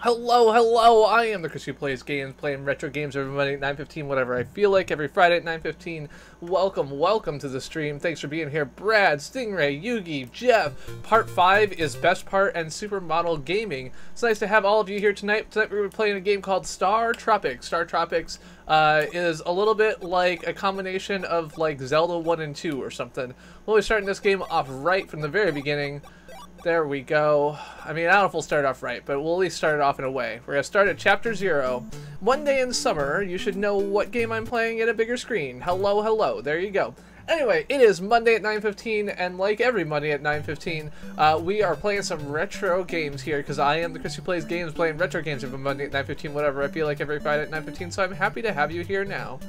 Hello, hello, I am the Chris who plays games, playing retro games every Monday at 9:15, whatever I feel like, every Friday at 9:15. Welcome to the stream. Thanks for being here. Brad, Stingray, Yugi, Jeff. Part 5 is Best Part and Supermodel Gaming. It's nice to have all of you here tonight. Tonight we're playing a game called Startropics. Startropics is a little bit like a combination of like Zelda 1 and 2 or something. We'll be starting this game off right from the very beginning. There we go. I mean, I don't know if we'll start off right, but we'll at least start it off in a way. We're going to start at Chapter 0. One day in summer, you should know what game I'm playing at a bigger screen. Hello, hello. There you go. Anyway, it is Monday at 9:15, and like every Monday at 9:15, we are playing some retro games here, because I am the Chris who plays games, playing retro games every Monday at 9:15, whatever I feel like, every Friday at 9:15, so I'm happy to have you here now.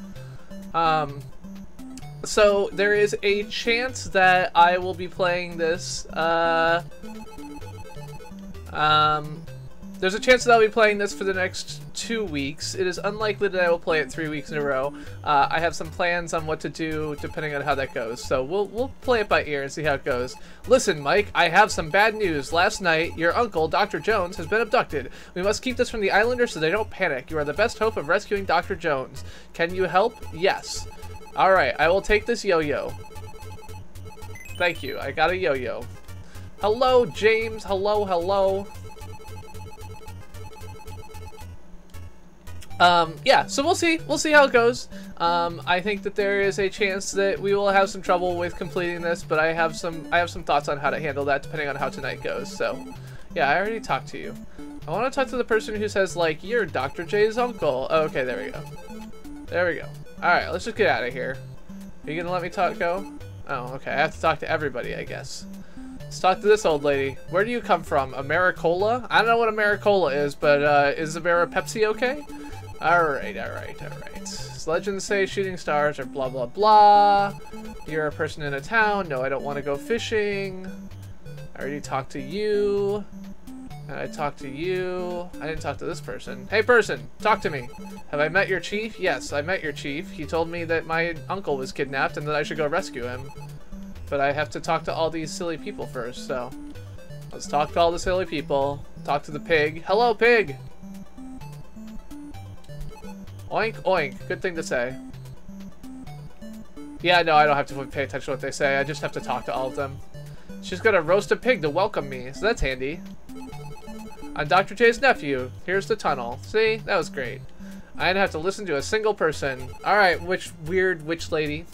So there is a chance that I will be playing this, there's a chance that I'll be playing this for the next 2 weeks. It is unlikely that I will play it 3 weeks in a row. I have some plans on what to do depending on how that goes. So we'll play it by ear and see how it goes. Listen, Mike, I have some bad news. Last night, your uncle, Dr. Jones, has been abducted. We must keep this from the islanders so they don't panic. You are the best hope of rescuing Dr. Jones. Can you help? Yes. Alright, I will take this yo-yo. Thank you, I got a yo-yo. Hello, James. Hello, hello. Yeah, so we'll see how it goes. I think that there is a chance that we will have some trouble with completing this, but I have some thoughts on how to handle that depending on how tonight goes. So, yeah, I already talked to you. I want to talk to the person who says, like, you're Dr. J's uncle. Oh, okay, there we go. There we go. Alright, let's just get out of here. Are you gonna let me go? Oh, okay, I have to talk to everybody, I guess. Let's talk to this old lady. Where do you come from? Americola? I don't know what Americola is, but is Pepsi okay? Alright. Legends say shooting stars are blah blah blah. You're a person in a town. No, I don't want to go fishing. I already talked to you. And I talked to you. I didn't talk to this person. Hey person, talk to me. Have I met your chief? Yes, I met your chief. He told me that my uncle was kidnapped and that I should go rescue him. But I have to talk to all these silly people first, so let's talk to all the silly people. Talk to the pig. Hello, pig! Oink, oink. Good thing to say. Yeah, no, I don't have to pay attention to what they say. I just have to talk to all of them. She's gonna roast a pig to welcome me, so that's handy. I'm Dr. J's nephew. Here's the tunnel. See? That was great. I didn't have to listen to a single person. Alright, weird witch lady.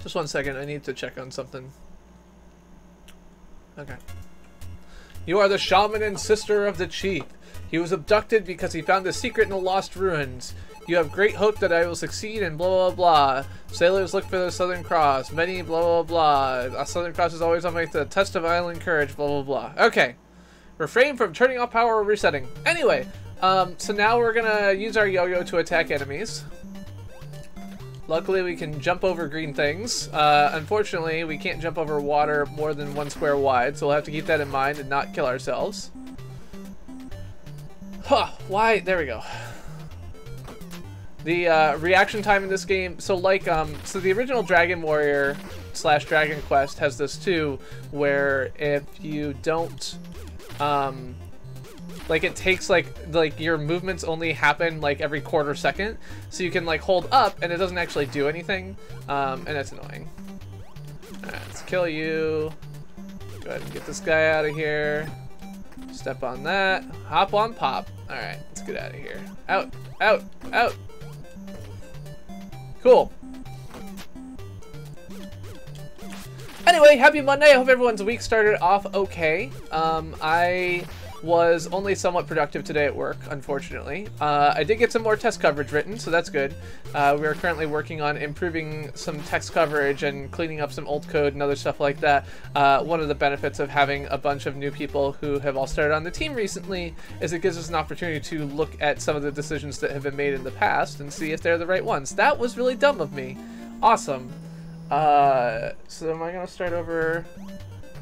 Just 1 second, I need to check on something. Okay. You are the shaman and sister of the chief. He was abducted because he found a secret in the lost ruins. You have great hope that I will succeed and blah blah blah. Sailors look for the Southern Cross. Many blah blah blah. A Southern Cross is always on the test of island courage, blah blah blah. Okay. Refrain from turning off power or resetting. Anyway, so now we're gonna use our yo-yo to attack enemies. Luckily we can jump over green things. Unfortunately, we can't jump over water more than 1 square wide, so we'll have to keep that in mind and not kill ourselves. Huh, why? There we go. The reaction time in this game, so like, so the original Dragon Warrior / Dragon Quest has this too, where if you don't, like it takes like your movements only happen like every 1/4 second, so you can like hold up and it doesn't actually do anything, and that's annoying. Alright, let's kill you. Go ahead and get this guy out of here. Step on that. Hop on pop. Alright, let's get out of here. Out, out, out. Cool. Anyway, happy Monday. I hope everyone's week started off okay. I was only somewhat productive today at work, unfortunately. I did get some more test coverage written, so that's good. We are currently working on improving some text coverage and cleaning up some old code and other stuff like that. One of the benefits of having a bunch of new people who have all started on the team recently is it gives us an opportunity to look at some of the decisions that have been made in the past and see if they're the right ones. That was really dumb of me. Awesome. So am I gonna start over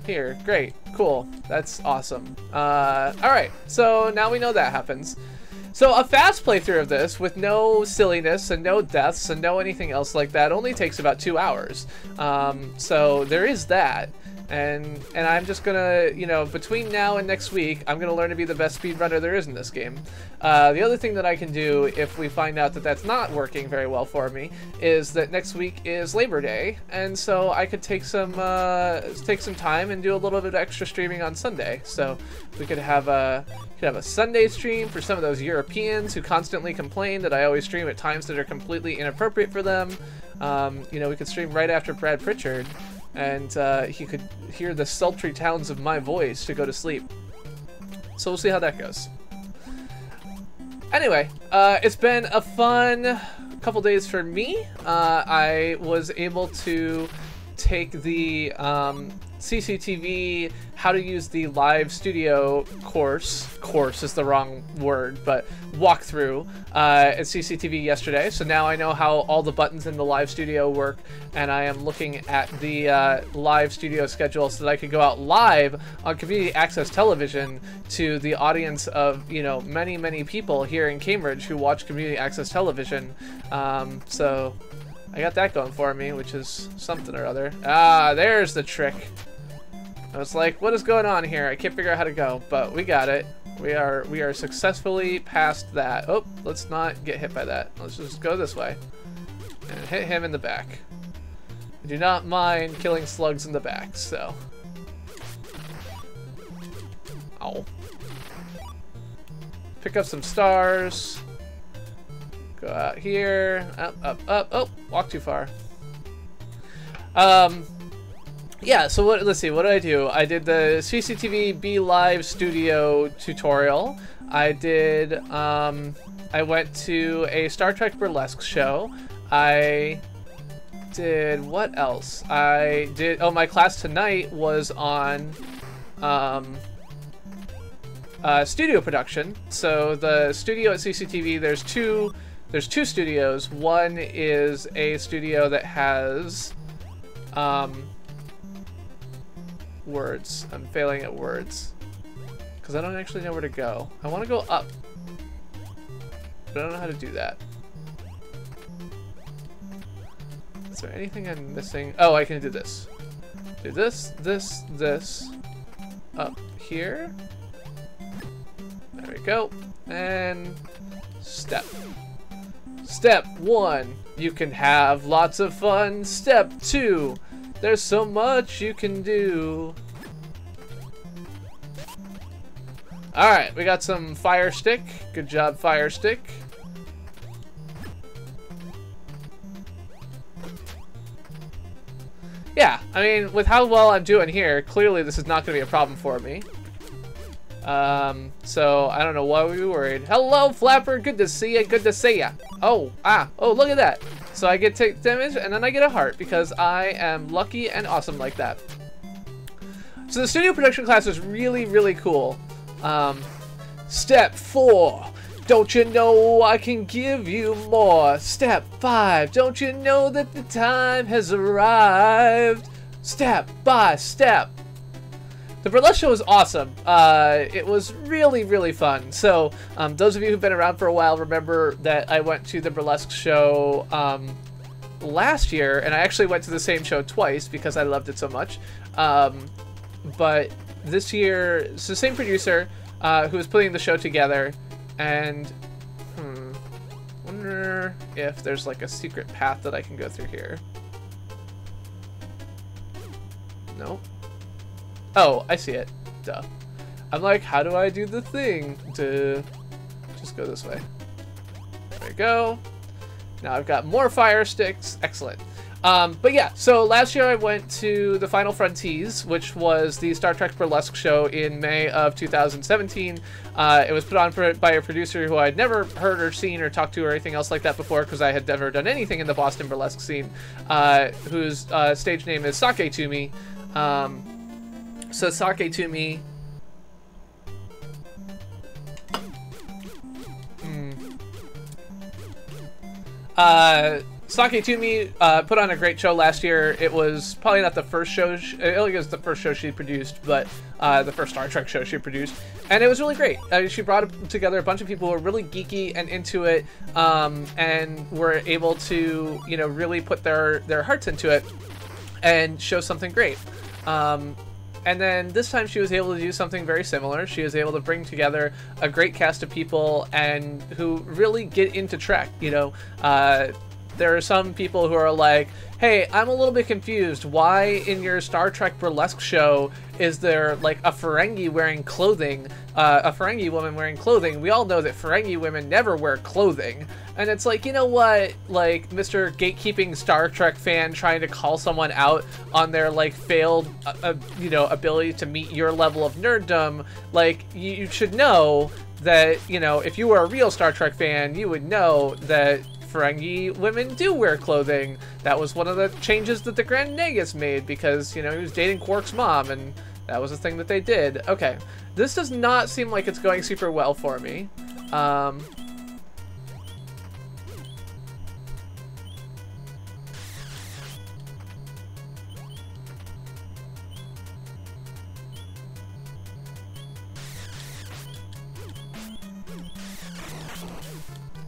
here? Great, cool, that's awesome. Alright, so now we know that happens. So a fast playthrough of this with no silliness and no deaths and no anything else like that only takes about 2 hours. So there is that. And I'm just gonna, you know, between now and next week, I'm gonna learn to be the best speedrunner there is in this game. The other thing that I can do if we find out that that's not working very well for me is that next week is Labor Day, and so I could take some time and do a little bit of extra streaming on Sunday. So we could have a Sunday stream for some of those Europeans who constantly complain that I always stream at times that are completely inappropriate for them. You know, we could stream right after Brad Pritchard, and he could hear the sultry tones of my voice to go to sleep. So we'll see how that goes. Anyway, it's been a fun couple days for me. I was able to take the CCTV how to use the live studio course is the wrong word, but walkthrough at CCTV yesterday. So now I know how all the buttons in the live studio work, and I am looking at the live studio schedule so that I could go out live on community access television to the audience of, you know, many people here in Cambridge who watch community access television. So I got that going for me, which is something or other. Ah, there's the trick. I was like, what is going on here? I can't figure out how to go, but we got it. We are successfully past that. Oh, let's not get hit by that. Let's just go this way and hit him in the back. I do not mind killing slugs in the back, so. Ow. Pick up some stars. Go out here. Up. Oh, walk too far. Yeah, so let's see, what did I do? I did the CCTV Be Live Studio tutorial. I did, I went to a Star Trek burlesque show. I did, what else? I did, oh, my class tonight was on, studio production. So the studio at CCTV, there's two studios. One is a studio that has, words. I'm failing at words because I don't actually know where to go. I want to go up, but I don't know how to do that. Is there anything I'm missing? Oh, I can do this. Do this. Up here. There we go. And step. Step 1, you can have lots of fun. Step 2, there's so much you can do. Alright, we got some fire stick. Good job, fire stick. Yeah, I mean, with how well I'm doing here, clearly this is not going to be a problem for me. So I don't know why we were worried. Hello, Flapper. Good to see ya. Good to see ya. Oh, look at that. So I get take damage and then I get a heart because I am lucky and awesome like that. So the studio production class was really cool. Step 4. Don't you know I can give you more? Step 5. Don't you know that the time has arrived? Step by step. The burlesque show was awesome. It was really fun. So those of you who've been around for a while remember that I went to the burlesque show last year, and I actually went to the same show twice because I loved it so much. But this year, it's the same producer who was putting the show together, and wonder if there's like a secret path that I can go through here. Nope. Oh, I see it. Duh. I'm like, how do I do the thing to just go this way? There we go. Now I've got more fire sticks. Excellent. But yeah, so last year I went to the Final Frontiers, which was the Star Trek Burlesque show in May of 2017. It was put on by a producer who I'd never heard or seen or talked to or anything else like that before, because I had never done anything in the Boston burlesque scene, whose stage name is Sake to Me. So Sake to Me... Sake to Me put on a great show last year. It was probably not the first show, it was the first show she produced, but the first Star Trek show she produced. And it was really great. She brought together a bunch of people who were really geeky and into it, and were able to, you know, really put their hearts into it and show something great. And then this time she was able to do something very similar. She was able to bring together a great cast of people and who really get into Trek, you know. There are some people who are like, hey, I'm a little bit confused. Why in your Star Trek burlesque show is there like a Ferengi wearing clothing, a Ferengi woman wearing clothing? We all know that Ferengi women never wear clothing. And it's like, you know what, like Mr. Gatekeeping Star Trek fan trying to call someone out on their like failed, you know, ability to meet your level of nerddom. Like, you should know that, you know, if you were a real Star Trek fan, you would know that Ferengi women do wear clothing. That was one of the changes that the Grand Nagus made because, you know, he was dating Quark's mom, and that was a thing that they did. Okay, this does not seem like it's going super well for me.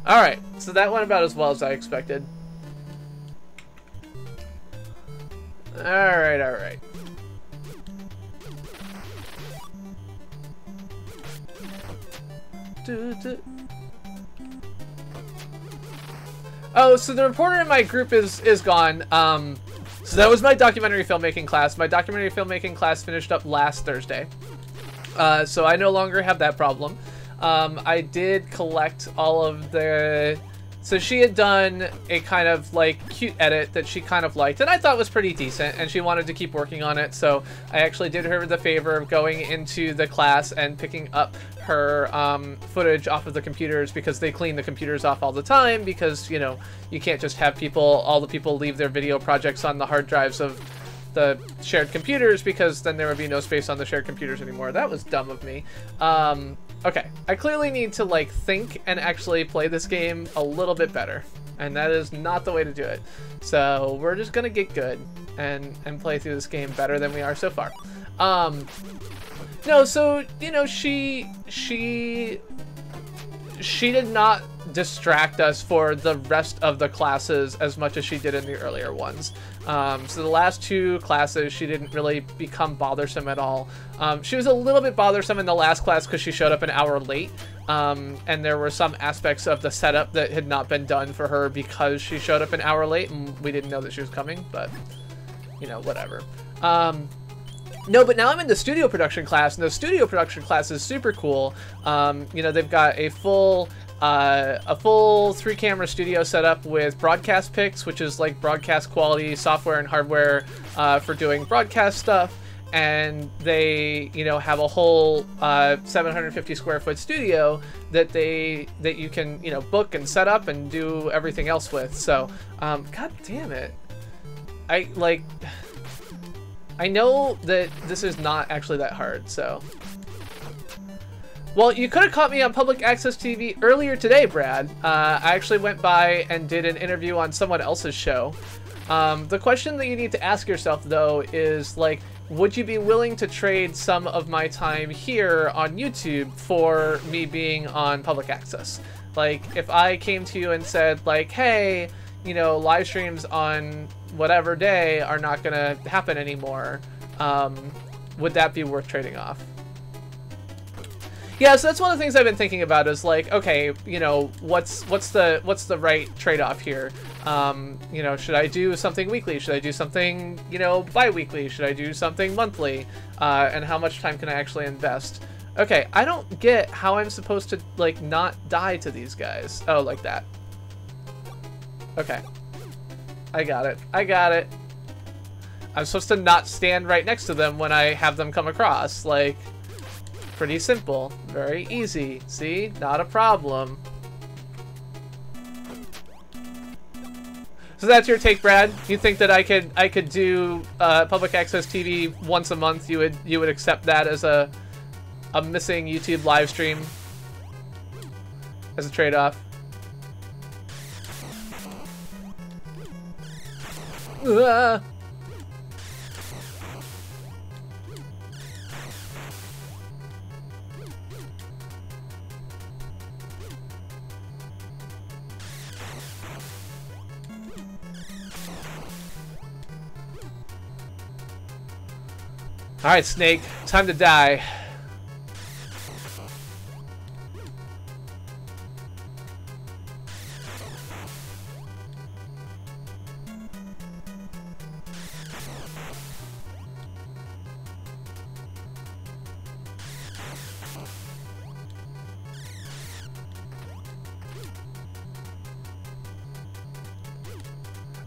Alright, so that went about as well as I expected. Alright, alright. Oh, so the reporter in my group is gone. So that was my documentary filmmaking class. My documentary filmmaking class finished up last Thursday. So I no longer have that problem. I did collect all of the... So she had done a kind of like cute edit that she kind of liked and I thought was pretty decent, and she wanted to keep working on it, so I actually did her the favor of going into the class and picking up her footage off of the computers, because they clean the computers off all the time, because, you know, you can't just have all the people leave their video projects on the hard drives of the shared computers, because then there would be no space on the shared computers anymore. That was dumb of me. Okay, I clearly need to like think and actually play this game a little bit better, and that is not the way to do it. So we're just gonna get good and play through this game better than we are so far. No, so, you know, she did not distract us for the rest of the classes as much as she did in the earlier ones. So the last two classes, she didn't really become bothersome at all. She was a little bit bothersome in the last class because she showed up an hour late, and there were some aspects of the setup that had not been done for her because she showed up an hour late and we didn't know that she was coming, but, you know, whatever. No, but now I'm in the studio production class, and the studio production class is super cool. You know, they've got a full 3-camera studio setup with broadcast picks, which is like broadcast quality software and hardware for doing broadcast stuff. And they, you know, have a whole 750 square foot studio that you can, you know, book and set up and do everything else with. So, god damn it. I know that this is not actually that hard, so. Well, you could have caught me on public access TV earlier today, Brad. I actually went by and did an interview on someone else's show. The question that you need to ask yourself, though, is, like, would you be willing to trade some of my time here on YouTube for me being on public access? Like, if I came to you and said, like, hey, you know, live streams on whatever day are not gonna happen anymore, would that be worth trading off? Yeah, so that's one of the things I've been thinking about is like, okay, you know, what's the right trade-off here? You know, should I do something weekly? Should I do something, you know, bi-weekly? Should I do something monthly? And how much time can I actually invest? Okay, I don't get how I'm supposed to, like, not die to these guys. Oh, like that. Okay. I got it. I got it. I'm supposed to not stand right next to them when I have them come across. Like, pretty simple. Very easy. See? Not a problem. So that's your take, Brad? You think that I could do public access TV once a month? You would accept that as a missing YouTube live stream as a trade-off? Alright, Snake. Time to die.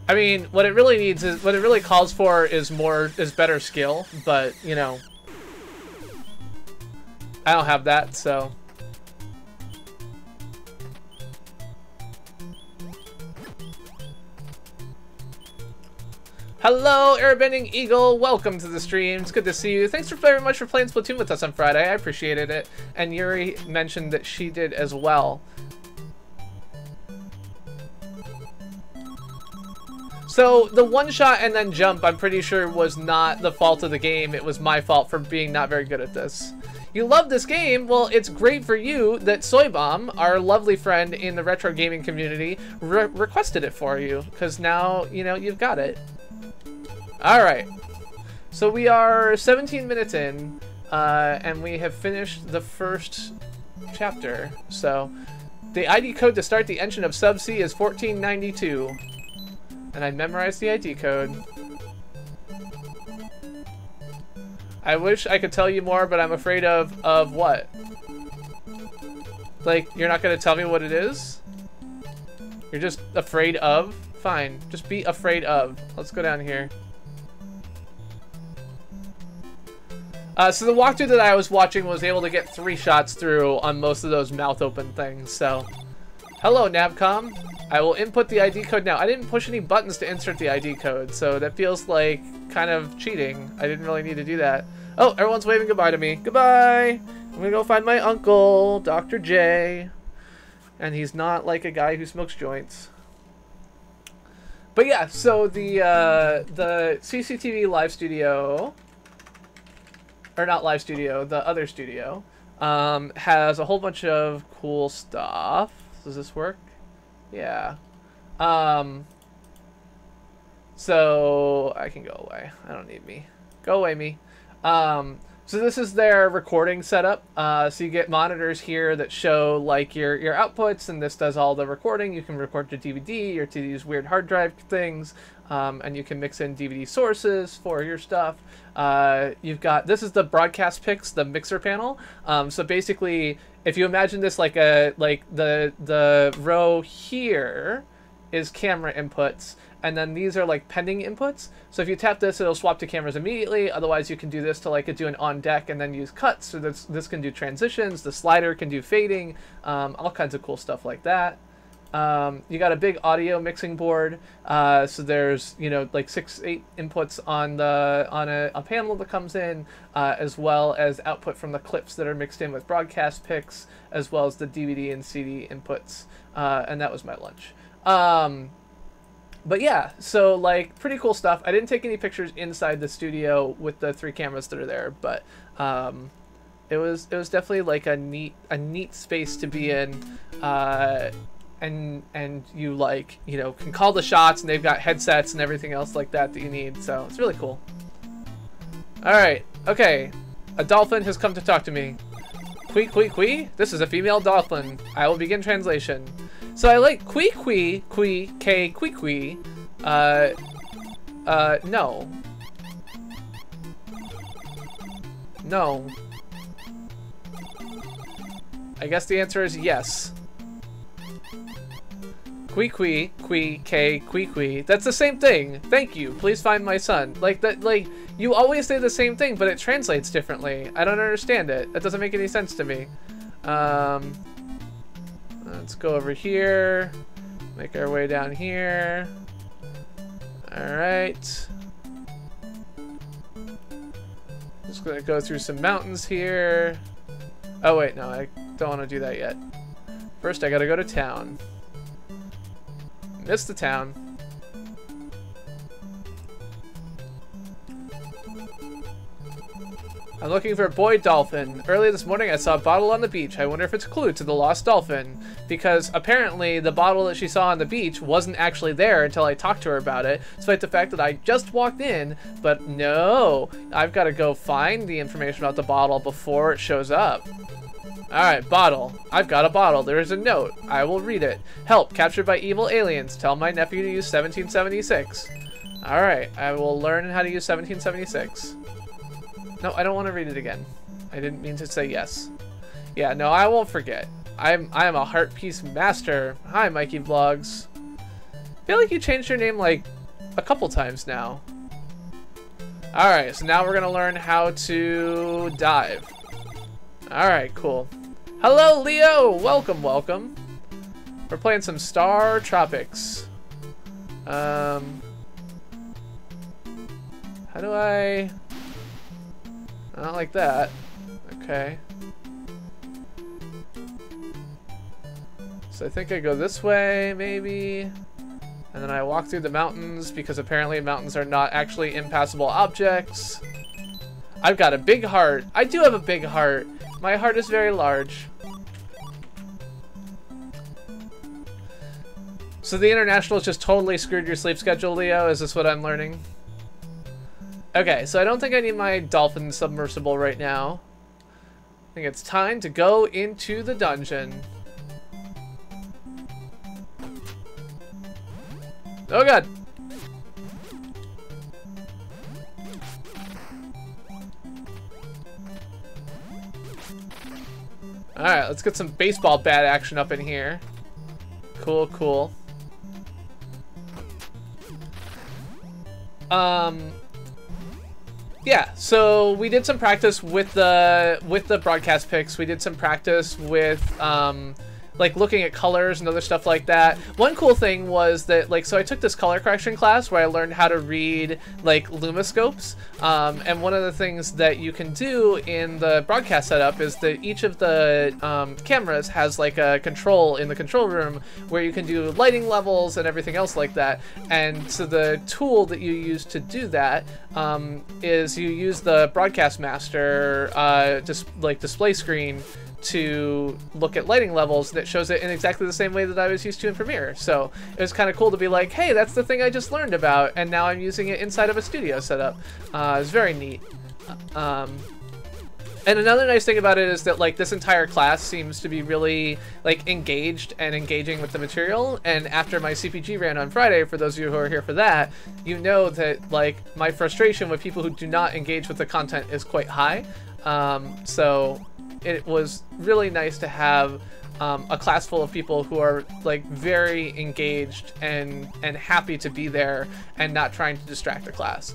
I mean, what it really needs is, what it really calls for is better skill, but, you know, I don't have that, so. Hello, Airbending Eagle. Welcome to the stream. It's good to see you. Thanks very much for playing Splatoon with us on Friday. I appreciated it. And Yuri mentioned that she did as well. So the one shot and then jump, I'm pretty sure, was not the fault of the game. It was my fault for being not very good at this. You love this game? Well, it's great for you that Soybomb, our lovely friend in the retro gaming community, requested it for you, because now, you know, you've got it. Alright. So we are 17 minutes in, and we have finished the first chapter. So the ID code to start the engine of Subsea is 1492. And I memorized the ID code. I wish I could tell you more, but I'm afraid of what? Like, you're not gonna tell me what it is? You're just afraid of? Fine, just be afraid of. Let's go down here. So the walkthrough that I was watching was able to get 3 shots through on most of those mouth open things, so. Hello, Navcom. I will input the ID code now. I didn't push any buttons to insert the ID code, so that feels like kind of cheating. I didn't really need to do that. Oh, everyone's waving goodbye to me. Goodbye! I'm gonna go find my uncle, Dr. J. And he's not like a guy who smokes joints. But yeah, so the CCTV live studio, or not live studio, the other studio, has a whole bunch of cool stuff. Does this work? Yeah. So I can go away. I don't need me. Go away, me. So this is their recording setup. So you get monitors here that show like your outputs, and this does all the recording. You can record to DVD or to these weird hard drive things, and you can mix in DVD sources for your stuff. You've got, this is the broadcast picks, the mixer panel. So basically, if you imagine this like the row here is camera inputs, and then these are like pending inputs. So if you tap this, it'll swap to cameras immediately. Otherwise, you can do this to like do an on deck and then use cuts. So this can do transitions. The slider can do fading, all kinds of cool stuff like that. You got a big audio mixing board. So there's, you know, like 6-8 inputs on a panel that comes in, as well as output from the clips that are mixed in with broadcast picks, as well as the DVD and CD inputs. And that was my lunch. But yeah, so like pretty cool stuff. I didn't take any pictures inside the studio with the 3 cameras that are there, but it was definitely like a neat space to be in. And you like, you know, can call the shots, and they've got headsets and everything else like that you need. So it's really cool. All right, okay. A dolphin has come to talk to me. Qui, qui, qui. This is a female dolphin. I will begin translation. So I like qui, qui, qui, k, qui, qui. No. No. I guess the answer is yes. Quee. That's the same thing. Thank you. Please find my son. Like that. Like you always say the same thing, but it translates differently. I don't understand it. That doesn't make any sense to me. Let's go over here. Make our way down here. All right. Just gonna go through some mountains here. Oh wait, no, I don't want to do that yet. First, I gotta go to town. Missed the town. I'm looking for a boy dolphin. Earlier this morning, I saw a bottle on the beach. I wonder if it's a clue to the lost dolphin. Because apparently, the bottle that she saw on the beach wasn't actually there until I talked to her about it, despite the fact that I just walked in. But no, I've got to go find the information about the bottle before it shows up. Alright, bottle. I've got a bottle. There is a note. I will read it. Help, captured by evil aliens. Tell my nephew to use 1776. Alright, I will learn how to use 1776. No, I don't want to read it again. I didn't mean to say yes. Yeah, no, I won't forget. I am a heart piece master. Hi, Mikey Vlogs. I feel like you changed your name like a couple times now. Alright, so now we're gonna learn how to dive. Alright, cool. Hello, Leo! Welcome, welcome. We're playing some Startropics. How do I don't like that. Okay. So I think I go this way, maybe. And then I walk through the mountains, because apparently mountains are not actually impassable objects. I've got a big heart. I do have a big heart. My heart is very large. So the Internationals just totally screwed your sleep schedule, Leo? Is this what I'm learning? Okay, so I don't think I need my dolphin submersible right now. I think it's time to go into the dungeon. Oh god! Alright, let's get some baseball bat action up in here. Cool, cool. Yeah, so we did some practice with the broadcast picks. We did some practice with like looking at colors and other stuff like that. One cool thing was that, like, so I took this color correction class where I learned how to read like lumiscopes, and one of the things that you can do in the broadcast setup is that each of the cameras has like a control in the control room where you can do lighting levels and everything else like that. And so the tool that you use to do that is you use the broadcast master just like display screen to look at lighting levels that shows it in exactly the same way that I was used to in Premiere. So it was kind of cool to be like, hey, that's the thing I just learned about, and now I'm using it inside of a studio setup. It's very neat. And another nice thing about it is that like this entire class seems to be really like engaged and engaging with the material. And after my CPG ran on Friday, for those of you who are here for that, you know that like my frustration with people who do not engage with the content is quite high. So it was really nice to have a class full of people who are like very engaged and happy to be there and not trying to distract the class.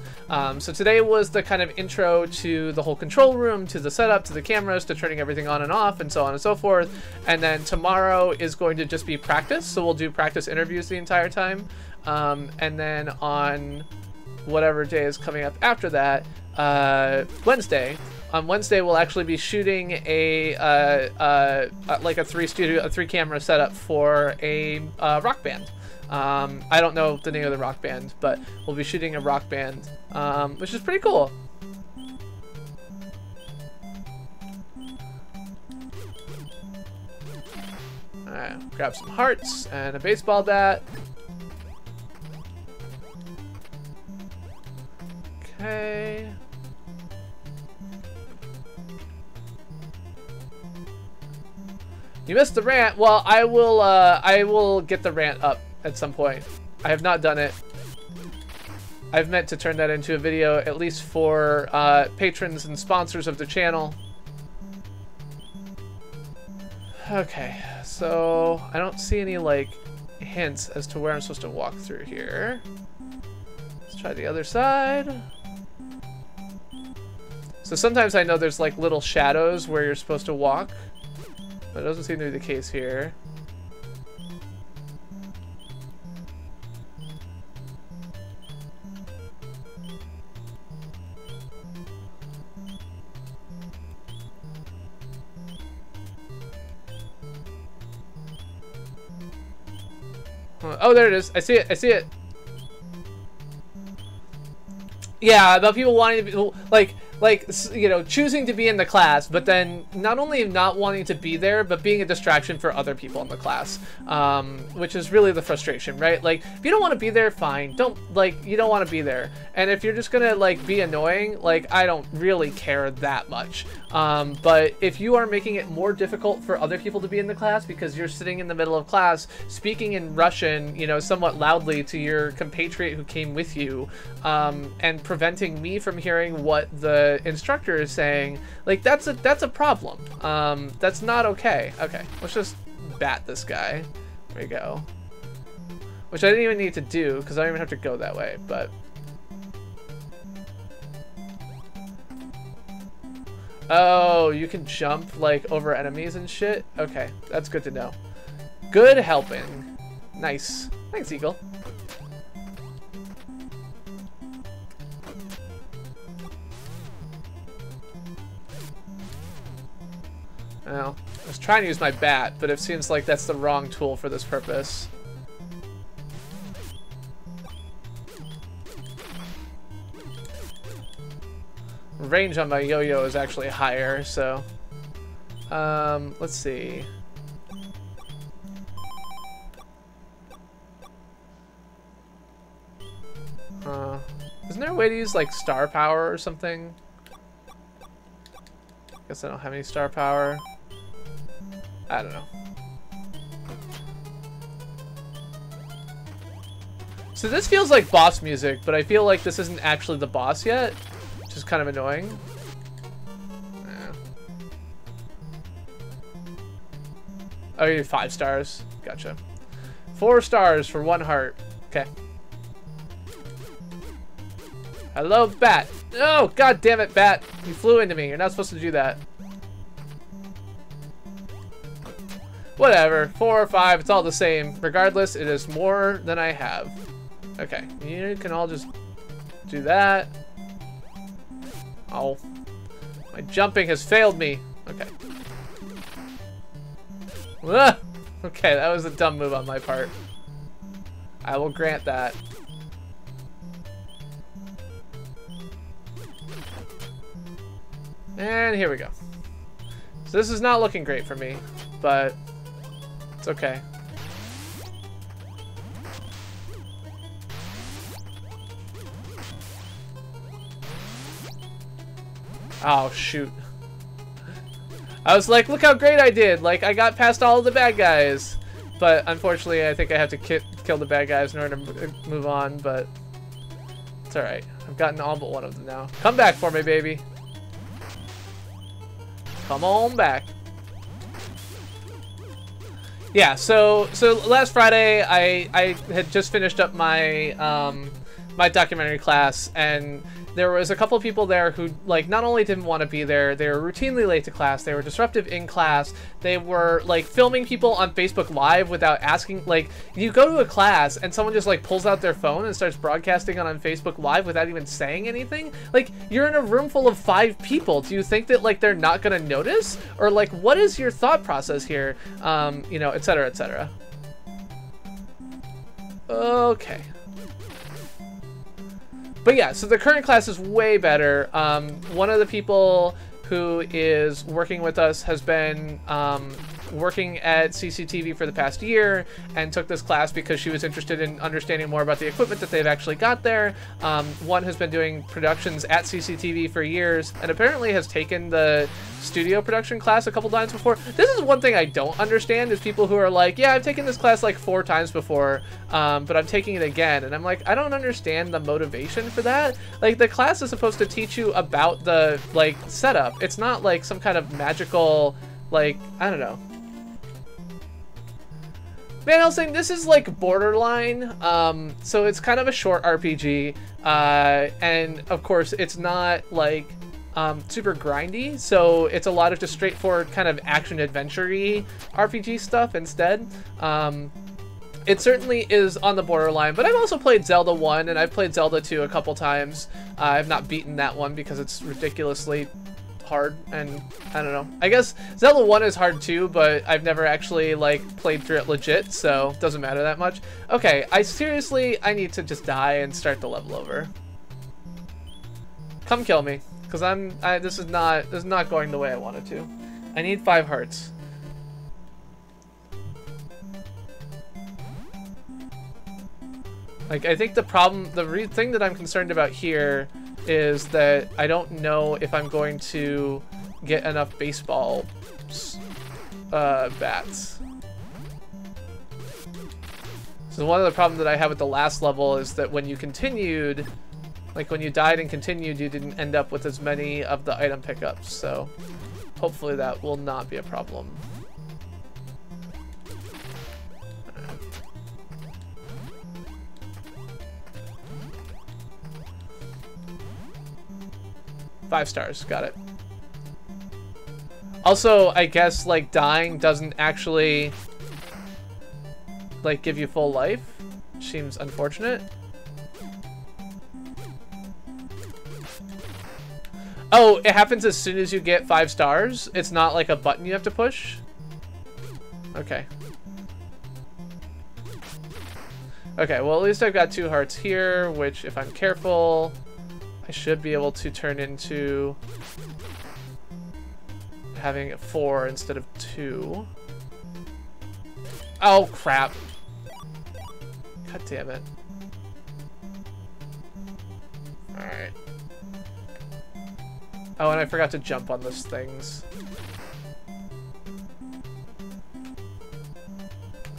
So today was the kind of intro to the whole control room, to the setup, to the cameras, to turning everything on and off, and so on and so forth. And then tomorrow is going to just be practice. So we'll do practice interviews the entire time. And then on whatever day is coming up after that, Wednesday. On Wednesday, we'll actually be shooting like a three camera setup for a rock band. I don't know the name of the rock band, but we'll be shooting a rock band, which is pretty cool. All right, grab some hearts and a baseball bat. Okay. You missed the rant. Well, I will get the rant up at some point. I have not done it. I've meant to turn that into a video, at least for patrons and sponsors of the channel. Okay, so I don't see any like hints as to where I'm supposed to walk through here. Let's try the other side. So sometimes I know there's like little shadows where you're supposed to walk, but it doesn't seem to be the case here. Oh, there it is. I see it. I see it. Yeah, about people wanting to be like, you know, choosing to be in the class, but then not only not wanting to be there, but being a distraction for other people in the class, which is really the frustration, right? Like, if you don't want to be there, fine. You don't want to be there. And if you're just gonna, like, be annoying, like, I don't really care that much. But if you are making it more difficult for other people to be in the class because you're sitting in the middle of class, speaking in Russian, you know, somewhat loudly to your compatriot who came with you, and preventing me from hearing what the instructor is saying, like, that's a problem. That's not okay. Okay, let's just bat this guy. There we go. Which I didn't even need to do because I don't even have to go that way, but oh, you can jump like over enemies and shit? Okay, that's good to know. Good helping. Nice. Thanks, Eagle. Well, I was trying to use my bat, but it seems like that's the wrong tool for this purpose. Range on my yo-yo is actually higher, so let's see. Isn't there a way to use like star power or something? Guess I don't have any star power. I don't know. So this feels like boss music, but I feel like this isn't actually the boss yet, which is kind of annoying. Yeah. Oh, you need 5 stars. Gotcha. 4 stars for 1 heart. Okay. Hello, bat. Oh, god damn it, bat. You flew into me. You're not supposed to do that. Whatever. 4 or 5, it's all the same. Regardless, it is more than I have. Okay. You can all just do that. Oh. My jumping has failed me. Okay. Ah! Okay, that was a dumb move on my part. I will grant that. And here we go. So this is not looking great for me, but it's okay. Oh, shoot. I was like, look how great I did. Like, I got past all of the bad guys. But unfortunately, I think I have to kill the bad guys in order to move on, but it's alright. I've gotten all but one of them now. Come back for me, baby. Come on back. Yeah, so last Friday I had just finished up my my documentary class, and there was a couple of people there who, like, not only didn't want to be there, they were routinely late to class, they were disruptive in class, they were, like, filming people on Facebook Live without asking. Like, you go to a class and someone just, like, pulls out their phone and starts broadcasting on Facebook Live without even saying anything. Like, you're in a room full of 5 people. Do you think that, like, they're not gonna notice? Or, like, what is your thought process here? You know, etc., etc. Okay. But yeah, so the current class is way better. One of the people who is working with us has been working at CCTV for the past year and took this class because she was interested in understanding more about the equipment that they've actually got there. One has been doing productions at CCTV for years and apparently has taken the studio production class a couple times before. This is one thing I don't understand, is people who are like, yeah, I've taken this class like 4 times before, but I'm taking it again. And I'm like, I don't understand the motivation for that. Like, the class is supposed to teach you about the, like, setup. It's not like some kind of magical, like, I don't know. Van Helsing, this is like borderline, so it's kind of a short RPG, and of course it's not like super grindy, so it's a lot of just straightforward kind of action adventure-y RPG stuff instead. It certainly is on the borderline, but I've also played Zelda 1 and I've played Zelda 2 a couple times. I've not beaten that one because it's ridiculously hard, and I don't know. I guess Zelda 1 is hard too, but I've never actually like played through it legit, so it doesn't matter that much. Okay, I need to just die and start the level over. Come kill me, because this is not going the way I wanted to. I need 5 hearts. Like, I think the thing that I'm concerned about here is that I don't know if I'm going to get enough baseball bats. So one of the problems that I have with the last level is that when you continued, like when you died and continued, you didn't end up with as many of the item pickups. So hopefully that will not be a problem. 5 stars, got it. Also, I guess like dying doesn't actually like give you full life, which seems unfortunate. Oh, it happens as soon as you get 5 stars. It's not like a button you have to push. Okay. Okay, well at least I've got 2 hearts here, which if I'm careful, I should be able to turn into having 4 instead of 2. Oh, crap. God damn it. Alright. Oh, and I forgot to jump on those things.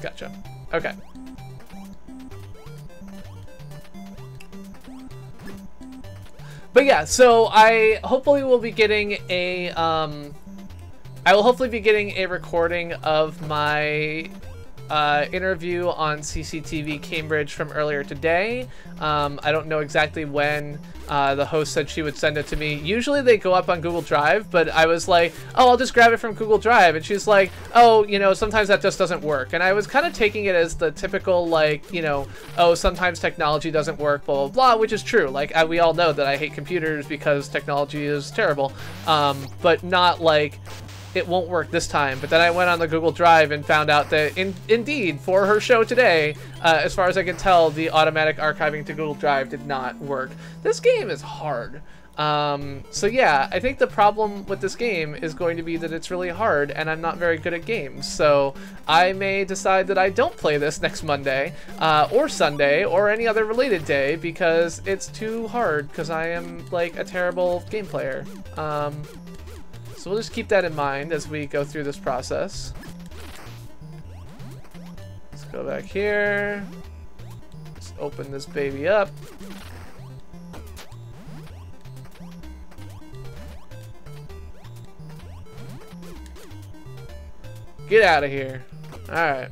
Gotcha. Okay. But yeah, so I hopefully will be getting a, I will hopefully be getting a recording of my interview on CCTV Cambridge from earlier today. I don't know exactly when the host said she would send it to me. Usually they go up on Google Drive, but I was like, oh, I'll just grab it from Google Drive. And she's like, oh, you know, sometimes that just doesn't work. And I was kind of taking it as the typical, like, you know, oh, sometimes technology doesn't work, blah, blah, blah, which is true. Like, we all know that I hate computers because technology is terrible, but not like it won't work this time. But then I went on the Google Drive and found out that indeed for her show today, as far as I can tell, the automatic archiving to Google Drive did not work. This game is hard. So yeah, I think the problem with this game is going to be that it's really hard and I'm not very good at games. So I may decide that I don't play this next Monday, or Sunday, or any other related day because it's too hard because I am like a terrible game player. So we'll just keep that in mind as we go through this process. Let's go back here. Let's open this baby up. Get out of here. Alright.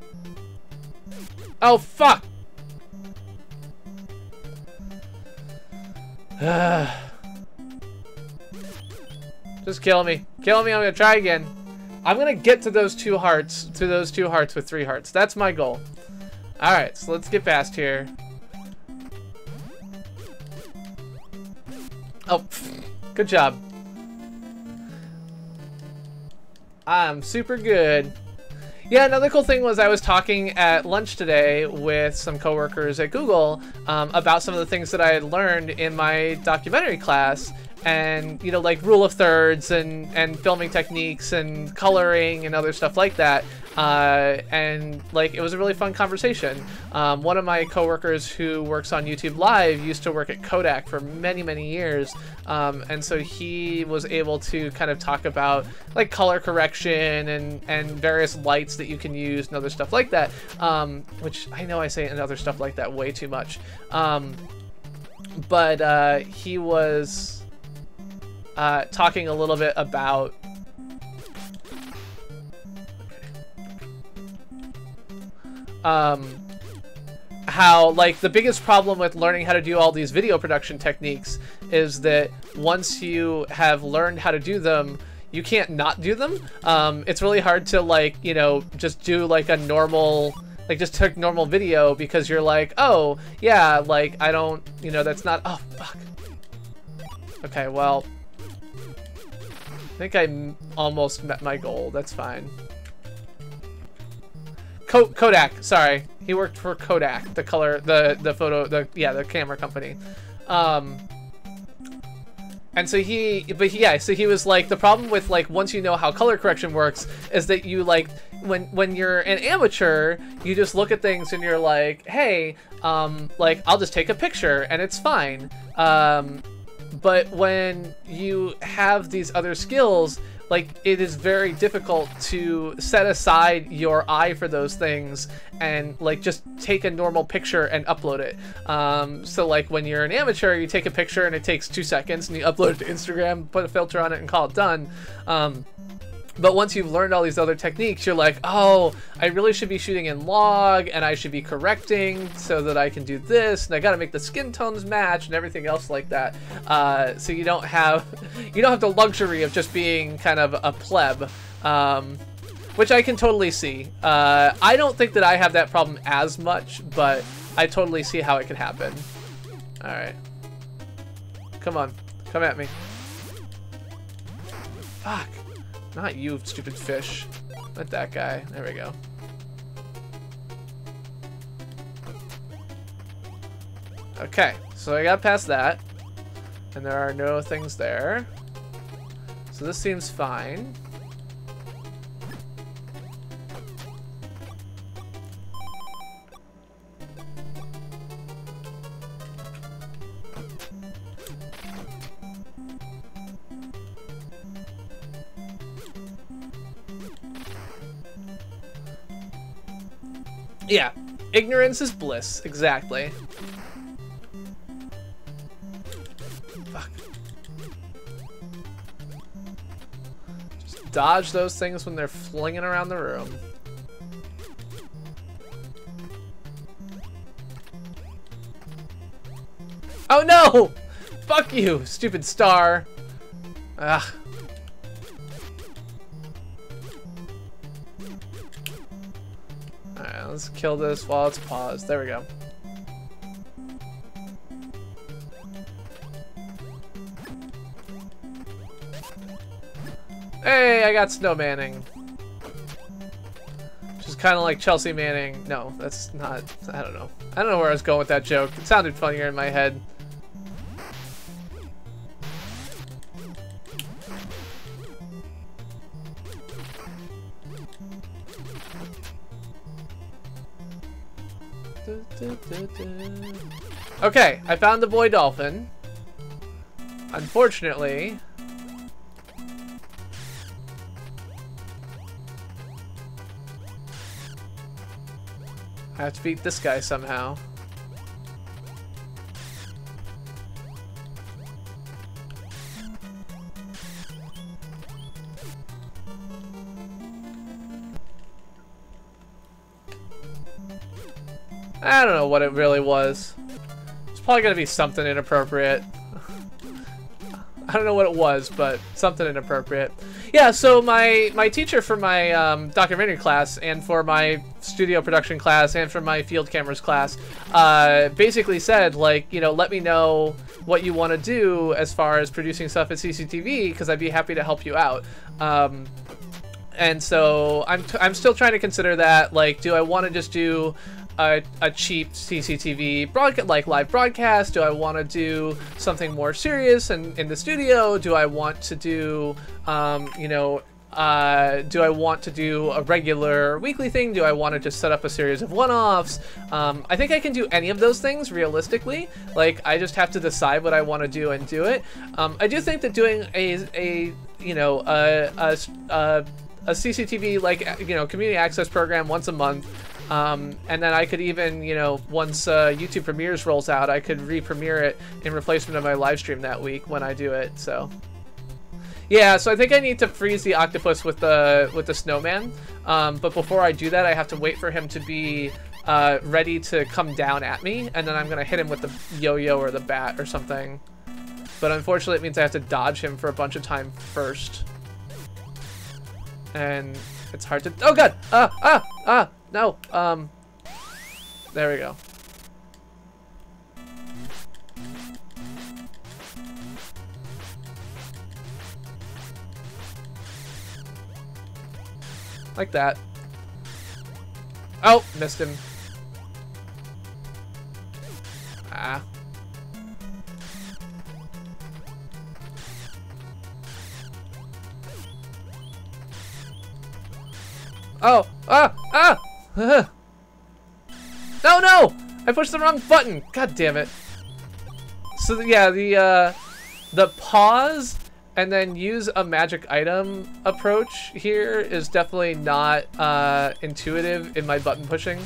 Oh, fuck! Just kill me. Kill me, I'm gonna try again. I'm gonna get to those 2 hearts, with 3 hearts. That's my goal. Alright, so let's get past here. Oh, good job. I'm super good. Yeah, another cool thing was I was talking at lunch today with some coworkers at Google about some of the things that I had learned in my documentary class. And, you know, like rule of thirds and filming techniques and coloring and other stuff like that. And like, it was a really fun conversation. One of my coworkers who works on YouTube Live used to work at Kodak for many, many years. And so he was able to kind of talk about like color correction and various lights that you can use and other stuff like that. Which I know I say and other stuff like that way too much. But he was talking a little bit about how like the biggest problem with learning how to do all these video production techniques is that once you have learned how to do them, you can't not do them. It's really hard to like, you know, just do like a normal, like just take normal video because you're like, oh yeah, like I don't, you know, that's not, oh fuck. Okay, well, I think I almost met my goal. That's fine. Kodak, sorry. He worked for Kodak, the the camera company. And so so he was like, the problem with like, once you know how color correction works is that you like, when you're an amateur, you just look at things and you're like, hey, like I'll just take a picture and it's fine. But when you have these other skills, like it is very difficult to set aside your eye for those things and like just take a normal picture and upload it. So like when you're an amateur, you take a picture and it takes 2 seconds and you upload it to Instagram, put a filter on it and call it done. But once you've learned all these other techniques, you're like, oh, I really should be shooting in log and I should be correcting so that I can do this. And I got to make the skin tones match and everything else like that. So you don't have the luxury of just being kind of a pleb, which I can totally see. I don't think that I have that problem as much, but I totally see how it can happen. All right. Come on. Come at me. Fuck. Not you, stupid fish. Not that guy. There we go. Okay, so I got past that. And there are no things there. So this seems fine. Yeah, ignorance is bliss, exactly. Fuck. Just dodge those things when they're flinging around the room. Oh no! Fuck you, stupid star. Ugh. Alright, let's kill this while it's paused. There we go. Hey, I got Snow Manning. Which is kind of like Chelsea Manning. No, that's not. I don't know. I don't know where I was going with that joke. It sounded funnier in my head. Okay, I found the boy dolphin. Unfortunately, I have to beat this guy somehow. I don't know what it really was. It's probably gonna be something inappropriate. I don't know what it was, but something inappropriate. Yeah, so my teacher for my documentary class and for my studio production class and for my field cameras class basically said, like, you know, let me know what you want to do as far as producing stuff at CCTV, because I'd be happy to help you out. And so I'm still trying to consider that, like, do I want to just do a cheap CCTV broadcast, like live broadcast? Do I want to do something more serious and in the studio? Do I want to do, you know, do I want to do a regular weekly thing? Do I want to just set up a series of one-offs? I think I can do any of those things realistically. Like, I just have to decide what I want to do and do it. I do think that doing a you know, a CCTV, like, you know, community access program once a month, and then I could even, you know, once YouTube Premieres rolls out, I could re-premiere it in replacement of my live stream that week when I do it. So yeah, so I think I need to freeze the octopus with the snowman, but before I do that, I have to wait for him to be ready to come down at me, and then I'm gonna hit him with the yo-yo or the bat or something. But unfortunately, it means I have to dodge him for a bunch of time first. And it's hard to... Oh, God! No. There we go. Like that. Oh, missed him. Ah. Oh, no, no! I pushed the wrong button. God damn it. So yeah, the pause and then use a magic item approach here is definitely not intuitive in my button pushing.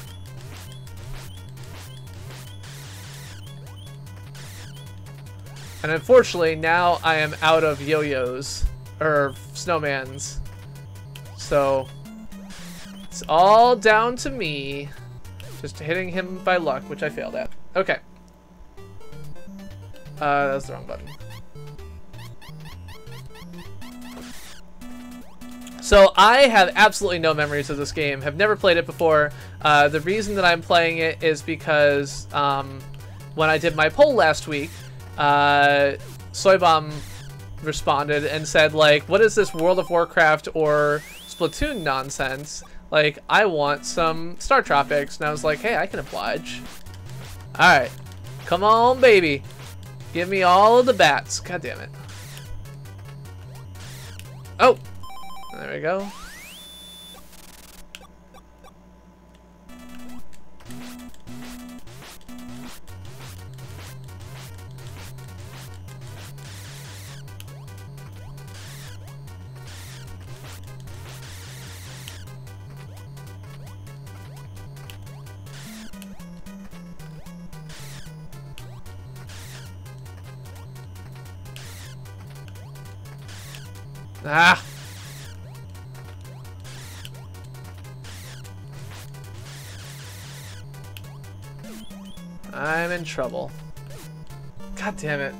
And unfortunately, now I am out of yo-yos, or snowmans. So, it's all down to me. Just hitting him by luck, which I failed at. Okay. That was the wrong button. So I have absolutely no memories of this game, have never played it before. The reason that I'm playing it is because when I did my poll last week, Soybomb responded and said, like, what is this World of Warcraft or Splatoon nonsense? Like, I want some Startropics. And I was like, hey, I can oblige. Alright. Come on, baby. Give me all of the bats. God damn it. Oh! There we go. Ah! I'm in trouble. God damn it.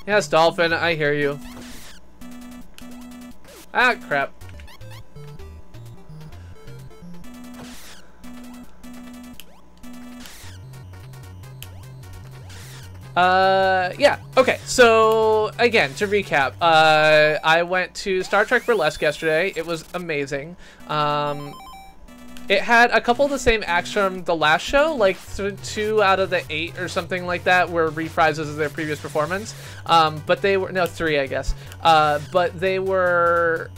Yes, Dolphin, I hear you. Ah, crap. Yeah, okay, so, again, to recap, I went to Star Trek Burlesque yesterday. It was amazing. It had a couple of the same acts from the last show, like 2 out of the 8 or something like that were reprises of their previous performance. But they were, no, 3, I guess. But they were,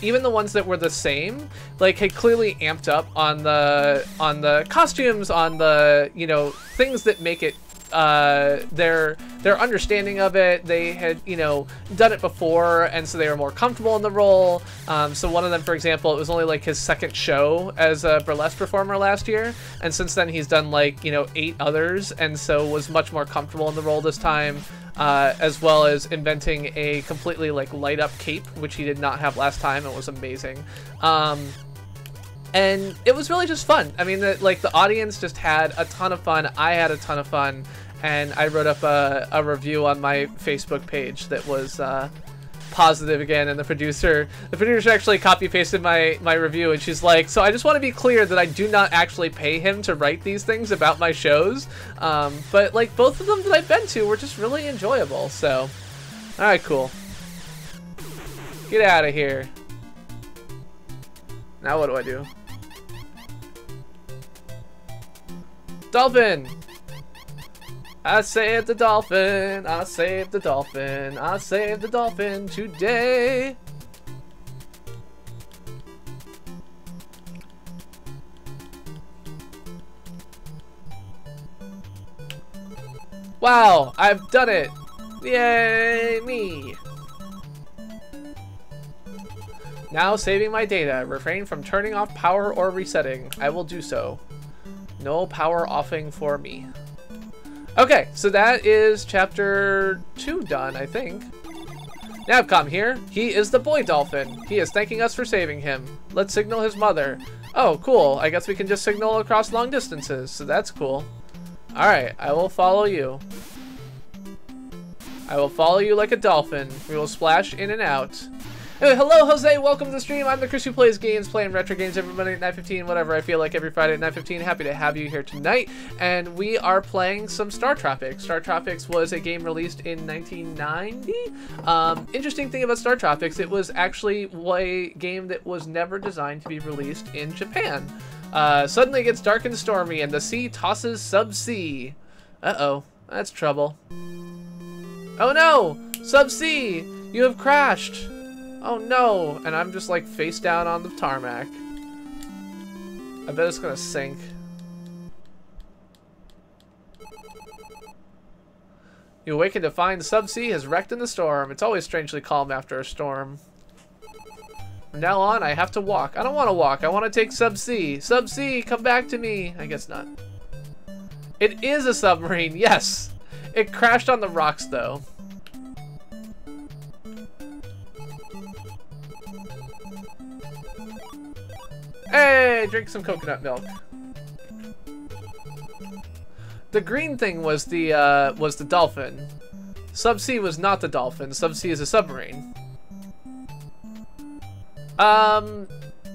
even the ones that were the same, like, had clearly amped up on the costumes, on the, you know, things that make it their understanding of it. They had, you know, done it before, and so they were more comfortable in the role. So one of them, for example, it was only like his second show as a burlesque performer last year, and since then he's done like, you know, 8 others, and so was much more comfortable in the role this time, as well as inventing a completely like light up cape, which he did not have last time. It was amazing. And it was really just fun. I mean, the audience just had a ton of fun. I had a ton of fun, and I wrote up a review on my Facebook page that was positive again. And the producer actually copy pasted my review, and she's like, "So I just want to be clear that I do not actually pay him to write these things about my shows, but like both of them that I've been to were just really enjoyable." So, all right, cool. Get out of here. Now what do I do? Dolphin! I saved the dolphin, I saved the dolphin, I saved the dolphin today. Wow, I've done it! Yay, me! Now saving my data. Refrain from turning off power or resetting. I will do so. No power offing for me. Okay, so that is chapter 2 done, I think. Navcom here. He is the boy dolphin. He is thanking us for saving him. Let's signal his mother. Oh, cool. I guess we can just signal across long distances, so that's cool. Alright, I will follow you. I will follow you like a dolphin. We will splash in and out. Anyway, hello, Jose. Welcome to the stream. I'm the Chris who plays games, playing retro games every Monday at 9:15, whatever I feel like every Friday at 9:15. Happy to have you here tonight. And we are playing some Startropics. Startropics was a game released in 1990. Interesting thing about Startropics, it was actually a game that was never designed to be released in Japan. Suddenly it gets dark and stormy, and the sea tosses sub-sea. Uh-oh, that's trouble. Oh no! Sub-sea! You have crashed! Oh no! And I'm just like face down on the tarmac. I bet it's gonna sink. You awaken to find the sub-sea has wrecked in the storm. It's always strangely calm after a storm. From now on, I have to walk. I don't want to walk. I want to take sub-sea. Sub-sea, come back to me. I guess not. It is a submarine, yes! It crashed on the rocks, though. Hey, drink some coconut milk. The green thing was the dolphin. Subsea was not the dolphin. Subsea is a submarine.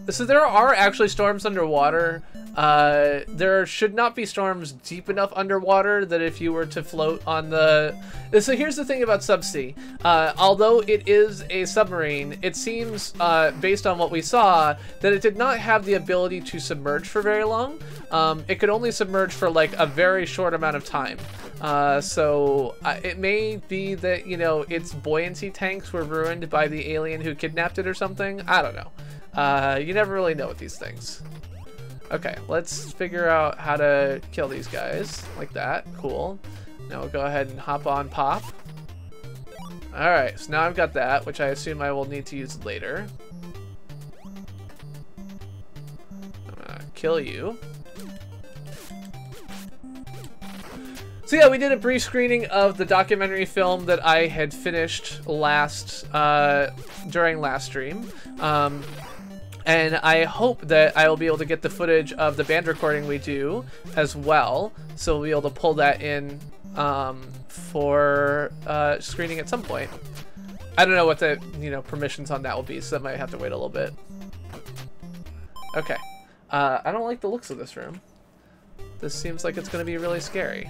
So there are actually storms underwater. There should not be storms deep enough underwater that if you were to float on the... So here's the thing about subsea. Although it is a submarine, it seems, based on what we saw, that it did not have the ability to submerge for very long. It could only submerge for like a very short amount of time. So it may be that, you know, its buoyancy tanks were ruined by the alien who kidnapped it or something. I don't know. You never really know with these things. Okay, let's figure out how to kill these guys. Like that. Cool. Now we'll go ahead and hop on pop. Alright, so now I've got that, which I assume I will need to use later. I'm gonna kill you. So yeah, we did a brief screening of the documentary film that I had finished during last stream. And I hope that I will be able to get the footage of the band recording we do as well. So we'll be able to pull that in for screening at some point. I don't know what the permissions on that will be, so that might have to wait a little bit. Okay. I don't like the looks of this room. This seems like it's going to be really scary.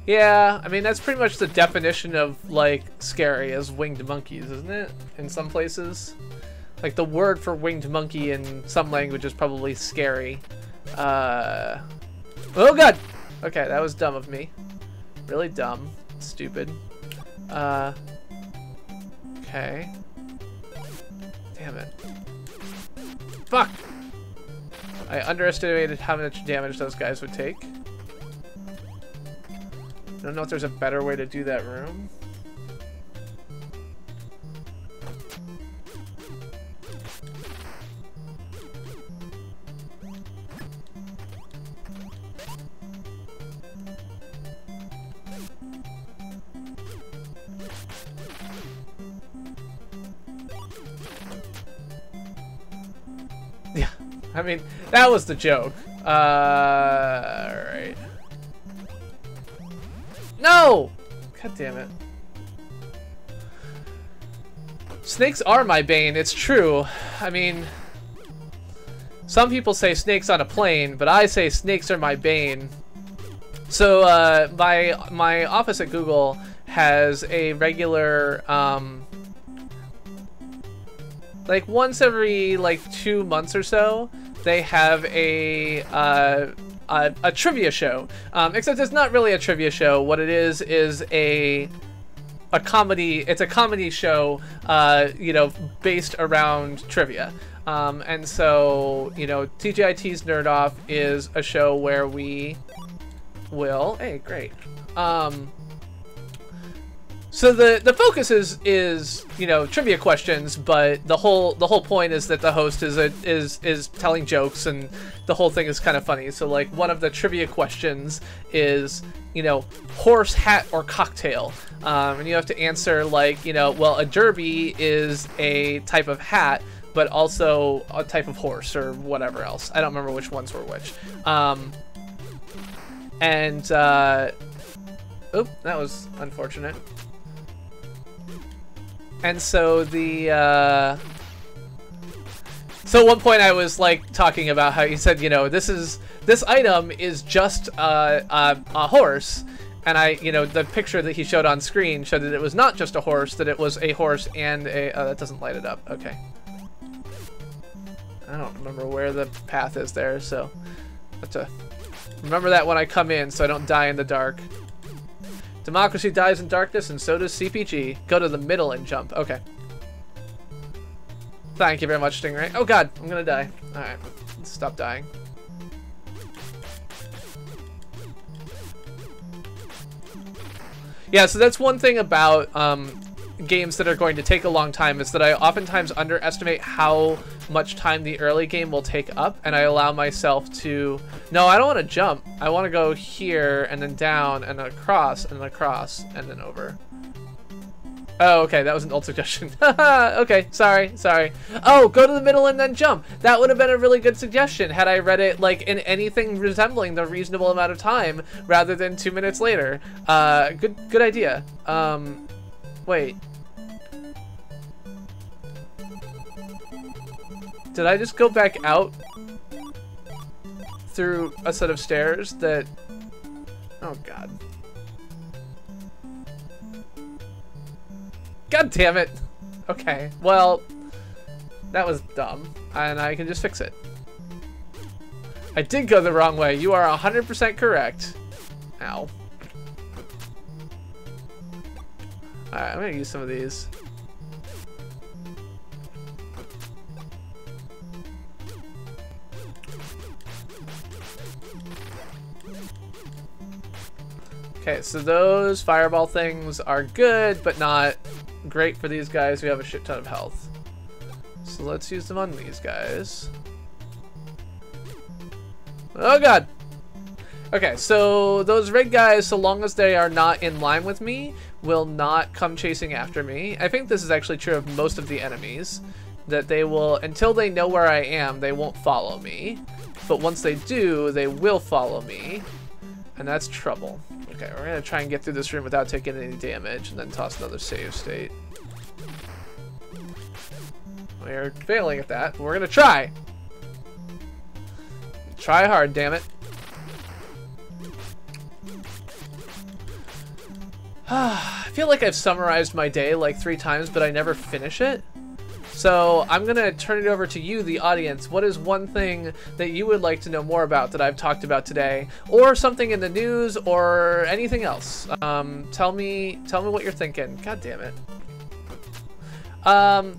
Yeah, I mean, that's pretty much the definition of, like, scary as winged monkeys, isn't it? In some places. Like, the word for winged monkey in some language is probably scary. Oh, God! Okay, that was dumb of me. Really dumb. Stupid. Okay. Damn it. Fuck! I underestimated how much damage those guys would take. I don't know if there's a better way to do that room. Yeah, I mean, that was the joke. Alright. No! God damn it. Snakes are my bane, it's true. I mean, some people say snakes on a plane, but I say snakes are my bane. So, my office at Google has a regular, like once every, like 2 months or so, they have a trivia show, except it's not really a trivia show. What it is a comedy. It's a comedy show, based around trivia. And so, TGIT's Nerd Off is a show where we will. Hey, great. So the focus is you know, trivia questions, but the whole point is that the host is telling jokes, and the whole thing is kind of funny. So like one of the trivia questions is, you know, horse, hat, or cocktail, and you have to answer like, you know, well, a derby is a type of hat, but also a type of horse or whatever else. I don't remember which ones were which. Oop, that was unfortunate. And so so at one point I was like talking about how he said, you know, this item is just a horse, and you know, the picture that he showed on screen showed that it was not just a horse, that it was a horse and a that doesn't light it up. Okay. I don't remember where the path is there, so I have to remember that when I come in so I don't die in the dark. Democracy dies in darkness, and so does CPG. Go to the middle and jump. Okay. Thank you very much, Stingray. Oh god, I'm gonna die. Alright, let's stop dying. Yeah, so that's one thing about games that are going to take a long time, is that I oftentimes underestimate how much time the early game will take up, and I allow myself to... No, I don't want to jump. I want to go here, and then down, and then across, and then across, and then over. Oh, okay, that was an old suggestion. Okay, sorry. Oh, go to the middle and then jump. That would have been a really good suggestion had I read it like in anything resembling the reasonable amount of time rather than 2 minutes later. Good idea. Wait. Did I just go back out through a set of stairs that... Oh, God. God damn it. Okay, well, that was dumb, and I can just fix it. I did go the wrong way. You are 100% correct. Ow. Alright, I'm gonna use some of these. Okay, so those fireball things are good, but not great for these guys who have a shit ton of health. So let's use them on these guys. Oh god! Okay, so those red guys, so long as they are not in line with me, will not come chasing after me. I think this is actually true of most of the enemies, that they will, until they know where I am, they won't follow me. But once they do, they will follow me, and that's trouble. Okay, we're gonna try and get through this room without taking any damage, and then toss another save state. We're failing at that, but we're gonna try. Try hard, damn it. I feel like I've summarized my day like 3 times, but I never finish it. So I'm gonna turn it over to you, the audience. What is one thing that you would like to know more about that I've talked about today, or something in the news, or anything else? Tell me what you're thinking. God damn it.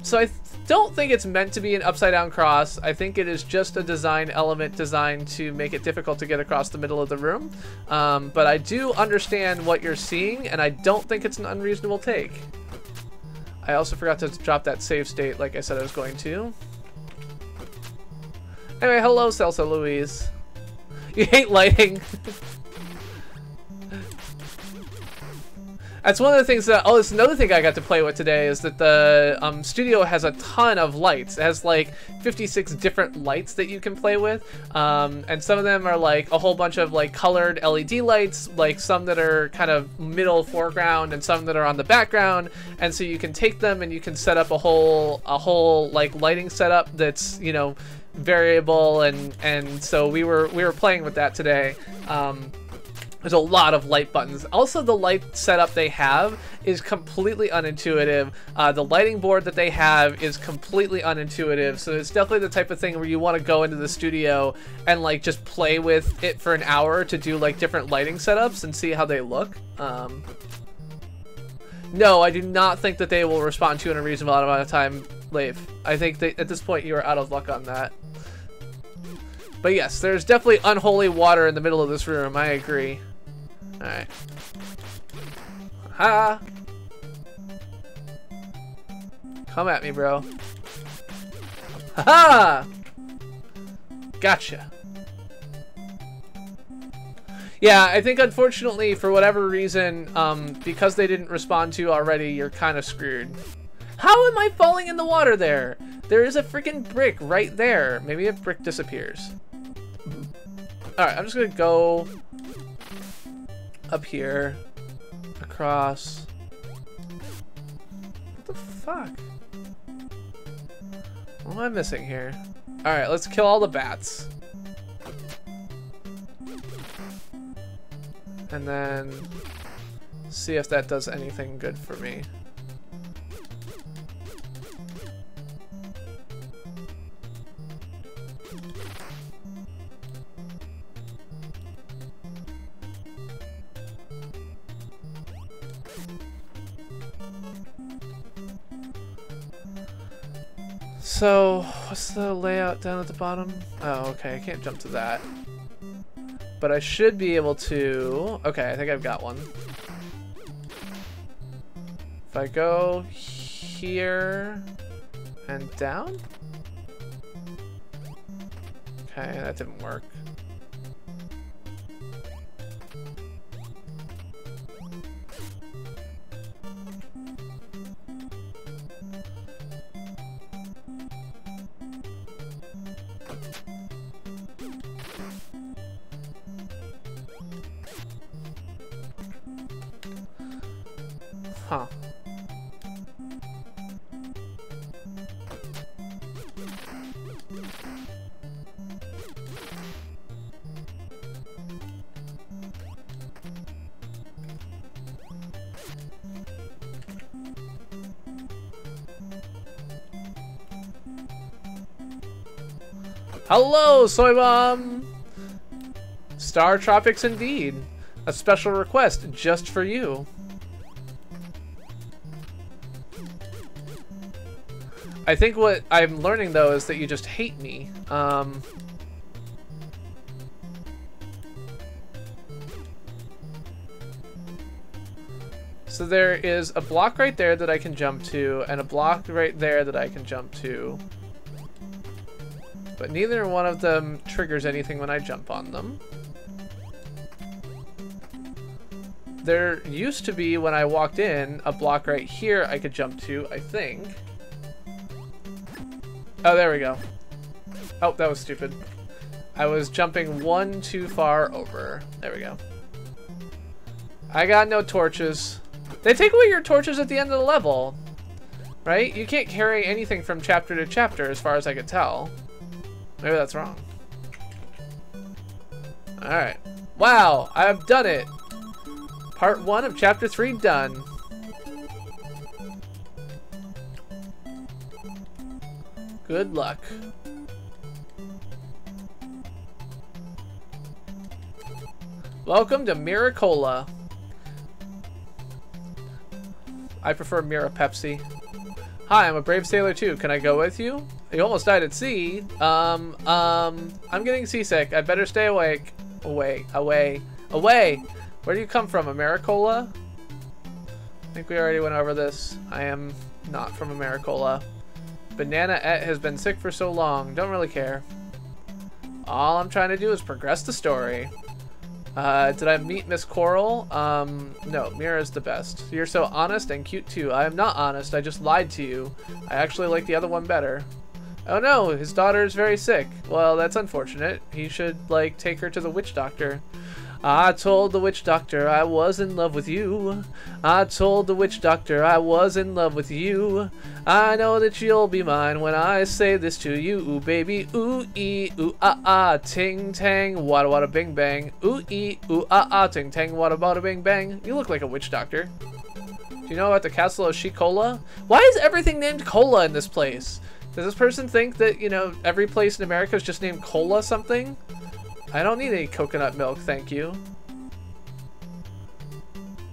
So I don't think it's meant to be an upside down cross. I think it is just a design element designed to make it difficult to get across the middle of the room. But I do understand what you're seeing, and I don't think it's an unreasonable take. I also forgot to drop that save state like I said I was going to. Anyway, hello, Celsa Louise. You hate lighting. That's one of the things that, oh, it's another thing I got to play with today, is that the studio has a ton of lights. It has like 56 different lights that you can play with. And some of them are like a whole bunch of like colored LED lights, like some that are kind of middle foreground and some that are on the background. And so you can take them and you can set up a whole like lighting setup that's, you know, variable. And so we were playing with that today. There's a lot of light buttons. Also, the light setup they have is completely unintuitive. The lighting board that they have is completely unintuitive. So it's definitely the type of thing where you want to go into the studio and like just play with it for an hour to do like different lighting setups and see how they look. No, I do not think that they will respond to you in a reasonable amount of time, Leif. I think that at this point you are out of luck on that. But yes, there's definitely unholy water in the middle of this room. I agree. Alright. Ha! Come at me, bro. Ha-ha! Gotcha. Yeah, I think unfortunately, for whatever reason, because they didn't respond to you already, you're kind of screwed. How am I falling in the water there? There is a freaking brick right there. Maybe a brick disappears. Alright, I'm just gonna go up here, across. What the fuck? What am I missing here? Alright, let's kill all the bats. And then see if that does anything good for me. So, what's the layout down at the bottom? Oh, okay, I can't jump to that. But I should be able to... Okay, I think I've got one. If I go here and down? Okay, that didn't work. Huh. Hello, Soy Bomb! Startropics indeed. A special request just for you. I think what I'm learning though is that you just hate me. So there is a block right there that I can jump to, and a block right there that I can jump to. But neither one of them triggers anything when I jump on them. There used to be, when I walked in, a block right here I could jump to, I think. Oh, there we go. Oh, that was stupid. I was jumping one too far over. There we go. I got no torches. They take away your torches at the end of the level, right? You can't carry anything from chapter to chapter as far as I could tell. Maybe that's wrong. Alright. Wow, I've done it. Part 1 of chapter 3 done. Good luck. Welcome to Miracola. I prefer Mira Pepsi. Hi, I'm a brave sailor too. Can I go with you? You almost died at sea. I'm getting seasick. I better stay awake. Away. Where do you come from, Americola? I think we already went over this. I am not from Americola. Banana-et has been sick for so long. Don't really care. All I'm trying to do is progress the story. Did I meet Miss Coral? No, Mira's the best. You're so honest and cute too. I am not honest, I just lied to you. I actually like the other one better. Oh no, his daughter is very sick. Well, that's unfortunate. He should, like, take her to the witch doctor. I told the witch doctor I was in love with you. I told the witch doctor I was in love with you. I know that you'll be mine when I say this to you. Ooh, baby, ooh, ee, ooh, ah, ah, ting, tang, wada, wada, bing, bang. Ooh, ee, ooh, ah, ah, ting, tang, wada, wada, bing, bang. You look like a witch doctor. Do you know about the castle of She-Cola? Why is everything named Cola in this place? Does this person think that, you know, every place in America is just named Cola something? I don't need any coconut milk, thank you.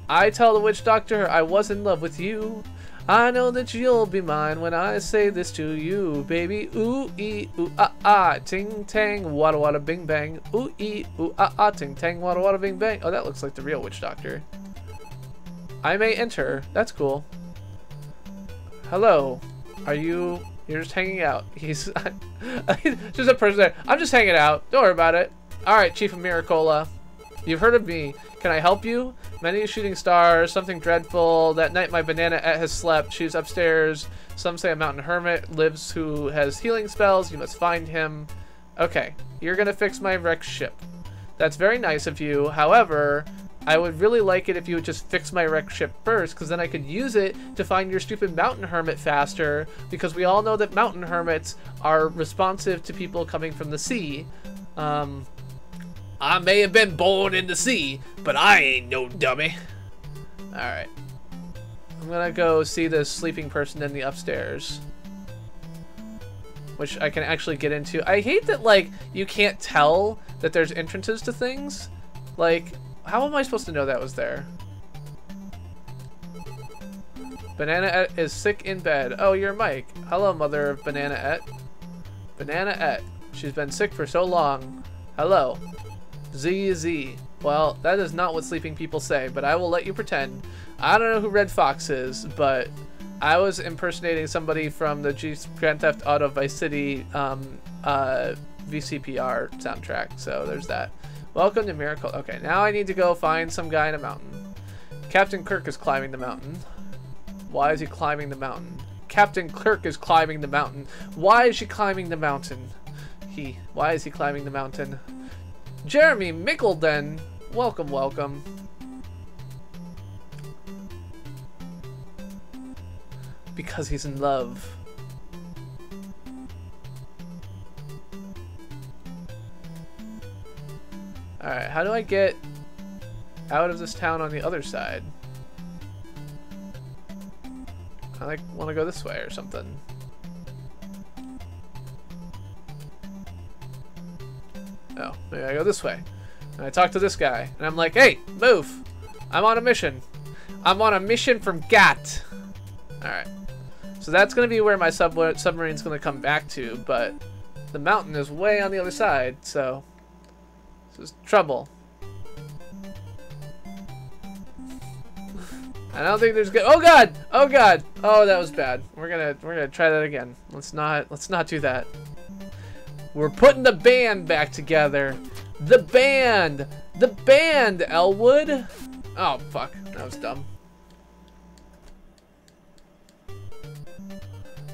I tell the witch doctor I was in love with you. I know that you'll be mine when I say this to you, baby. Ooh, ee, ooh, ah, ah, ting, tang, wada, wada, bing, bang. Ooh, ee, ooh, ah, ah, ting, tang, wada, wada, bing, bang. Oh, that looks like the real witch doctor. I may enter. That's cool. Hello. Are you... You're just hanging out. He's... just a person there. I'm just hanging out. Don't worry about it. Alright, Chief of Miracola. You've heard of me. Can I help you? Many shooting stars, something dreadful. That night my banana has slept. She's upstairs. Some say a mountain hermit lives who has healing spells. You must find him. Okay, you're gonna fix my wrecked ship. That's very nice of you. However, I would really like it if you would just fix my wrecked ship first, because then I could use it to find your stupid mountain hermit faster, because we all know that mountain hermits are responsive to people coming from the sea. I may have been born in the sea, but I ain't no dummy. Alright. I'm gonna go see this sleeping person in the upstairs, which I can actually get into. I hate that, like, you can't tell that there's entrances to things. Like, how am I supposed to know that was there? Banana-et is sick in bed. Oh, you're Mike. Hello, mother of Banana-et. Banana-et. She's been sick for so long. Hello. Z. Well, that is not what sleeping people say, but I will let you pretend. I don't know who Red Fox is, but I was impersonating somebody from the Grand Theft Auto Vice City VCPR soundtrack, so there's that. Welcome to Miracle. Okay, now I need to go find some guy in a mountain. Captain Kirk is climbing the mountain. Why is he climbing the mountain? Captain Kirk is climbing the mountain. Why is she climbing the mountain? Why is he climbing the mountain? Jeremy Mickelden. Welcome, welcome. Because he's in love. Alright, how do I get out of this town on the other side? I like want to go this way or something. Oh, maybe I go this way. And I talk to this guy, and I'm like, hey, move! I'm on a mission. I'm on a mission from GAT. Alright. So that's going to be where my submarine's going to come back to, but the mountain is way on the other side, so this is trouble. I don't think there's good. Oh god! Oh god! Oh, that was bad. We're gonna try that again. Let's not do that. We're putting the band back together. The band! The band, Elwood! Oh, fuck. That was dumb.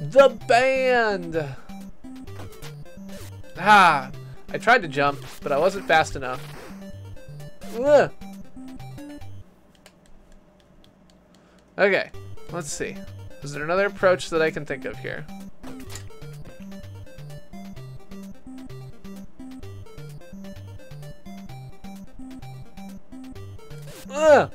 The band! Ah! I tried to jump, but I wasn't fast enough. Ugh. Okay, let's see. Is there another approach that I can think of here? Ugh.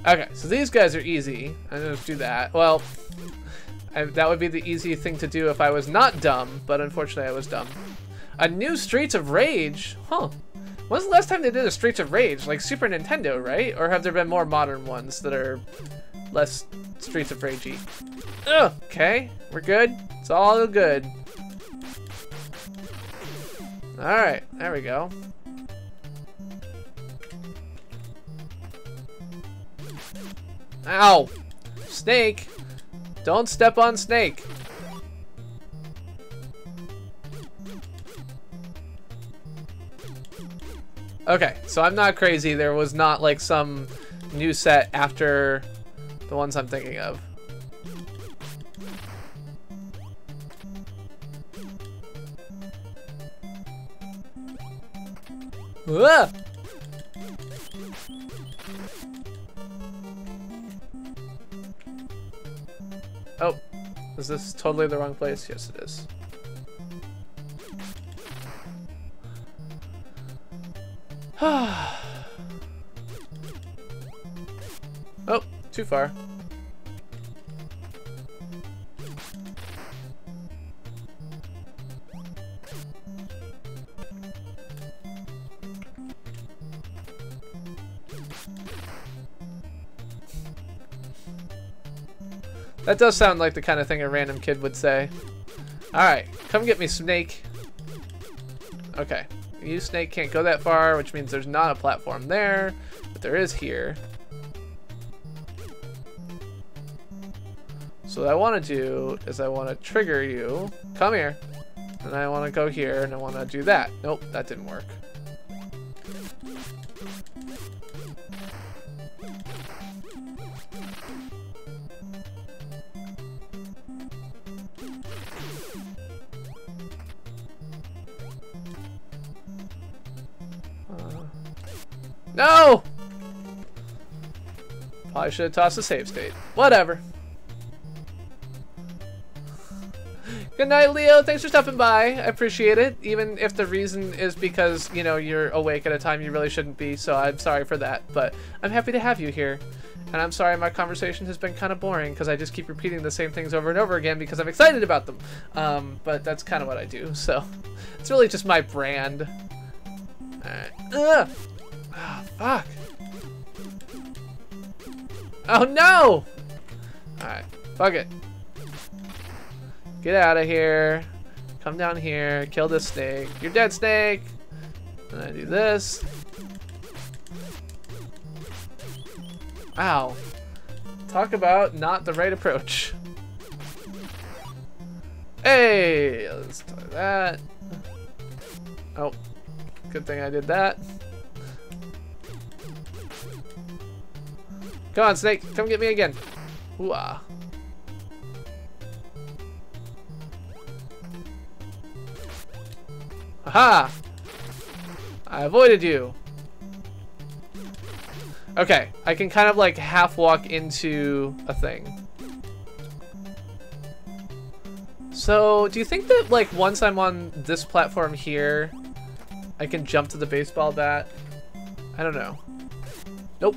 Okay, so these guys are easy. I'm gonna do that. Well, that would be the easy thing to do if I was not dumb, but unfortunately I was dumb. A new Streets of Rage? Huh. When's the last time they did a Streets of Rage? Like Super Nintendo, right? Or have there been more modern ones that are less Streets of Ragey? Ugh, okay, we're good. It's all good. Alright, there we go. Ow! Snake! Don't step on Snake! Okay, so I'm not crazy. There was not like some new set after the ones I'm thinking of. Ah! Oh, is this totally the wrong place? Yes, it is. Oh, too far. That does sound like the kind of thing a random kid would say. Alright, come get me, Snake. Okay, you, Snake, can't go that far, which means there's not a platform there, but there is here. So what I want to do is I want to trigger you. Come here. And I want to go here, and I want to do that. Nope, that didn't work. No! Probably should have tossed the save state. Whatever. Good night, Leo. Thanks for stopping by. I appreciate it. Even if the reason is because, you know, you're awake at a time you really shouldn't be, so I'm sorry for that. But I'm happy to have you here. And I'm sorry my conversation has been kind of boring because I just keep repeating the same things over and over again because I'm excited about them. But that's kind of what I do, so it's really just my brand. Alright. Ugh! Ah, fuck. Oh no! Alright, fuck it. Get out of here. Come down here. Kill this snake. You're dead, Snake! And I do this. Ow. Talk about not the right approach. Hey! Let's try that. Oh. Good thing I did that. Come on, Snake. Come get me again. Ooh-ah. Aha! I avoided you. Okay, I can kind of like half walk into a thing. So, do you think that like once I'm on this platform here, I can jump to the baseball bat? I don't know. Nope.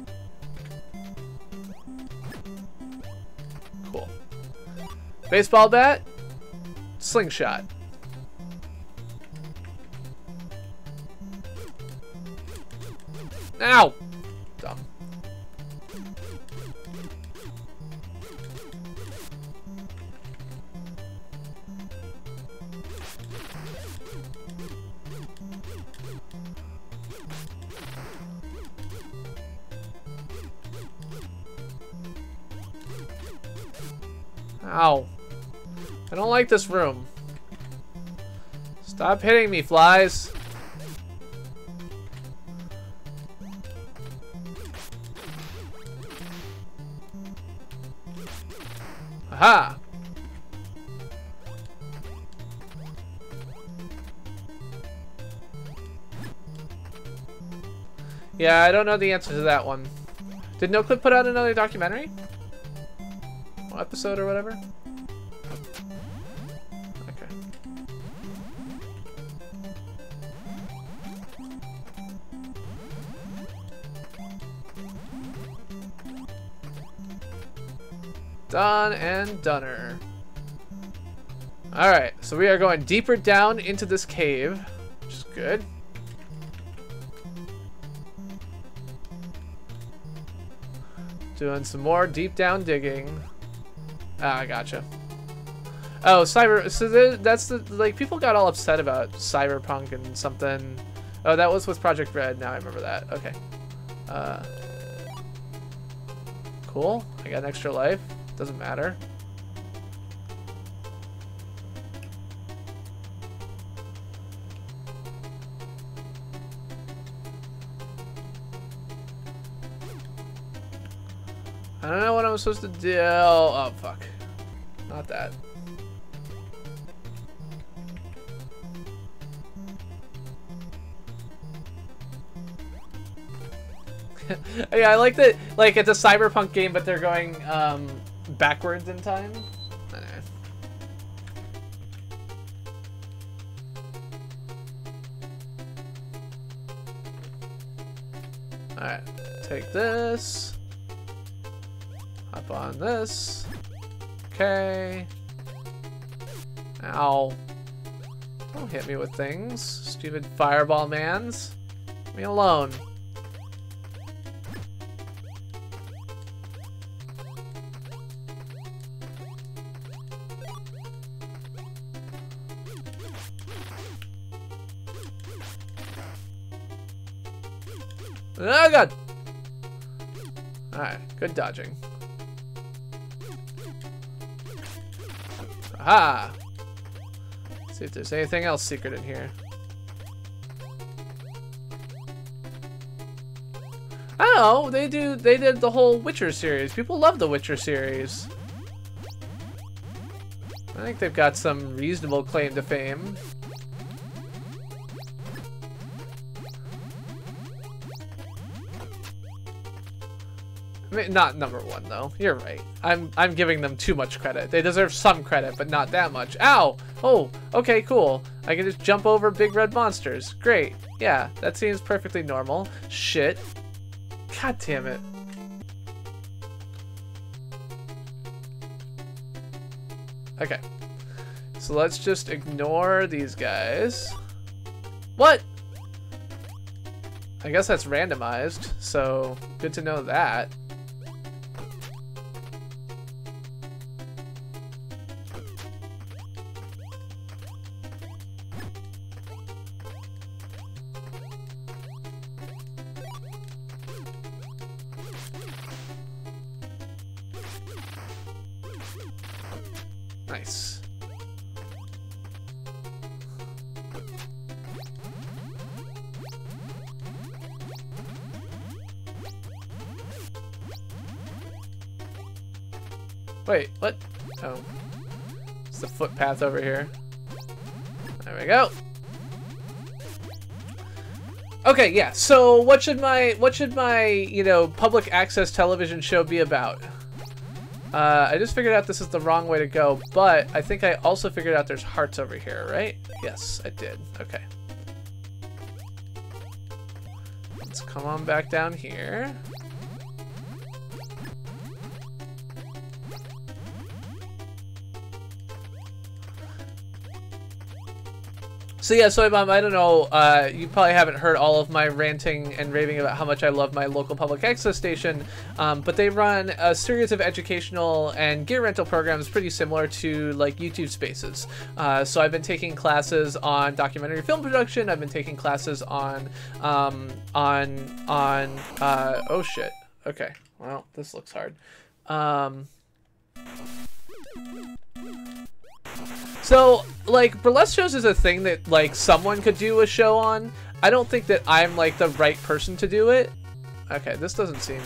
Cool. Baseball bat, slingshot. Ow! Dumb. Ow. I don't like this room. Stop hitting me, flies. Aha! Yeah, I don't know the answer to that one. Did NoClip put out another documentary? Or episode or whatever? Okay. Done and doneer. Alright, so we are going deeper down into this cave, which is good. Doing some more deep down digging. Ah, I gotcha. Oh, cyber. So that's the like people got all upset about cyberpunk and something. Oh, that was with Project Red. Now I remember that. Okay. Cool. I got an extra life. Doesn't matter. I don't know what I'm supposed to do. Oh, fuck. Not that. Yeah, I like that. Like, it's a cyberpunk game, but they're going backwards in time. Anyway. Alright, take this. Jump on this. Okay. Ow. Don't hit me with things. Stupid fireball mans. Leave me alone. Oh god! Alright, good dodging. Aha! Let's see if there's anything else secret in here. Oh, they did the whole Witcher series. People love the Witcher series. I think they've got some reasonable claim to fame. I mean, not number one though. You're right. I'm giving them too much credit. They deserve some credit, but not that much. Ow! Oh, okay, cool. I can just jump over big red monsters. Great. Yeah, that seems perfectly normal. Shit. God damn it. Okay. So let's just ignore these guys. What? I guess that's randomized, so good to know that. Nice. Wait, what? Oh. It's the footpath over here. There we go. Okay, yeah. So what should my you know, public access television show be about? I just figured out this is the wrong way to go, but I think I also figured out there's hearts over here, right? Yes, I did. Okay. Let's come on back down here. So yeah, Soy Bomb, I don't know, you probably haven't heard all of my ranting and raving about how much I love my local public access station, but they run a series of educational and gear rental programs pretty similar to like YouTube Spaces. So I've been taking classes on documentary film production. I've been taking classes on oh shit. Okay, well, this looks hard. So, like, burlesque shows is a thing that, like, someone could do a show on. I don't think that I'm, like, the right person to do it. Okay, this doesn't seem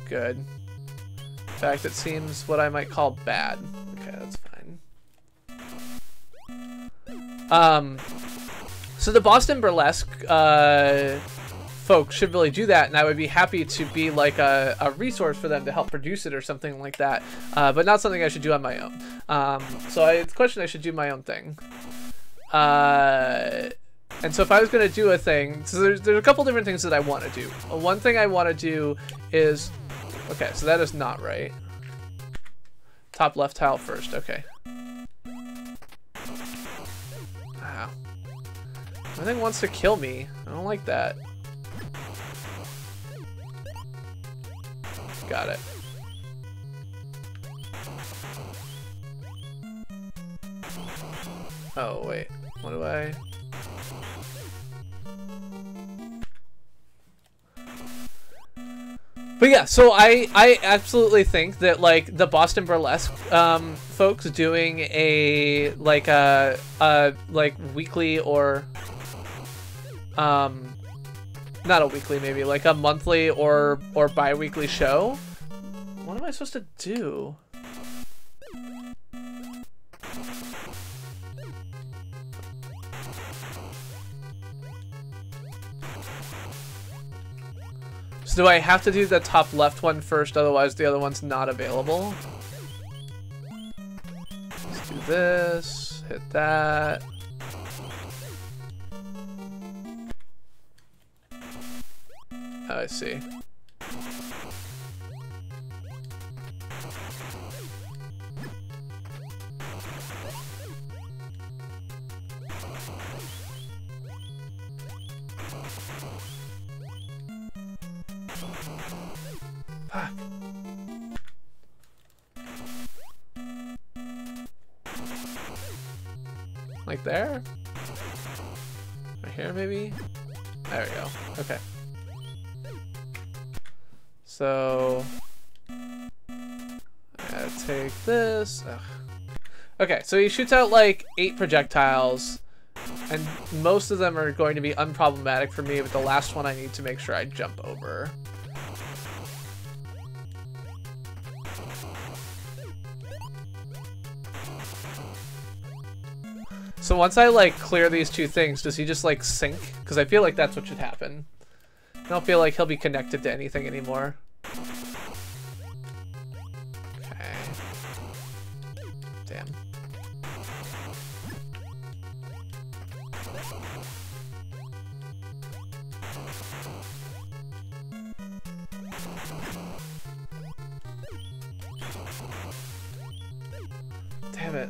good. In fact, it seems what I might call bad. Okay, that's fine. So the Boston Burlesque, folks should really do that, and I would be happy to be like a resource for them to help produce it or something like that, but not something I should do on my own. So it's a question I should do my own thing. And so if I was going to do a thing, so there's a couple different things that I want to do. One thing I want to do is, okay, so that is not right. Top left tile first, okay. Wow. Everything wants to kill me. I don't like that. Got it. Oh, wait. What do I... But yeah, so I absolutely think that, like, the Boston Burlesque folks doing a like weekly or not a weekly, maybe like a monthly or bi-weekly show. What am I supposed to do? So do I have to do the top left one first, otherwise the other one's not available? Let's do this, hit that. Oh, I see. Fuck. Like there? Right here, maybe? There we go. Okay. So, take this. Ugh. Okay, so he shoots out like 8 projectiles, and most of them are going to be unproblematic for me, but the last one I need to make sure I jump over. So once I like clear these 2 things, does he just like sink? Because I feel like that's what should happen. I don't feel like he'll be connected to anything anymore. Okay. Damn. Damn it.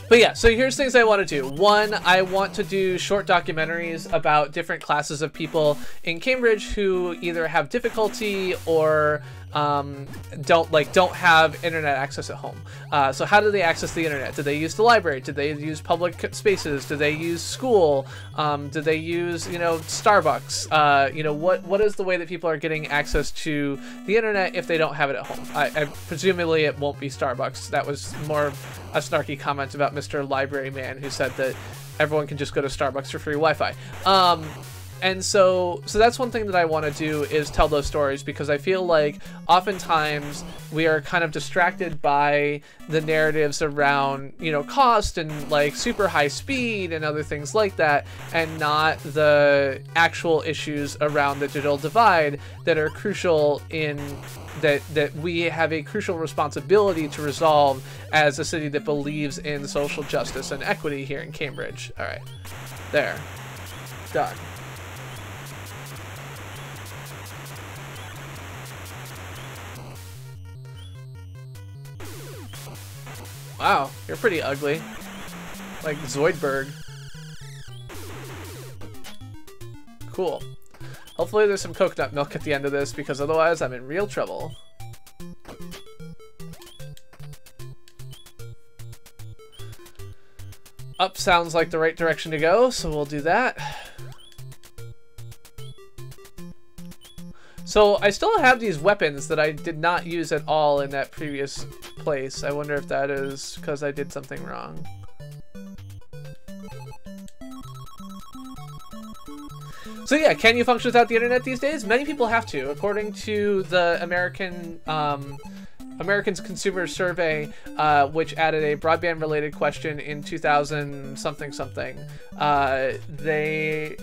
But yeah, so here's things I want to do. One, I want to do short documentaries about different classes of people in Cambridge who either have difficulty or don't have internet access at home. So how do they access the internet? Do they use the library? Do they use public spaces? Do they use school? Do they use, you know, Starbucks? You know, what is the way that people are getting access to the internet if they don't have it at home? I presumably it won't be Starbucks. That was more a snarky comment about Mr. Library Man who said that everyone can just go to Starbucks for free Wi-Fi. And so that's one thing that I want to do is tell those stories, because I feel like oftentimes we are kind of distracted by the narratives around, you know, cost and like super high speed and other things like that, and not the actual issues around the digital divide that are crucial in that we have a crucial responsibility to resolve as a city that believes in social justice and equity here in Cambridge. All right, there, done. Wow, you're pretty ugly. Like Zoidberg. Cool. Hopefully there's some coconut milk at the end of this, because otherwise I'm in real trouble. Up sounds like the right direction to go, so we'll do that. So I still have these weapons that I did not use at all in that previous place. I wonder if that is because I did something wrong. So yeah, can you function without the internet these days? Many people have to. According to the Americans Consumer Survey, which added a broadband-related question in 2000 something, they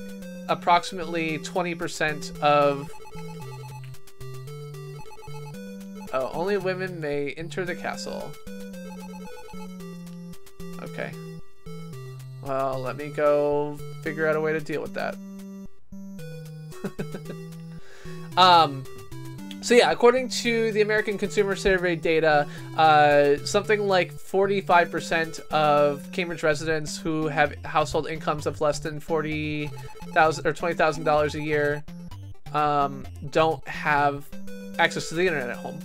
approximately 20% of only women may enter the castle. Okay. Well, let me go figure out a way to deal with that. So yeah, according to the American Consumer Survey data, something like 45% of Cambridge residents who have household incomes of less than $40,000 or $20,000 a year don't have access to the internet at home.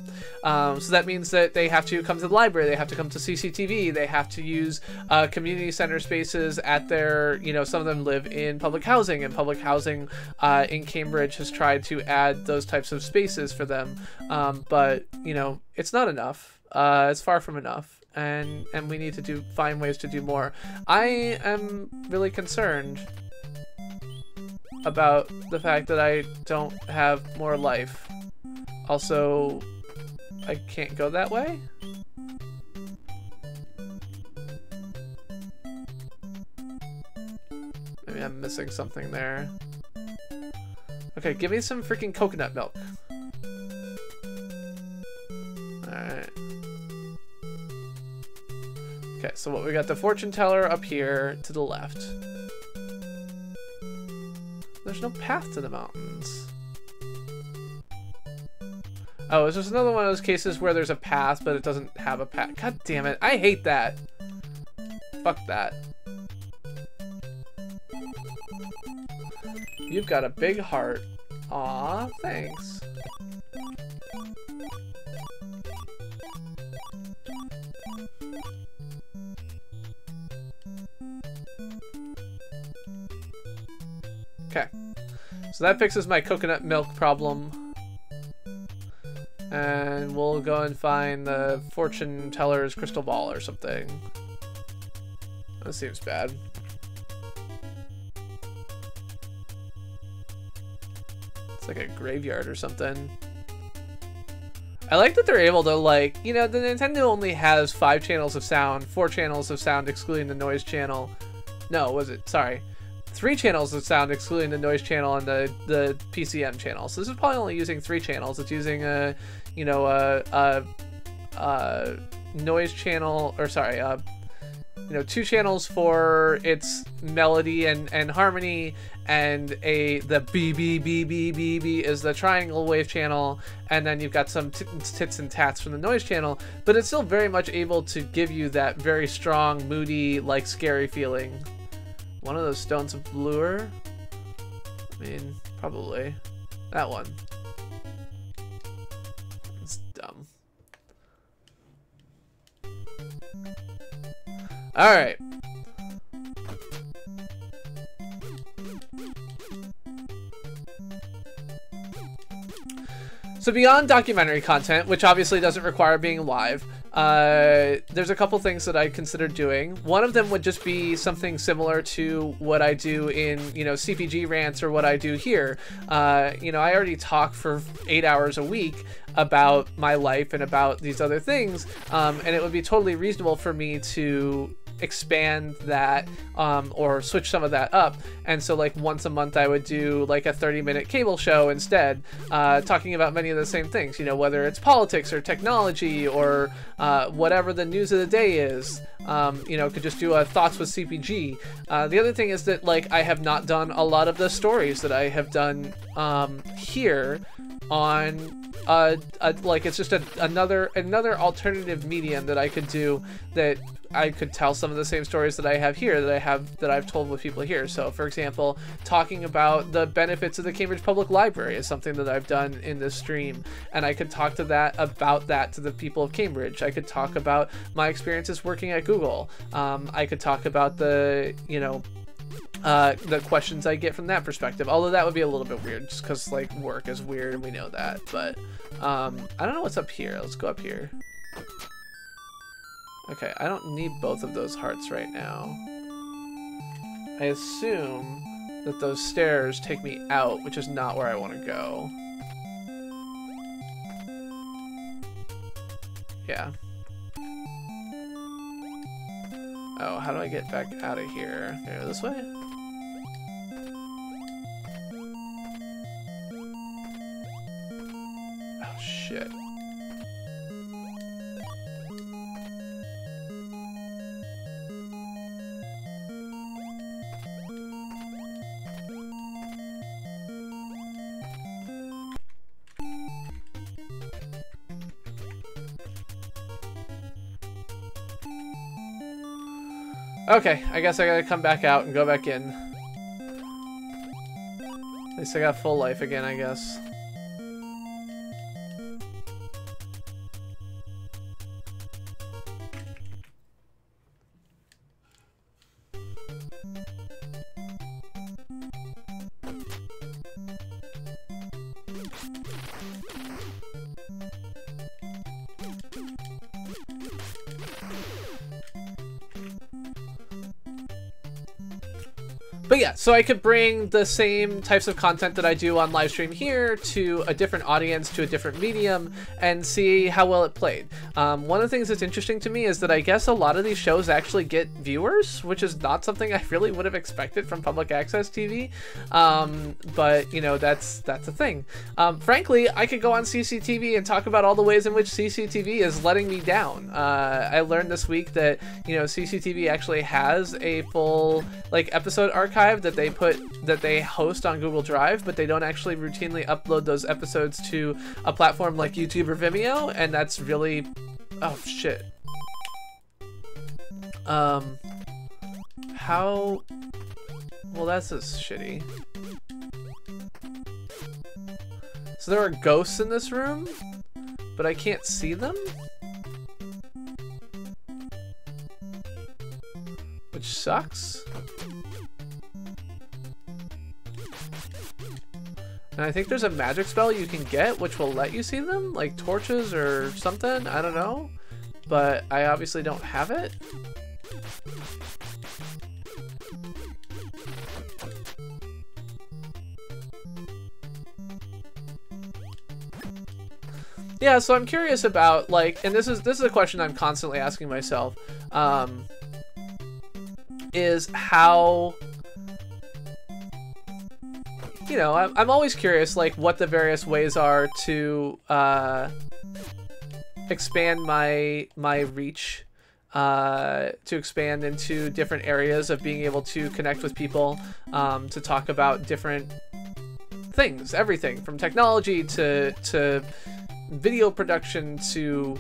So that means that they have to come to the library, they have to come to CCTV, they have to use community center spaces at their, you know, some of them live in public housing, and public housing in Cambridge has tried to add those types of spaces for them. But, you know, it's not enough. It's far from enough. And we need to find ways to do more. I am really concerned about the fact that I don't have more life. Also, I can't go that way? Maybe I'm missing something there. Okay, give me some freaking coconut milk. Alright. Okay, so what we got, the fortune teller up here to the left. There's no path to the mountains. Oh, it's just another one of those cases where there's a path, but it doesn't have a path. God damn it. I hate that. Fuck that. You've got a big heart. Aw, thanks. Okay. So that fixes my coconut milk problem. And we'll go and find the fortune teller's crystal ball or something. That seems bad. It's like a graveyard or something. I like that they're able to, like, you know, the Nintendo only has 5 channels of sound, 4 channels of sound excluding the noise channel. No, was it? Sorry. 3 channels of sound excluding the noise channel and the PCM channel. So this is probably only using 3 channels. It's using a, you know, a noise channel, or sorry, you know, 2 channels for its melody and harmony, and the B is the triangle wave channel, and then you've got some tits and tats from the noise channel, but it's still very much able to give you that very strong, moody, like scary feeling. One of those stones of lure? I mean, probably. That one. It's dumb. Alright. So beyond documentary content, which obviously doesn't require being live, there's a couple things that I considered doing. One of them would just be something similar to what I do in, you know, CPG rants or what I do here. You know, I already talk for 8 hours a week about my life and about these other things, and it would be totally reasonable for me to expand that or switch some of that up. And so like once a month I would do like a 30-minute cable show instead, talking about many of the same things, you know, whether it's politics or technology or whatever the news of the day is. You know, could just do a thoughts with CPG. The other thing is that like I have not done a lot of the stories that I have done here on like it's just another alternative medium that I could do, that I could tell some of the same stories that I have here that I've told with people here. So for example, talking about the benefits of the Cambridge Public Library is something that I've done in this stream, and I could talk about that to the people of Cambridge. I could talk about my experiences working at Google. I could talk about the, you know, the questions I get from that perspective, although that would be a little bit weird just because like work is weird and we know that. But I don't know what's up here. Let's go up here. Okay, I don't need both of those hearts right now. I assume that those stairs take me out, which is not where I want to go. Yeah. Oh, how do I get back out of here? Here, this way? Oh, shit. Okay, I guess I gotta come back out and go back in. At least I got full life again, I guess. But yeah, so I could bring the same types of content that I do on live stream here to a different audience, to a different medium, and see how well it played. One of the things that's interesting to me is that I guess a lot of these shows actually get viewers, which is not something I really would have expected from public access TV. But you know, that's a thing. Frankly, I could go on CCTV and talk about all the ways in which CCTV is letting me down. I learned this week that, you know, CCTV actually has a full like episode archive archive that they host on Google Drive, but they don't actually routinely upload those episodes to a platform like YouTube or Vimeo, and that's really, oh shit. How, well, that's just shitty. So there are ghosts in this room, but I can't see them? Which sucks. And I think there's a magic spell you can get which will let you see them, like torches or something, I don't know. But I obviously don't have it. Yeah, so I'm curious about, like, and this is a question I'm constantly asking myself, is how, you know, I'm always curious, like, what the various ways are to expand my reach, to expand into different areas of being able to connect with people, to talk about different things, everything from technology to video production to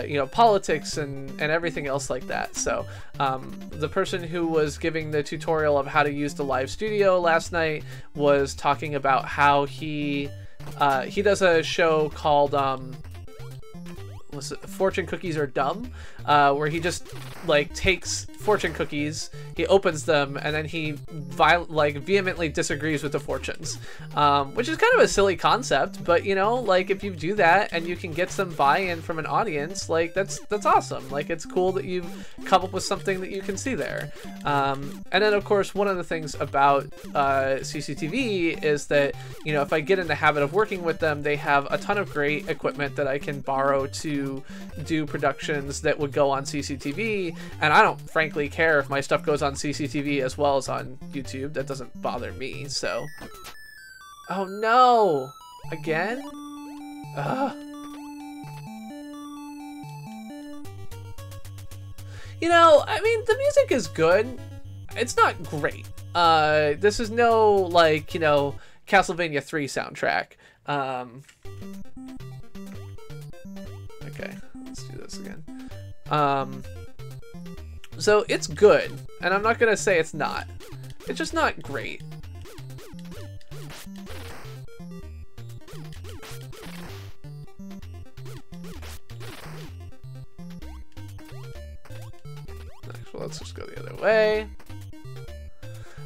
you know, politics and everything else like that. So the person who was giving the tutorial of how to use the live studio last night was talking about how he does a show called Fortune Cookies Are Dumb, where he just like takes fortune cookies, he opens them, and then he vehemently disagrees with the fortunes, which is kind of a silly concept, but you know, like if you do that and you can get some buy-in from an audience, like that's awesome. Like it's cool that you've come up with something that you can see there. And then of course one of the things about CCTV is that, you know, if I get in the habit of working with them, they have a ton of great equipment that I can borrow to do productions that would go on CCTV, and I don't frankly care if my stuff goes on CCTV as well as on YouTube. That doesn't bother me. So, oh no, again. Ugh. You know, I mean, the music is good. It's not great. This is no, like, you know, Castlevania 3 soundtrack. Okay, let's do this again. So it's good, and I'm not gonna say it's not. It's just not great. Actually, let's just go the other way.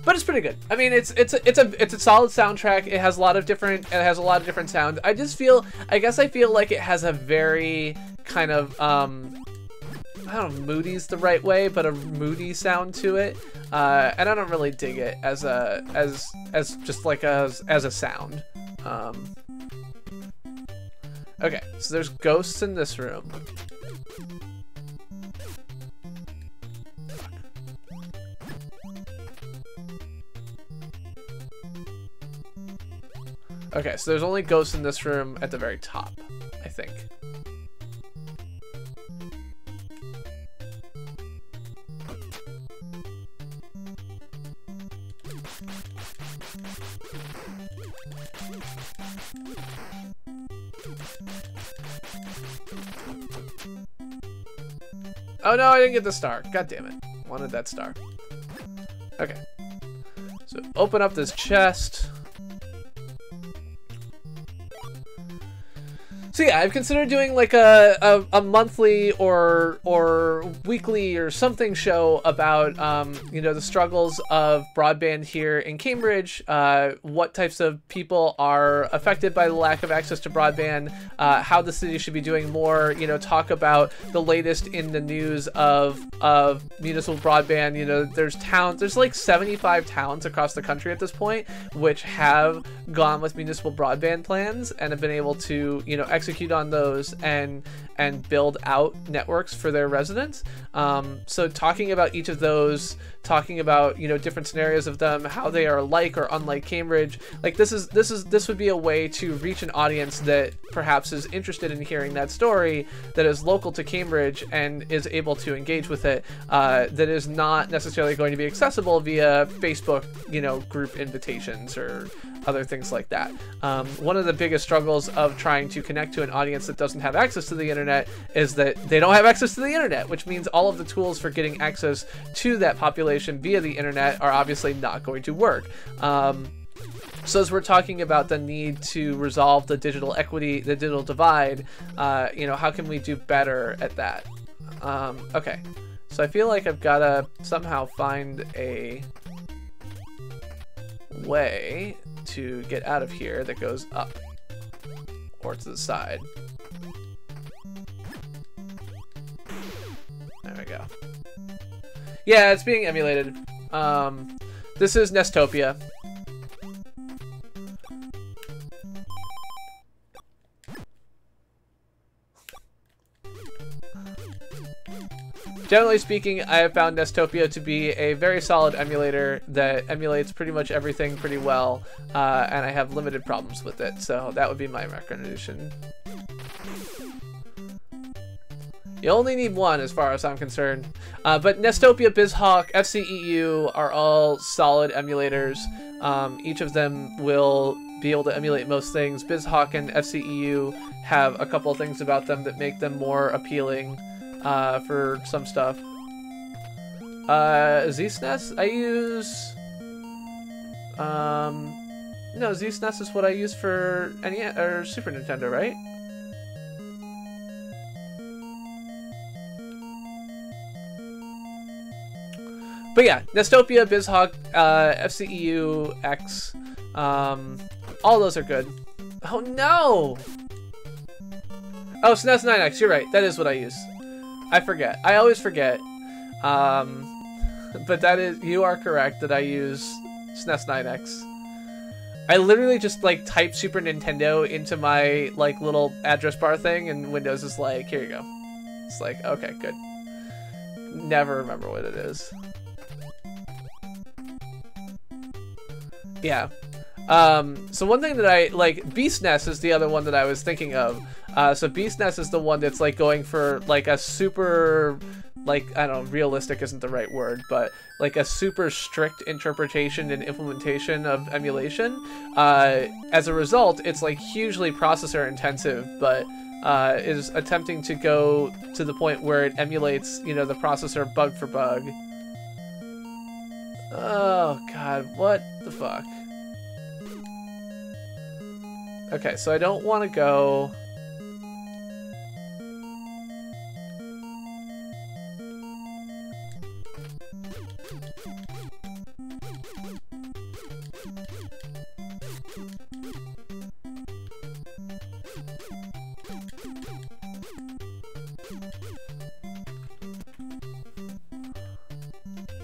But it's pretty good. I mean, it's a solid soundtrack. It has a lot of different sound. I guess I feel like it has a very kind of I don't know, moody's the right way, but a moody sound to it. And I don't really dig it as just like as a sound. Okay, so there's ghosts in this room. Okay, so there's only ghosts in this room at the very top, I think. Oh no, I didn't get the star. God damn it. Wanted that star. Okay. So open up this chest. So yeah, I've considered doing like a monthly or weekly or something show about you know, the struggles of broadband here in Cambridge, what types of people are affected by the lack of access to broadband, how the city should be doing more, you know, talk about the latest in the news of municipal broadband. You know, there's like 75 towns across the country at this point which have gone with municipal broadband plans and have been able to, you know, execute on those and and build out networks for their residents. So talking about each of those, talking about, you know, different scenarios of them, how they are like or unlike Cambridge, like this would be a way to reach an audience that perhaps is interested in hearing that story, that is local to Cambridge and is able to engage with it, that is not necessarily going to be accessible via Facebook, you know, group invitations or other things like that. One of the biggest struggles of trying to connect to an audience that doesn't have access to the internet is that they don't have access to the internet, which means all of the tools for getting access to that population via the internet are obviously not going to work. So as we're talking about the need to resolve the digital equity, the digital divide, you know, how can we do better at that? Okay, so I feel like I've got to somehow find a way to get out of here that goes up or to the side. There we go. Yeah, it's being emulated. This is Nestopia. Generally speaking, I have found Nestopia to be a very solid emulator that emulates pretty much everything pretty well, and I have limited problems with it, so that would be my recommendation. You only need one as far as I'm concerned. But Nestopia, BizHawk, FCEU are all solid emulators. Each of them will be able to emulate most things. BizHawk and FCEU have a couple of things about them that make them more appealing for some stuff. ZSNES, I use... no, ZSNES is what I use for NES, or Super Nintendo, right? But yeah, Nestopia, BizHawk, FCEU, X, all those are good. Oh no! Oh, SNES 9X, you're right, that is what I use. I forget. I always forget. But that is, you are correct that I use SNES 9X. I literally just like type Super Nintendo into my like little address bar thing and Windows is like, here you go. It's like, okay, good. Never remember what it is. Yeah. So one thing that I like, BeastNES is the other one that I was thinking of. So BeastNES is the one that's like going for like a super, like, I don't know, realistic isn't the right word, but like a super strict interpretation and implementation of emulation. As a result, it's like hugely processor intensive, but is attempting to go to the point where it emulates, you know, the processor bug for bug. Oh god, what the fuck? Okay, so I don't want to go...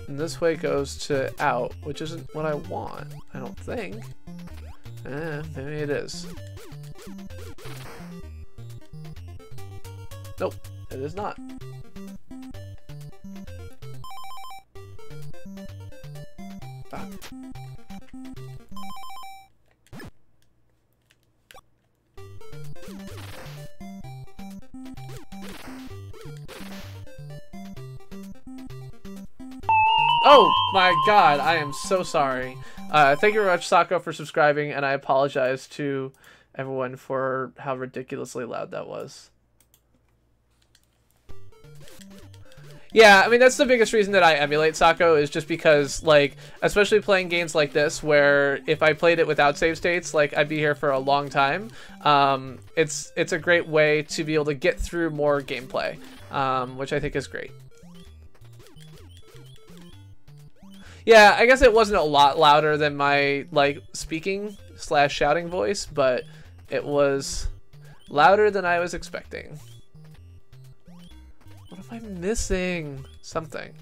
And this way goes to out, which isn't what I want, I don't think. Maybe it is. Nope, it is not. Ah. Oh my god, I am so sorry. Thank you very much, Sako, for subscribing, and I apologize to everyone for how ridiculously loud that was. Yeah, I mean, that's the biggest reason that I emulate Sako, is just because, like, especially playing games like this, where if I played it without save states, like, I'd be here for a long time. It's a great way to be able to get through more gameplay, which I think is great. Yeah, I guess it wasn't a lot louder than my, like, speaking / shouting voice, but it was louder than I was expecting. What am I missing? Something.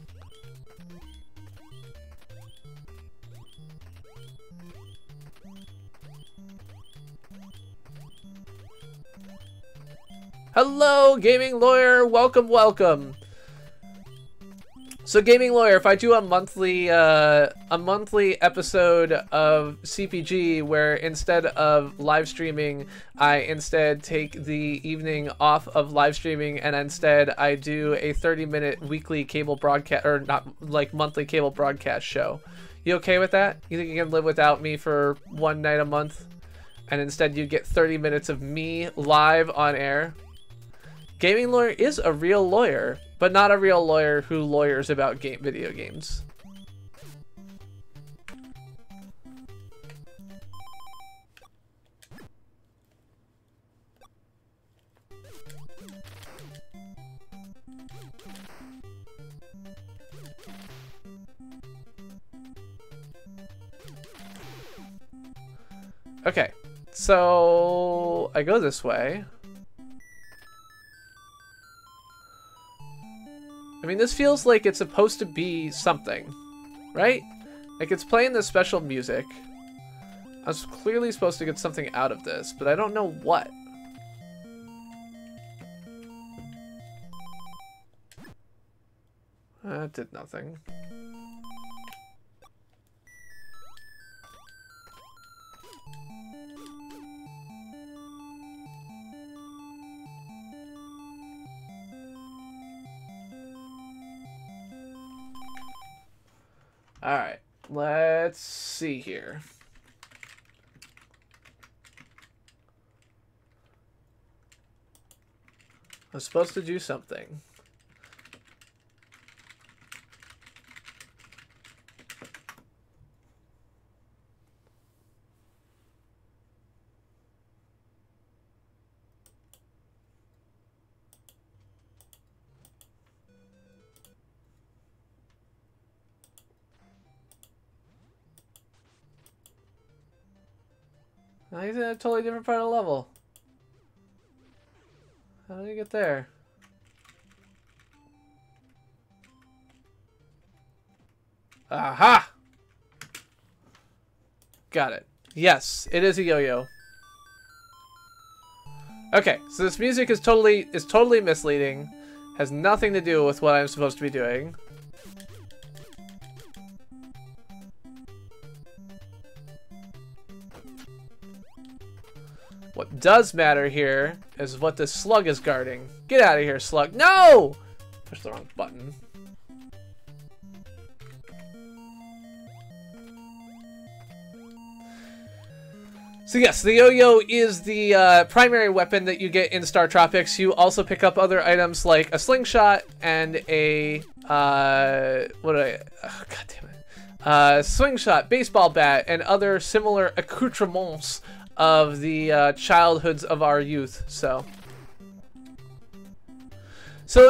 Hello, gaming lawyer. Welcome, welcome. So, gaming lawyer, if I do a monthly episode of CPG where instead of live streaming, I instead take the evening off of live streaming, and instead I do a 30-minute weekly cable broadcast, or not, like monthly cable broadcast show. You okay with that? You think you can live without me for one night a month, and instead you get 30 minutes of me live on air? Gaming lawyer is a real lawyer, but not a real lawyer who lawyers about video games. Okay, so I go this way. I mean, this feels like it's supposed to be something, right? Like, it's playing this special music. I was clearly supposed to get something out of this, but I don't know what. That did nothing. Alright, let's see here. I was supposed to do something. Now he's in a totally different part of the level. How did he get there? Aha! Got it. Yes, it is a yo-yo. Okay, so this music is totally misleading. Has nothing to do with what I'm supposed to be doing. What does matter here is what this slug is guarding. Get out of here, slug. No! Push the wrong button. So yes, the yo-yo is the primary weapon that you get in Startropics. You also pick up other items like a slingshot and a slingshot, baseball bat, and other similar accoutrements of the childhoods of our youth. So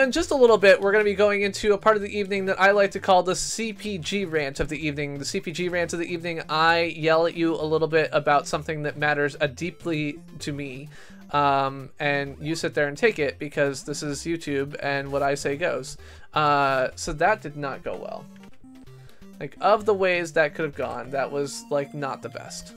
in just a little bit, we're going to be going into a part of the evening that I like to call the CPG rant of the evening. The CPG rant of the evening, I yell at you a little bit about something that matters deeply to me, and you sit there and take it because this is YouTube and what I say goes. So that did not go well. Like, of the ways that could have gone, that was, like, not the best.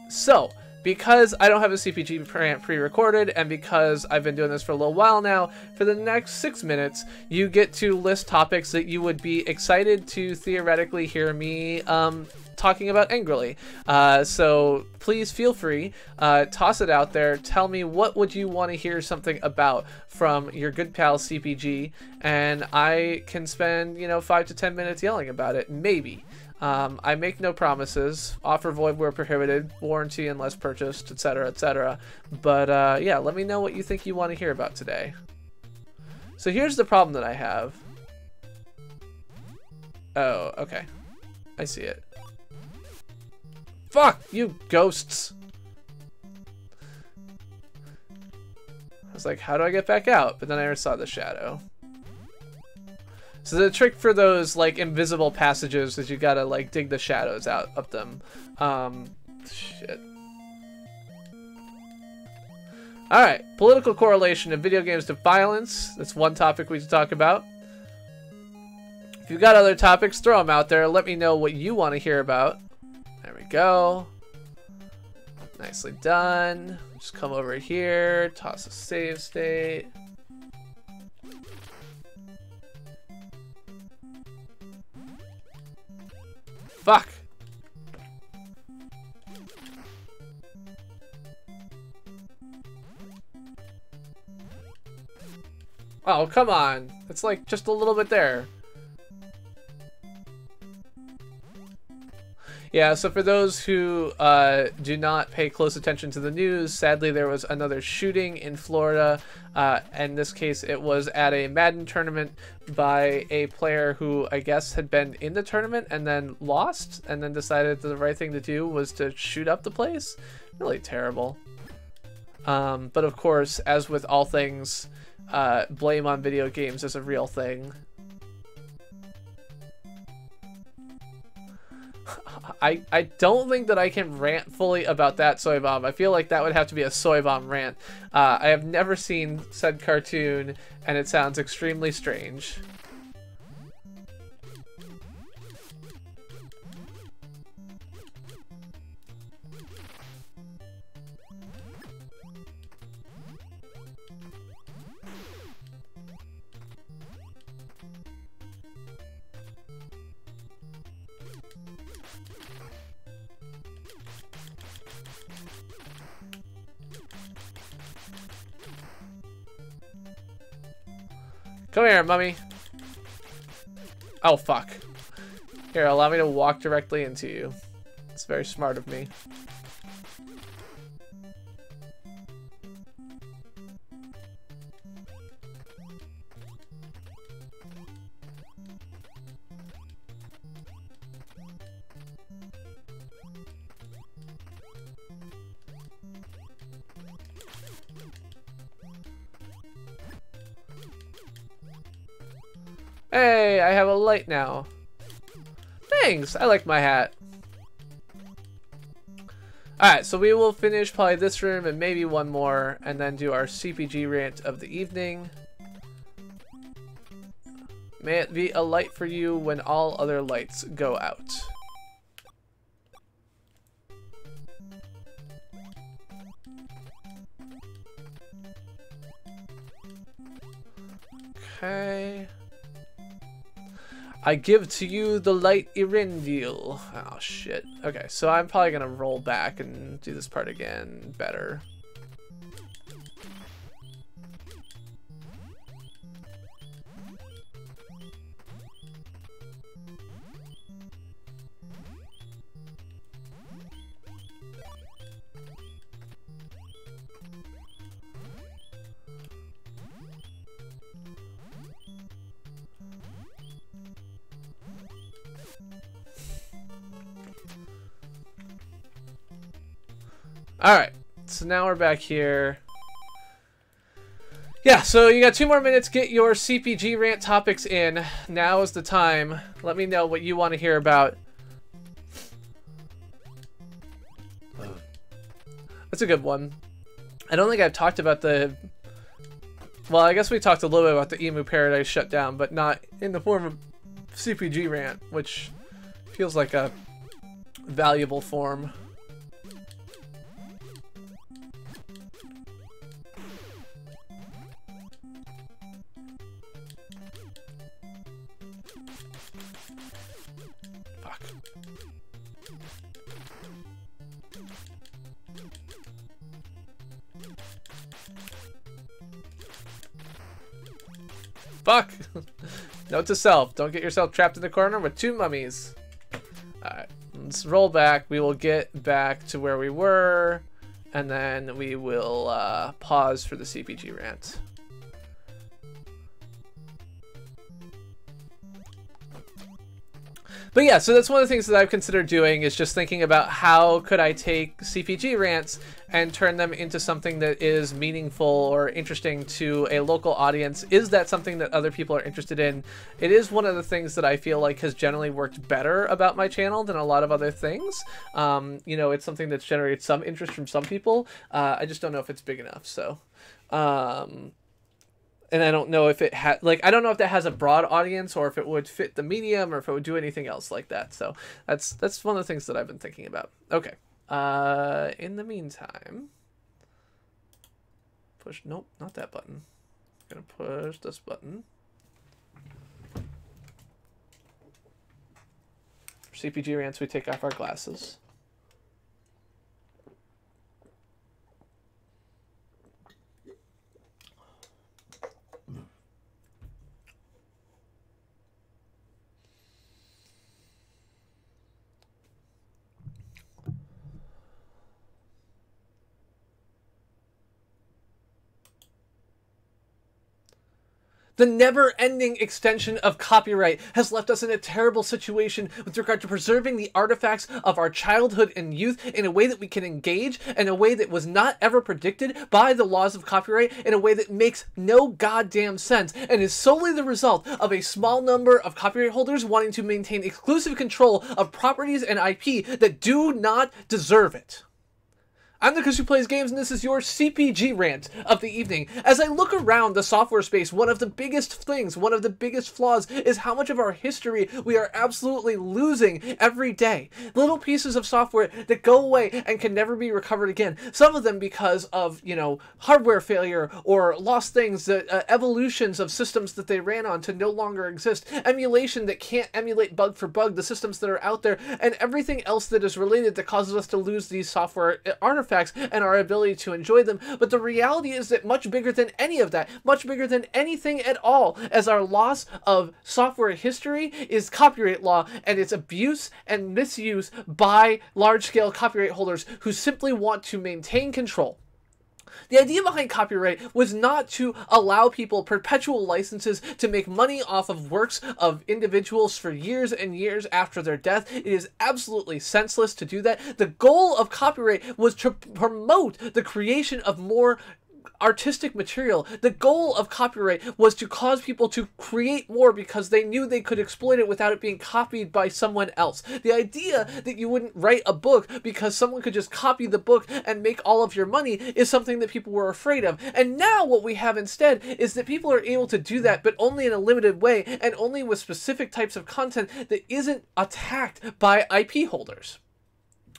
So, because I don't have a CPG rant pre-recorded, and because I've been doing this for a little while now, for the next 6 minutes, you get to list topics that you would be excited to theoretically hear me talking about angrily. So please feel free, toss it out there. Tell me, what would you want to hear something about from your good pal CPG, and I can spend, 5 to 10 minutes yelling about it, maybe. I make no promises, offer void where prohibited, warranty unless purchased, etc., etc. But yeah, let me know what you think you want to hear about today. So here's the problem that I have. Oh, okay. I see it. Fuck, you ghosts! I was like, how do I get back out? But then I saw the shadow. So the trick for those, like, invisible passages is you gotta, like, dig the shadows out of them. Shit. Alright, political correlation of video games to violence. That's one topic we should talk about. If you've got other topics, throw them out there. Let me know what you want to hear about. There we go. Nicely done. Just come over here, toss a save state. Fuck! Oh, come on. It's like just a little bit there. Yeah, so for those who do not pay close attention to the news, sadly there was another shooting in Florida. In this case, it was at a Madden tournament by a player who I guess had been in the tournament and then lost, and then decided that the right thing to do was to shoot up the place. Really terrible. But of course, as with all things, blame on video games is a real thing. I don't think that I can rant fully about that soy bomb. I feel like that would have to be a soy bomb rant. I have never seen said cartoon, and it sounds extremely strange. Come here, mummy. Oh, fuck. Here, allow me to walk directly into you. It's very smart of me. Hey, I have a light now. Thanks, I like my hat. Alright, so we will finish probably this room and maybe one more, and then do our CPG rant of the evening. May it be a light for you when all other lights go out. Okay. I give to you the light Irindil. Oh, shit. Okay, so I'm probably gonna roll back and do this part again better. Alright, so now we're back here. Yeah, so you got 2 more minutes. Get your CPG rant topics in. Now is the time. Let me know what you want to hear about. That's a good one. I don't think I've talked about the... Well, I guess we talked a little bit about the Emu Paradise shutdown, but not in the form of CPG rant, which feels like a valuable form. Fuck! Note to self, don't get yourself trapped in the corner with 2 mummies. Alright, let's roll back. We will get back to where we were, and then we will pause for the CPG rant. But yeah, so that's one of the things that I've considered doing, is just thinking about how could I take CPG rants and turn them into something that is meaningful or interesting to a local audience. Is that something that other people are interested in? It is one of the things that I feel like has generally worked better about my channel than a lot of other things. You know, it's something that's generated some interest from some people. I just don't know if it's big enough, so... And I don't know if it I don't know if that has a broad audience, or if it would fit the medium, or if it would do anything else like that. So that's one of the things that I've been thinking about. Okay, In the meantime, push, nope, not that button. I'm gonna push this button. For CPG rants, we take off our glasses. The never-ending extension of copyright has left us in a terrible situation with regard to preserving the artifacts of our childhood and youth in a way that we can engage, in a way that was not ever predicted by the laws of copyright, in a way that makes no goddamn sense, and is solely the result of a small number of copyright holders wanting to maintain exclusive control of properties and IP that do not deserve it. I'm the Chris who plays games, and this is your CPG rant of the evening. As I look around the software space, one of the biggest things, one of the biggest flaws is how much of our history we are absolutely losing every day. Little pieces of software that go away and can never be recovered again. Some of them because of, you know, hardware failure or lost things, evolutions of systems that they ran on to no longer exist, emulation that can't emulate bug for bug, the systems that are out there, and everything else that is related that causes us to lose these software artifacts and our ability to enjoy them. But the reality is that much bigger than any of that, much bigger than anything at all, as our loss of software history, is copyright law and its abuse and misuse by large-scale copyright holders who simply want to maintain control. The idea behind copyright was not to allow people perpetual licenses to make money off of works of individuals for years and years after their death. It is absolutely senseless to do that. The goal of copyright was to promote the creation of more artistic material. The goal of copyright was to cause people to create more because they knew they could exploit it without it being copied by someone else. The idea that you wouldn't write a book because someone could just copy the book and make all of your money is something that people were afraid of. And now what we have instead is that people are able to do that, but only in a limited way and only with specific types of content that isn't attacked by IP holders.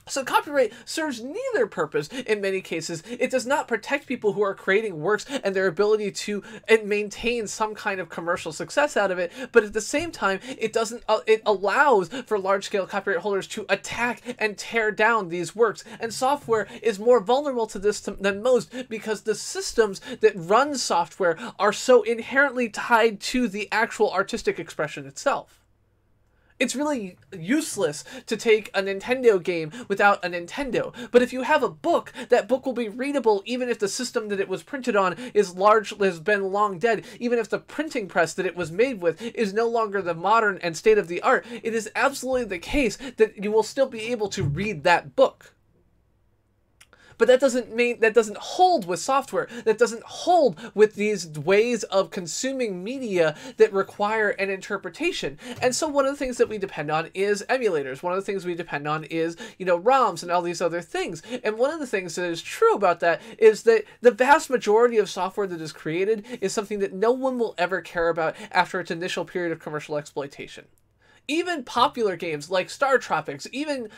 So copyright serves neither purpose in many cases. It does not protect people who are creating works and their ability to maintain some kind of commercial success out of it, but at the same time, it allows for large-scale copyright holders to attack and tear down these works. And software is more vulnerable to this than most because the systems that run software are so inherently tied to the actual artistic expression itself. It's really useless to take a Nintendo game without a Nintendo. But if you have a book, that book will be readable even if the system that it was printed on has been long dead. Even if the printing press that it was made with is no longer the modern and state-of-the-art, it is absolutely the case that you will still be able to read that book. But that doesn't hold with software. That doesn't hold with these ways of consuming media that require an interpretation. And so one of the things that we depend on is emulators. One of the things we depend on is, you know, ROMs and all these other things. And one of the things that is true about that is that the vast majority of software that is created is something that no one will ever care about after its initial period of commercial exploitation. Even popular games like Startropics, even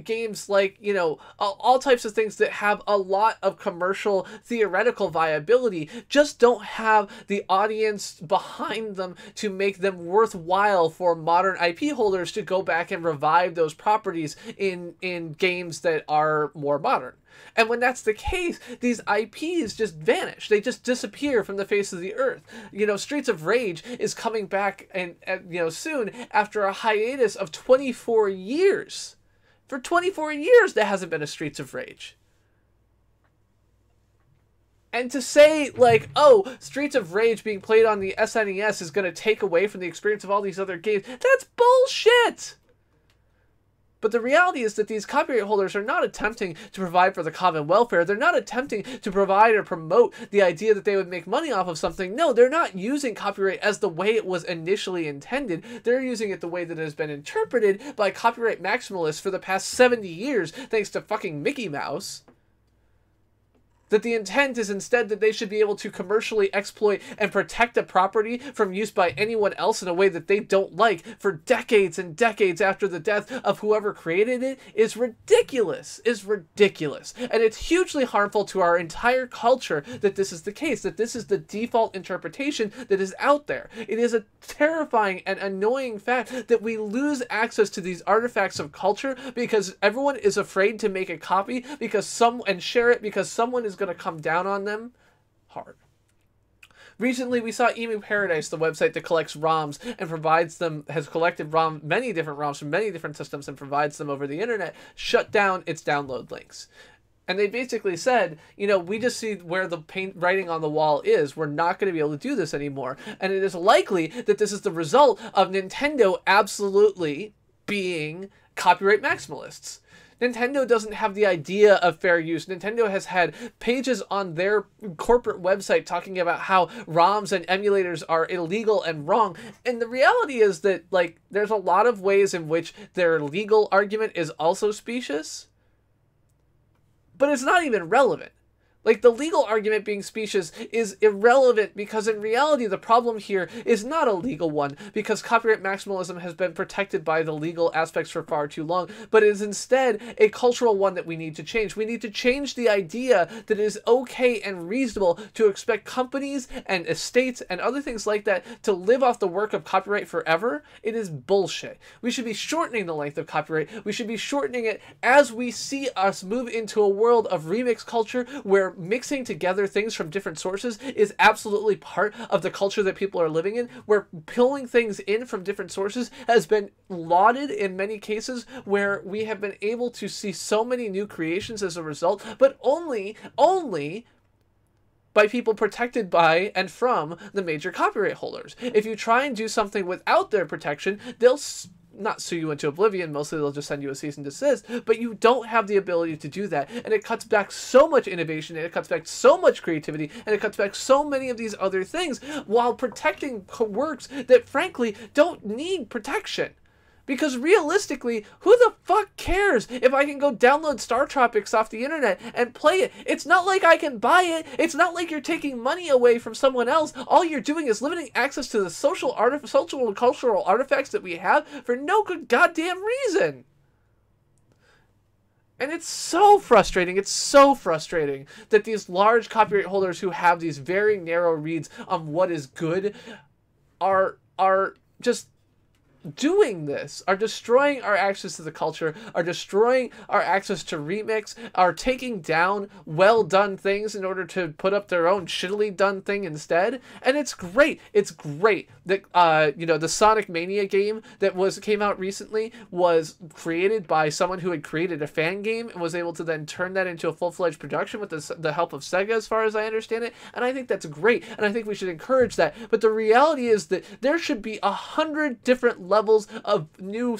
games like, you know, all types of things that have a lot of commercial theoretical viability just don't have the audience behind them to make them worthwhile for modern IP holders to go back and revive those properties in games that are more modern. And when that's the case, these IPs just vanish. They just disappear from the face of the earth. You know, Streets of Rage is coming back and you know, soon after a hiatus of 24 years. For 24 years, there hasn't been a Streets of Rage. And to say, like, oh, Streets of Rage being played on the SNES is going to take away from the experience of all these other games, that's bullshit! But the reality is that these copyright holders are not attempting to provide for the common welfare. They're not attempting to provide or promote the idea that they would make money off of something. No, they're not using copyright as the way it was initially intended. They're using it the way that it has been interpreted by copyright maximalists for the past 70 years, thanks to fucking Mickey Mouse. That the intent is instead that they should be able to commercially exploit and protect a property from use by anyone else in a way that they don't like for decades and decades after the death of whoever created it is ridiculous. And it's hugely harmful to our entire culture that this is the case, that this is the default interpretation that is out there. It is a terrifying and annoying fact that we lose access to these artifacts of culture because everyone is afraid to make a copy and share it because someone is going to come down on them hard. Recently, we saw Emu Paradise, the website that collects ROMs and has collected many different ROMs from many different systems and provides them over the internet, shut down its download links. And they basically said, we just see where the writing on the wall is. We're not going to be able to do this anymore. And it is likely that this is the result of Nintendo absolutely being copyright maximalists. Nintendo doesn't have the idea of fair use. Nintendo has had pages on their corporate website talking about how ROMs and emulators are illegal and wrong. And the reality is that, there's a lot of ways in which their legal argument is also specious, but it's not even relevant. The legal argument being specious is irrelevant because in reality the problem here is not a legal one because copyright maximalism has been protected by the legal aspects for far too long, but is instead a cultural one that we need to change. We need to change the idea that it is okay and reasonable to expect companies and estates and other things like that to live off the work of copyright forever. It is bullshit. We should be shortening the length of copyright. We should be shortening it as we see us move into a world of remix culture where mixing together things from different sources is absolutely part of the culture that people are living in, where pulling things in from different sources has been lauded in many cases, where we have been able to see so many new creations as a result, but only by people protected by and from the major copyright holders. If you try and do something without their protection, they'll not sue you into oblivion, mostly they'll just send you a cease and desist, but you don't have the ability to do that, and it cuts back so much innovation, and it cuts back so much creativity, and it cuts back so many of these other things, while protecting works that frankly don't need protection. Because realistically, who the fuck cares if I can go download Startropics off the internet and play it? It's not like I can buy it. It's not like you're taking money away from someone else. All you're doing is limiting access to the social and cultural artifacts that we have for no good goddamn reason. And it's so frustrating. It's so frustrating that these large copyright holders who have these very narrow reads on what is good are just doing this, are destroying our access to the culture, are destroying our access to remix, are taking down well done things in order to put up their own shittily done thing instead. And it's great. It's great that the Sonic Mania game that came out recently was created by someone who had created a fan game and was able to then turn that into a full-fledged production with the help of Sega, as far as I understand it. And I think that's great, and I think we should encourage that. But the reality is that there should be 100 different levels of new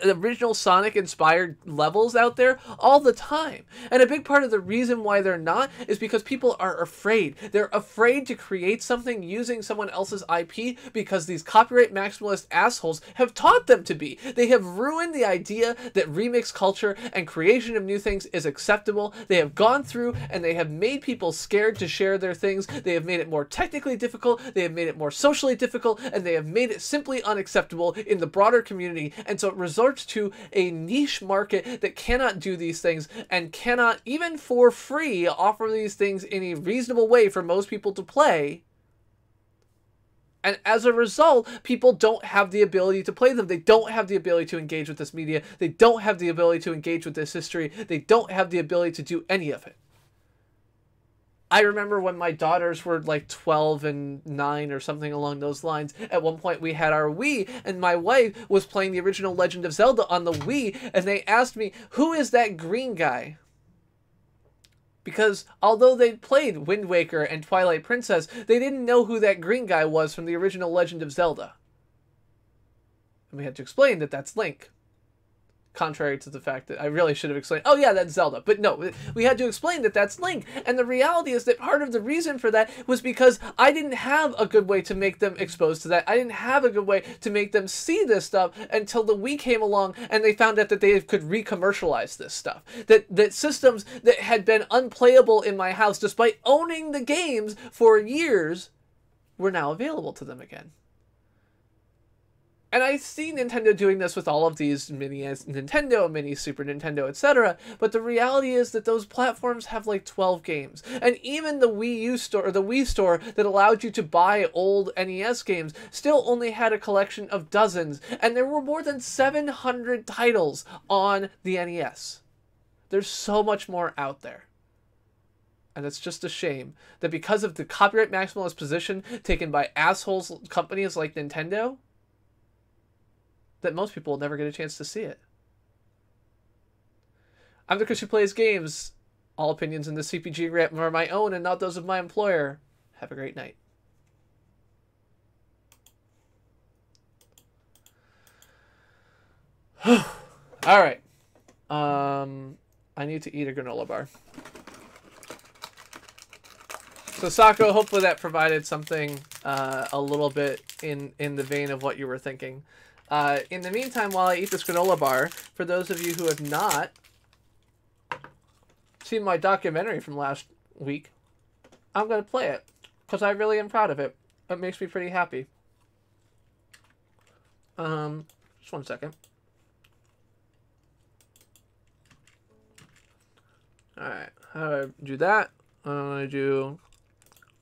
original Sonic inspired levels out there all the time. And a big part of the reason why they're not is because people are afraid. They're afraid to create something using someone else's IP because these copyright maximalist assholes have taught them to be. They have ruined the idea that remix culture and creation of new things is acceptable. They have gone through and they have made people scared to share their things. They have made it more technically difficult. They have made it more socially difficult, and they have made it simply unacceptable in the broader community. And so it resorts to a niche market that cannot do these things and cannot, even for free, offer these things in a reasonable way for most people to play. And as a result, people don't have the ability to play them. They don't have the ability to engage with this media. They don't have the ability to engage with this history. They don't have the ability to do any of it. I remember when my daughters were like 12 and 9 or something along those lines. At one point we had our Wii, and my wife was playing the original Legend of Zelda on the Wii, and they asked me, who is that green guy? Because although they'd played Wind Waker and Twilight Princess, they didn't know who that green guy was from the original Legend of Zelda. And we had to explain that that's Link. Contrary to the fact that I really should have explained, oh yeah, that's Zelda. But no, we had to explain that that's Link. And the reality is that part of the reason for that was because I didn't have a good way to make them exposed to that. I didn't have a good way to make them see this stuff until the Wii came along and they found out that they could re-commercialize this stuff. That systems that had been unplayable in my house, despite owning the games for years, were now available to them again. And I see Nintendo doing this with all of these mini Nintendo, mini Super Nintendo, etc. But the reality is that those platforms have like 12 games. And even the Wii U store, or the Wii store that allowed you to buy old NES games, still only had a collection of dozens. And there were more than 700 titles on the NES. There's so much more out there. And it's just a shame that because of the copyright maximalist position taken by assholes companies like Nintendo, that most people will never get a chance to see it. I'm the Chris who plays games. All opinions in the CPG rant are my own and not those of my employer. Have a great night. All right. I need to eat a granola bar. So Sako, hopefully that provided something a little bit in the vein of what you were thinking. In the meantime, while I eat this granola bar, for those of you who have not seen my documentary from last week, I'm going to play it because I really am proud of it. It makes me pretty happy. Just 1 second. Alright, how do I do that? I'm going to do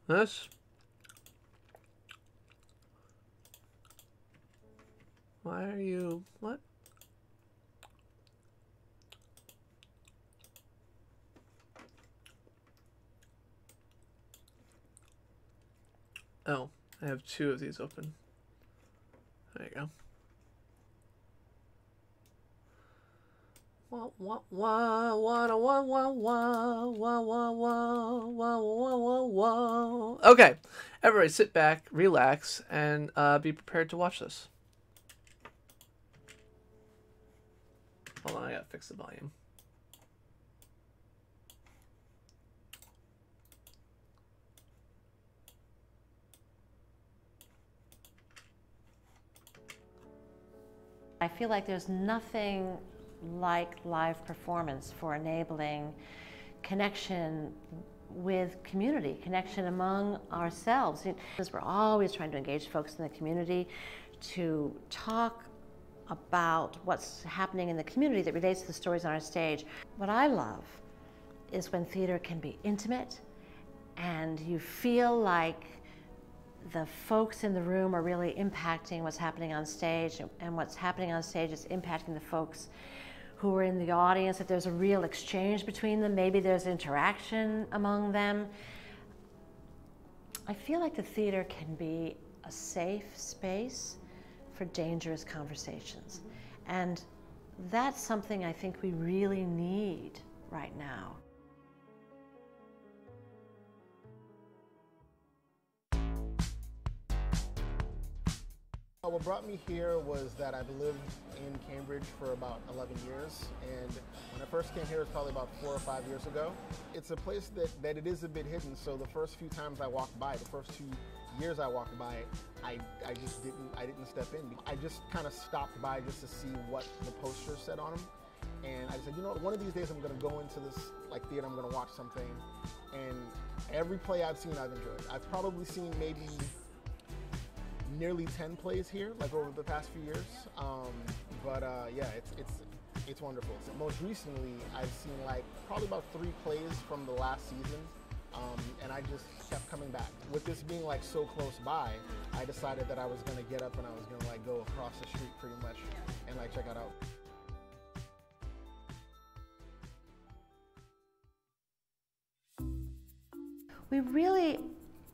this. Why are you... what? Oh, I have 2 of these open. There you go. Okay, everybody sit back, relax, and be prepared to watch this. Hold on, I gotta fix the volume. I feel like there's nothing like live performance for enabling connection with community, connection among ourselves. Because we're always trying to engage folks in the community to talk about what's happening in the community that relates to the stories on our stage. What I love is when theater can be intimate and you feel like the folks in the room are really impacting what's happening on stage, and what's happening on stage is impacting the folks who are in the audience. If there's a real exchange between them, maybe there's interaction among them. I feel like the theater can be a safe space for dangerous conversations. And that's something I think we really need right now. What brought me here was that I've lived in Cambridge for about 11 years, and when I first came here, it was probably about 4 or 5 years ago. It's a place that it is a bit hidden, so the first few times I walked by, the first 2 years I walked by, I just didn't step in. I just kind of stopped by just to see what the posters said on them, and I said, you know what, one of these days I'm going to go into this theater, I'm going to watch something, and every play I've seen I've enjoyed. I've probably seen maybe nearly 10 plays here, over the past few years. Yeah, it's wonderful. So most recently, I've seen probably about 3 plays from the last season, and I just kept coming back. With this being so close by, I decided that I was gonna get up and I was gonna go across the street pretty much and check it out. We really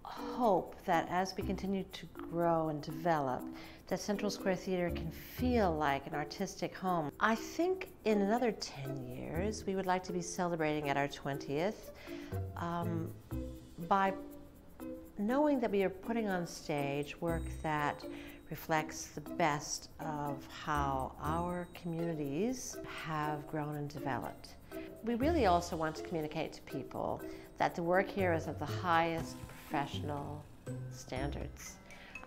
hope that as we continue to grow and develop, that Central Square Theater can feel like an artistic home. I think in another 10 years, we would like to be celebrating at our 20th by knowing that we are putting on stage work that reflects the best of how our communities have grown and developed. We really also want to communicate to people that the work here is of the highest professional standards.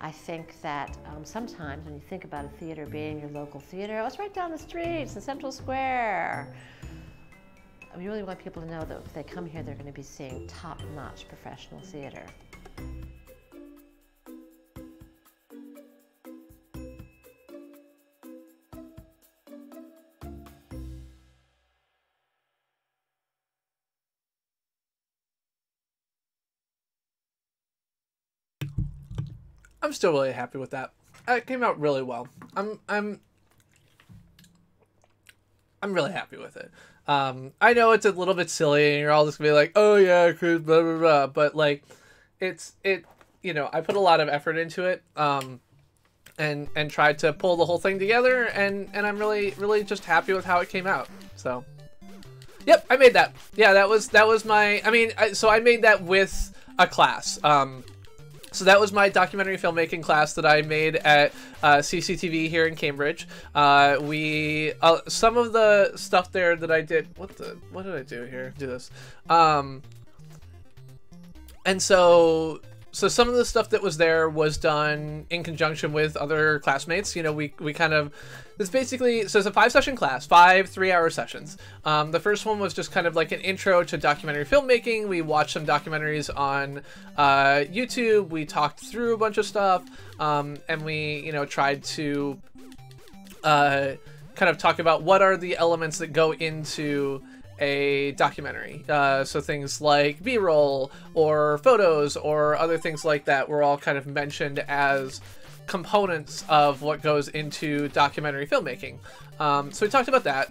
I think that sometimes when you think about a theater being your local theater, oh, it's right down the street, it's in Central Square. We really want people to know that if they come here, they're going to be seeing top-notch professional theater. I'm still really happy with that. It came out really well. I'm really happy with it. I know it's a little bit silly, and you're all just gonna be like, "Oh yeah, Chris, blah blah blah," but like, you know, I put a lot of effort into it, and tried to pull the whole thing together, and I'm really just happy with how it came out. So, yep, I made that. Yeah, that was my. I mean, so I made that with a class. So that was my documentary filmmaking class that I made at CCTV here in Cambridge. Some of the stuff there that I did. What did I do here? Do this. And so some of the stuff that was there was done in conjunction with other classmates. You know, we kind of, it's basically, so it's a 5-session class, 5 3-hour sessions. The first one was just kind of like an intro to documentary filmmaking. We watched some documentaries on YouTube. We talked through a bunch of stuff, and we, you know, tried to kind of talk about what are the elements that go into a documentary. So things like B-roll or photos or other things like that were all kind of mentioned as components of what goes into documentary filmmaking. So we talked about that,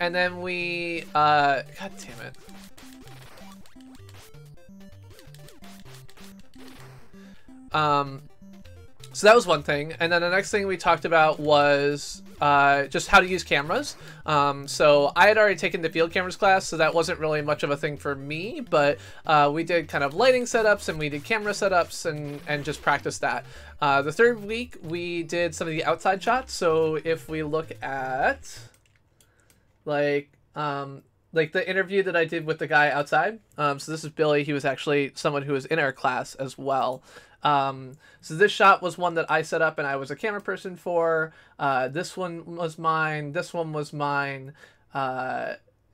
and then we God damn it. So that was one thing, and then the next thing we talked about was just how to use cameras. So I had already taken the field cameras class, so that wasn't really much of a thing for me, but we did kind of lighting setups, and we did camera setups, and just practiced that. The third week, we did some of the outside shots. So if we look at like the interview that I did with the guy outside. So this is Billy. He was actually someone who was in our class as well. So this shot was one that I set up and I was a camera person for. This one was mine. This one was mine.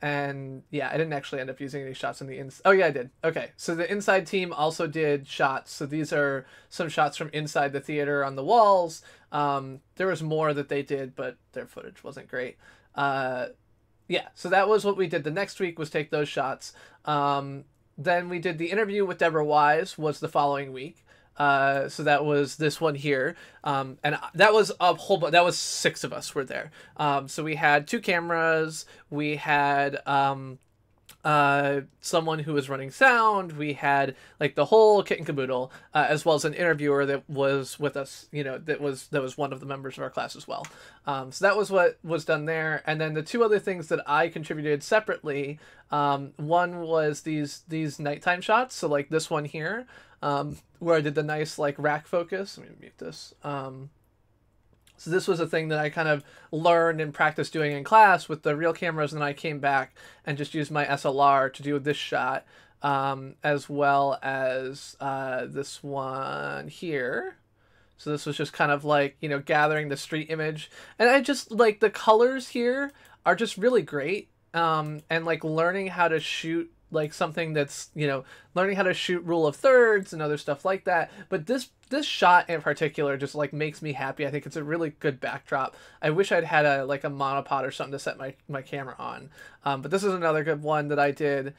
And yeah, I didn't actually end up using any shots in the inside. Oh yeah, I did. Okay. So the inside team also did shots. So these are some shots from inside the theater on the walls. There was more that they did, but their footage wasn't great. Yeah, so that was what we did. The next week was take those shots. Then we did the interview with Deborah Wise was the following week. So that was this one here. And that was a whole bunch. That was 6 of us were there. So we had 2 cameras. We had someone who was running sound. We had like the whole kit and caboodle, as well as an interviewer that was with us, you know, that was one of the members of our class as well. So that was what was done there. And then the 2 other things that I contributed separately, one was these nighttime shots. So like this one here, where I did the nice like rack focus. Let me mute this. So this was a thing that I kind of learned and practiced doing in class with the real cameras, and then I came back and just used my SLR to do this shot, as well as this one here. So this was just kind of like, you know, gathering the street image. And I just like the colors here are just really great, and like learning how to shoot like something that's, you know, learning how to shoot rule of thirds and other stuff like that. But this shot in particular just like makes me happy. I think it's a really good backdrop. I wish I'd had a monopod or something to set my camera on. But this is another good one that I did,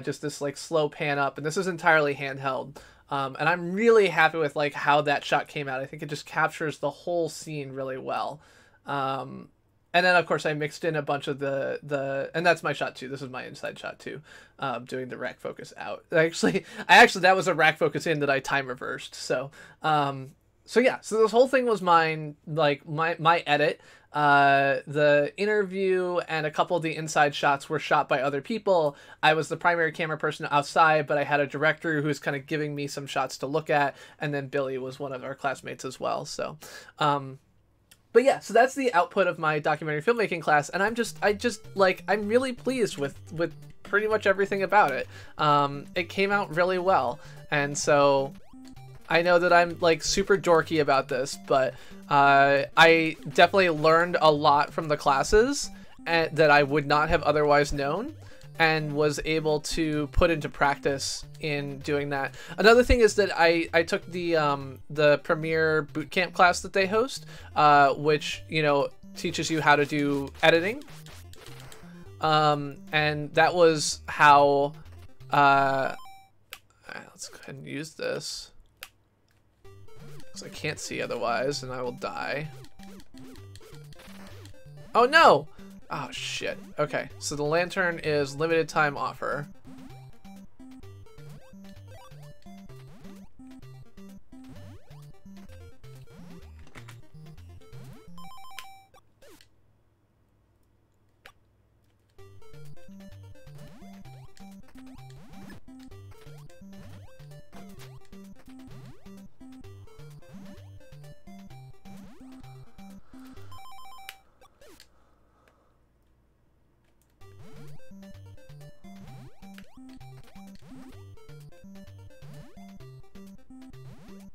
just this like slow pan up, and this is entirely handheld. And I'm really happy with like how that shot came out. I think it just captures the whole scene really well. And then, of course, I mixed in a bunch of and that's my shot too. This is my inside shot too, doing the rack focus out. Actually, that was a rack focus in that I time reversed. So, So yeah, so this whole thing was mine, like my edit. The interview and a couple of the inside shots were shot by other people. I was the primary camera person outside, but I had a director who was kind of giving me some shots to look at, and then Billy was one of our classmates as well. So, but yeah, so that's the output of my documentary filmmaking class, and I'm really pleased with pretty much everything about it. It came out really well, and so I know that I'm like super dorky about this, but I definitely learned a lot from the classes that I would not have otherwise known, and was able to put into practice in doing that. Another thing is that I took the Premiere Bootcamp class that they host, which, you know, teaches you how to do editing. And that was how, let's go ahead and use this, because I can't see otherwise and I will die. Oh no! Oh shit. Okay, so the lantern is limited time offer.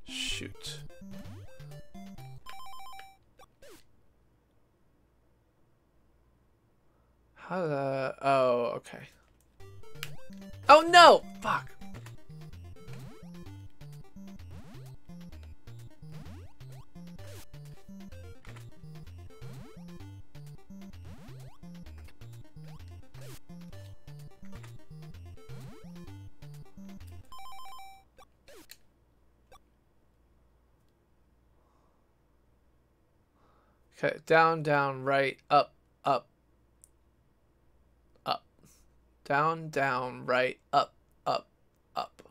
Shoot. How the... Oh, okay. Oh no! Fuck! Okay, down, down, right, up, up, up. Down, down, right, up, up, up.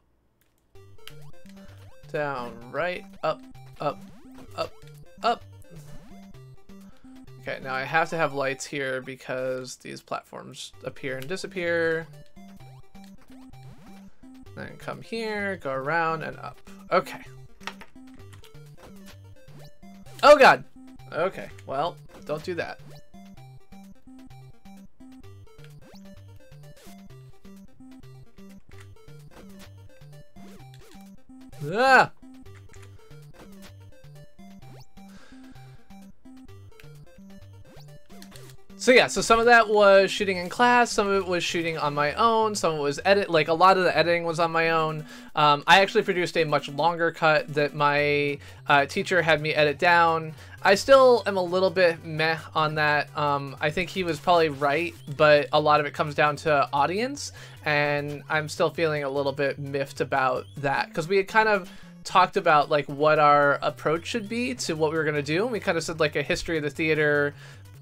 Down, right, up, up, up, up. Okay, now I have to have lights here because these platforms appear and disappear. Then come here, go around and up. Okay. Oh god! Okay, well, don't do that. Ah! So yeah, so some of that was shooting in class, some of it was shooting on my own, some of it was edit, like a lot of the editing was on my own. I actually produced a much longer cut that my teacher had me edit down. I still am a little bit meh on that. I think he was probably right, but a lot of it comes down to audience, and I'm still feeling a little bit miffed about that, because we had kind of talked about like what our approach should be to what we were going to do, and we kind of said like a history of the theater,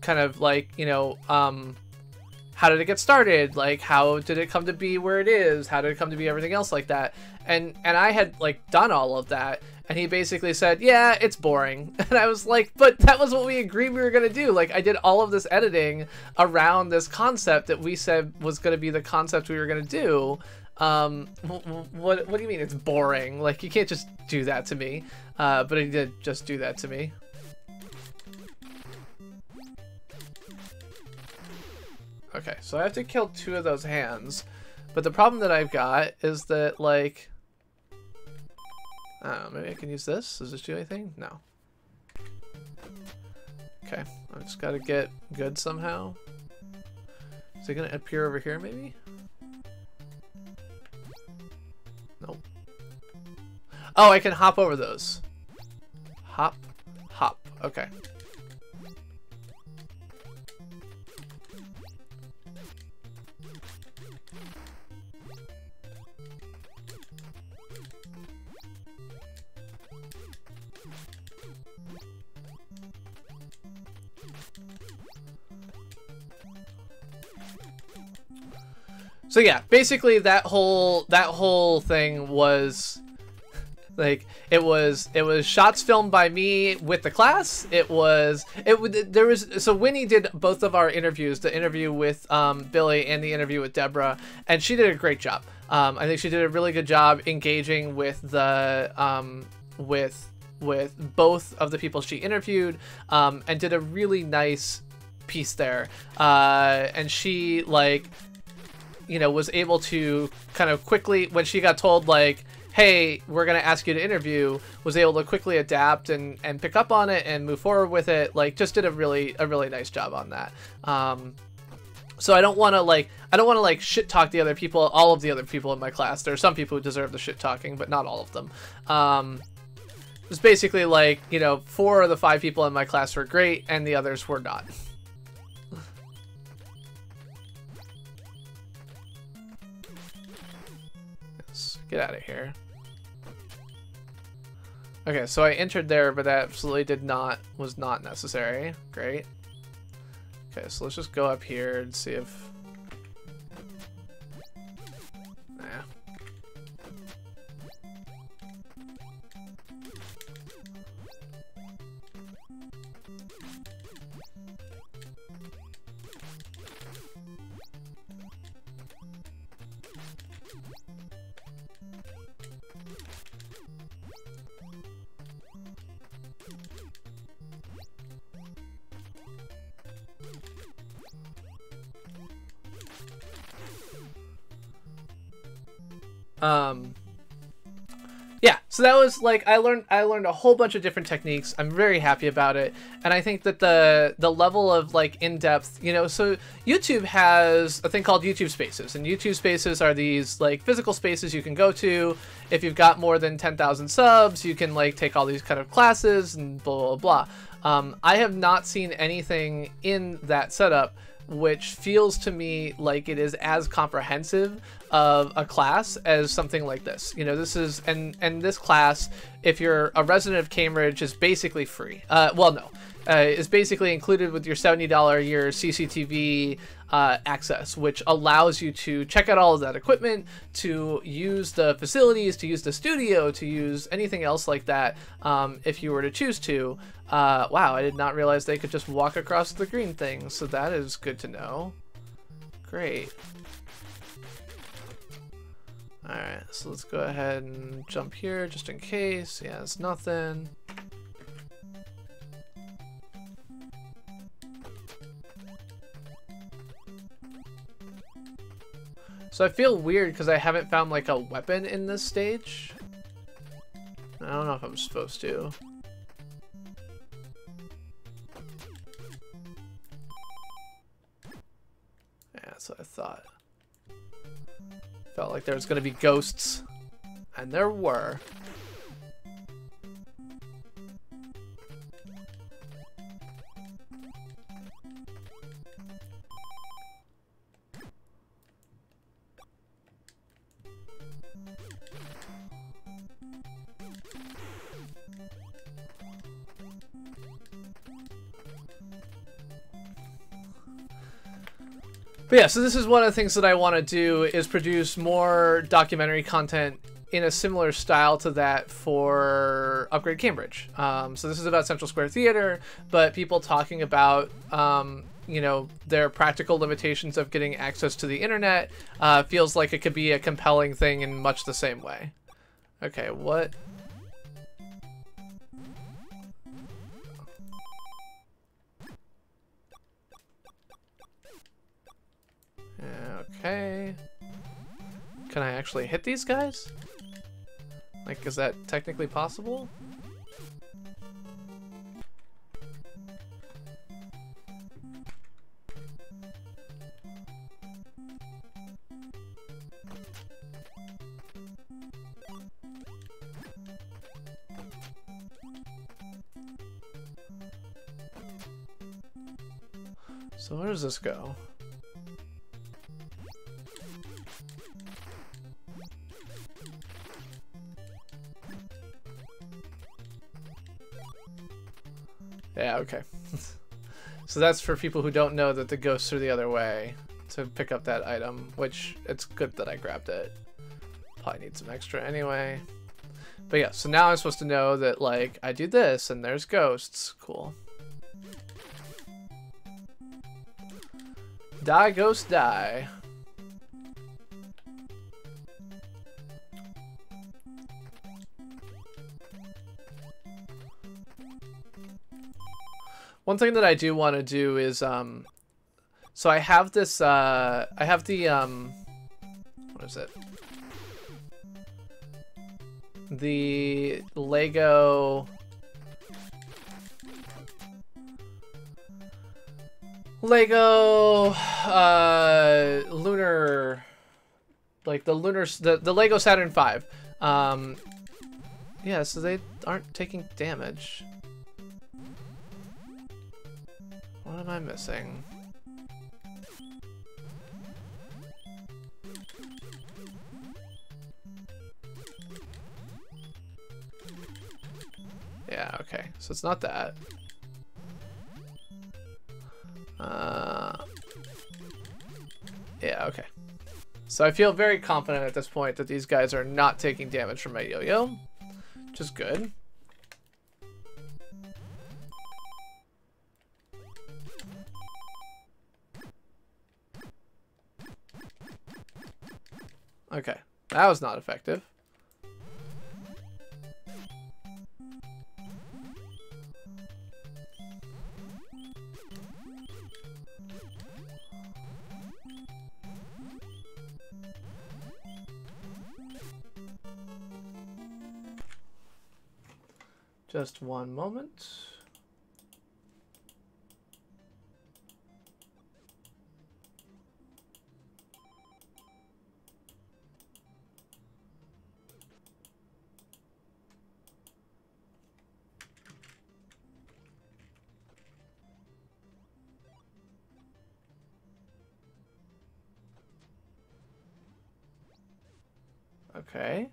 kind of like, you know, how did it get started, like how did it come to be where it is, how did it come to be everything else like that, and I had like done all of that, and he basically said, yeah, it's boring. And I was like, but that was what we agreed we were gonna do. Like, I did all of this editing around this concept that we said was gonna be the concept we were gonna do. What do you mean it's boring? Like, you can't just do that to me. But he did just do that to me. Okay, so I have to kill 2 of those hands, but the problem that I've got is that, like, maybe I can use this? Does this do anything? No. Okay, I just gotta get good somehow. Is it gonna appear over here, maybe? Nope. Oh, I can hop over those. Hop, hop, okay. So yeah, basically that whole thing was Like it was shots filmed by me with the class. So Winnie did both of our interviews, the interview with Billy and the interview with Deborah, and she did a great job. I think she did a really good job engaging with the with both of the people she interviewed, and did a really nice piece there. And she, like, you know, was able to kind of quickly, when she got told, like, hey, we're going to ask you to interview, was able to quickly adapt and pick up on it and move forward with it. Like, just did a really nice job on that. So I don't want to like shit talk the other people, all of the other people in my class. There are some people who deserve the shit talking, but not all of them. It's basically like, you know, 4 of the 5 people in my class were great and the others were not. Let's get out of here. Okay, so I entered there, but that absolutely was not necessary. Great. Okay, so let's just go up here and see if... Nah. Yeah, so that was like, I learned a whole bunch of different techniques. I'm very happy about it. And I think that the level of like in-depth, you know, so YouTube has a thing called YouTube Spaces, and YouTube Spaces are these like physical spaces you can go to. If you've got more than 10,000 subs, you can like take all these kind of classes and blah, blah, blah. I have not seen anything in that setup which feels to me like it is as comprehensive of a class as something like this. You know, this is, and this class, if you're a resident of Cambridge, is basically free. Well, no, is basically included with your $70 a year CCTV access, which allows you to check out all of that equipment, to use the facilities, to use the studio, to use anything else like that, if you were to choose to. Wow, I did not realize they could just walk across the green thing, so that is good to know. Great. Alright, so let's go ahead and jump here just in case. Yeah, it's nothing. So I feel weird because I haven't found like a weapon in this stage. I don't know if I'm supposed to. Yeah, that's what I thought. Felt like there was going to be ghosts, and there were. But yeah, so this is one of the things that I want to do, is produce more documentary content in a similar style to that for Upgrade Cambridge. So this is about Central Square Theater, but people talking about, you know, their practical limitations of getting access to the internet. Feels like it could be a compelling thing in much the same way. Okay, what? Okay. Can I actually hit these guys? Like, is that technically possible? So where does this go? Yeah, okay. So that's for people who don't know that the ghosts are the other way to pick up that item, which it's good that I grabbed it. Probably need some extra anyway. But yeah, so now I'm supposed to know that, like, I do this and there's ghosts. Cool. Die, ghost, die. One thing that I do want to do is, so I have this, I have the, what is it? The Lego lunar, like the lunar, the Lego Saturn V. Yeah, so they aren't taking damage. What am I missing? Yeah, okay. So it's not that. Yeah, okay. So I feel very confident at this point that these guys are not taking damage from my yo-yo, which is good. Okay, that was not effective. Just one moment. Okay.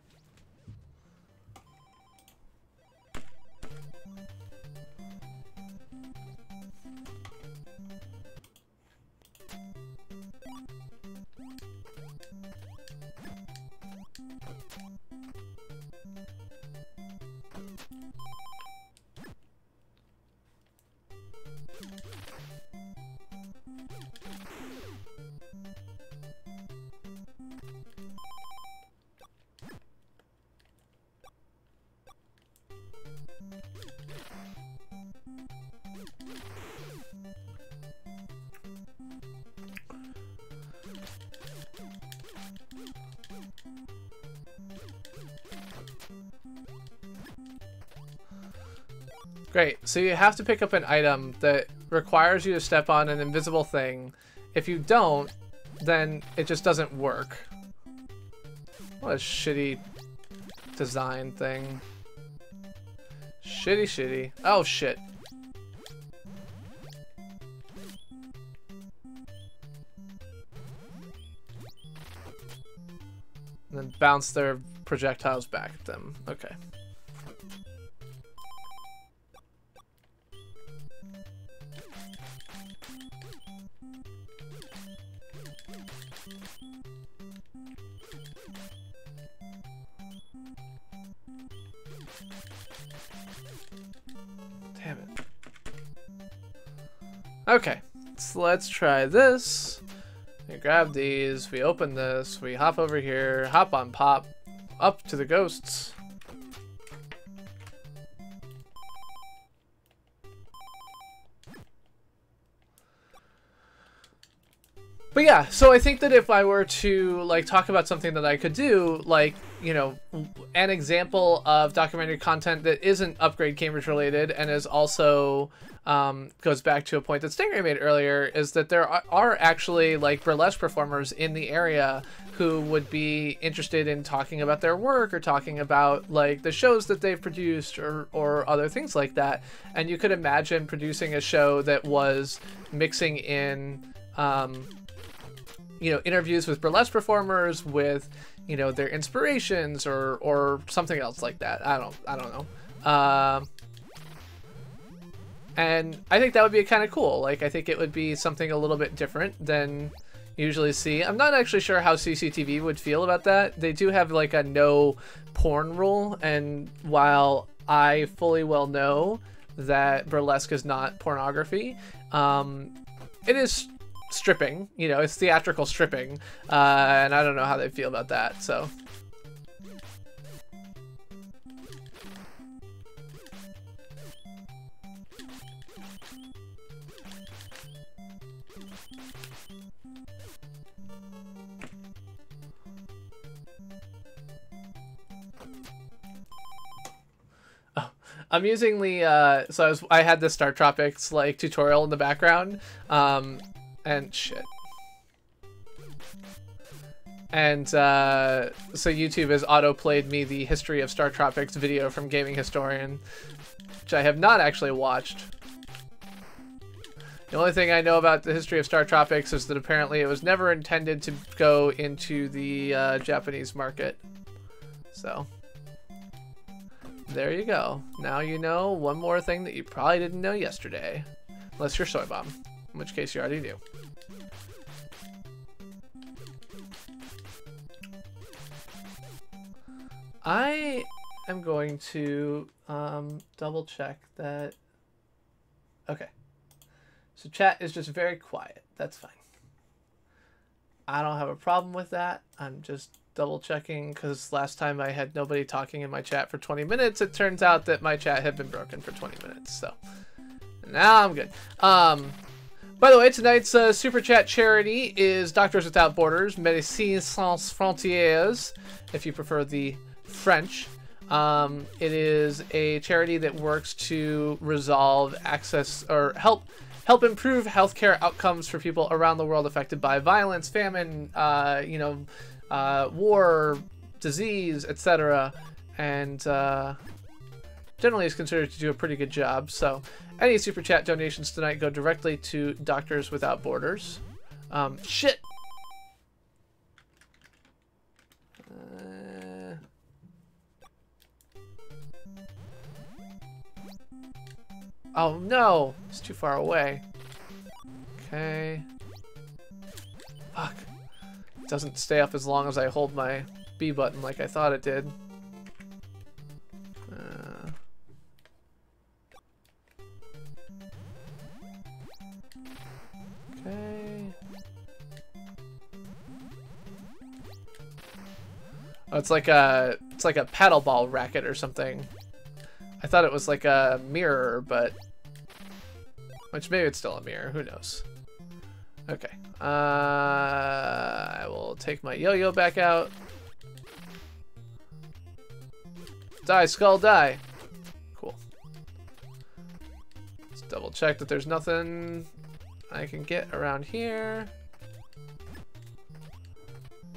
Great, so you have to pick up an item that requires you to step on an invisible thing. If you don't, then it just doesn't work. What a shitty design thing. Shitty. Oh shit. And then bounce their projectiles back at them. Okay. Damn it. Okay, so let's try this. We grab these, we open this, we hop over here, hop on pop, up to the ghosts. But yeah, so I think that if I were to like talk about something that I could do, like, you know, an example of documentary content that isn't Upgrade Cambridge related and is also goes back to a point that Stingray made earlier, is that there are actually like burlesque performers in the area who would be interested in talking about their work or talking about like the shows that they've produced or other things like that. And you could imagine producing a show that was mixing in you know, interviews with burlesque performers with, you know, their inspirations or something else like that. I don't know. And I think that would be kind of cool. Like, I think it would be something a little bit different than, usually see. I'm not actually sure how CCTV would feel about that. They do have like a no porn rule, and while I fully well know that burlesque is not pornography, it is stripping, you know, it's theatrical stripping, and I don't know how they feel about that, so. I'm using the, I had the Startropics, like, tutorial in the background, and shit. And, so YouTube has auto-played me the History of Startropics video from Gaming Historian, which I have not actually watched. The only thing I know about the History of Startropics is that apparently it was never intended to go into the, Japanese market. So. There you go. Now you know one more thing that you probably didn't know yesterday. Unless you're Soy Bomb, in which case you already knew. I am going to double check that. Okay. So chat is just very quiet. That's fine. I don't have a problem with that. I'm just double checking because last time I had nobody talking in my chat for 20 minutes. It turns out that my chat had been broken for 20 minutes. So now I'm good. By the way, tonight's super chat charity is Doctors Without Borders, Médecins Sans Frontières, if you prefer the French. It is a charity that works to resolve access or help improve healthcare outcomes for people around the world affected by violence, famine, war, disease, etc. And generally is considered to do a pretty good job. So any super chat donations tonight go directly to Doctors Without Borders. Shit! Oh no! It's too far away. Okay. Fuck. It doesn't stay up as long as I hold my B button like I thought it did. Okay. Oh, it's like a paddle ball racket or something. I thought it was like a mirror, but which maybe it's still a mirror. Who knows? Okay. I will take my yo-yo back out. Die, skull, die. Cool. Let's double check that there's nothing I can get around here.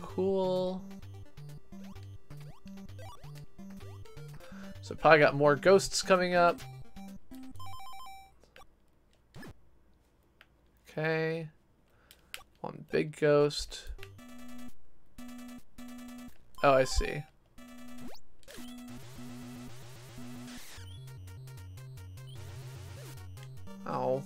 Cool. So probably got more ghosts coming up. Okay. One big ghost. Oh, I see. Oh.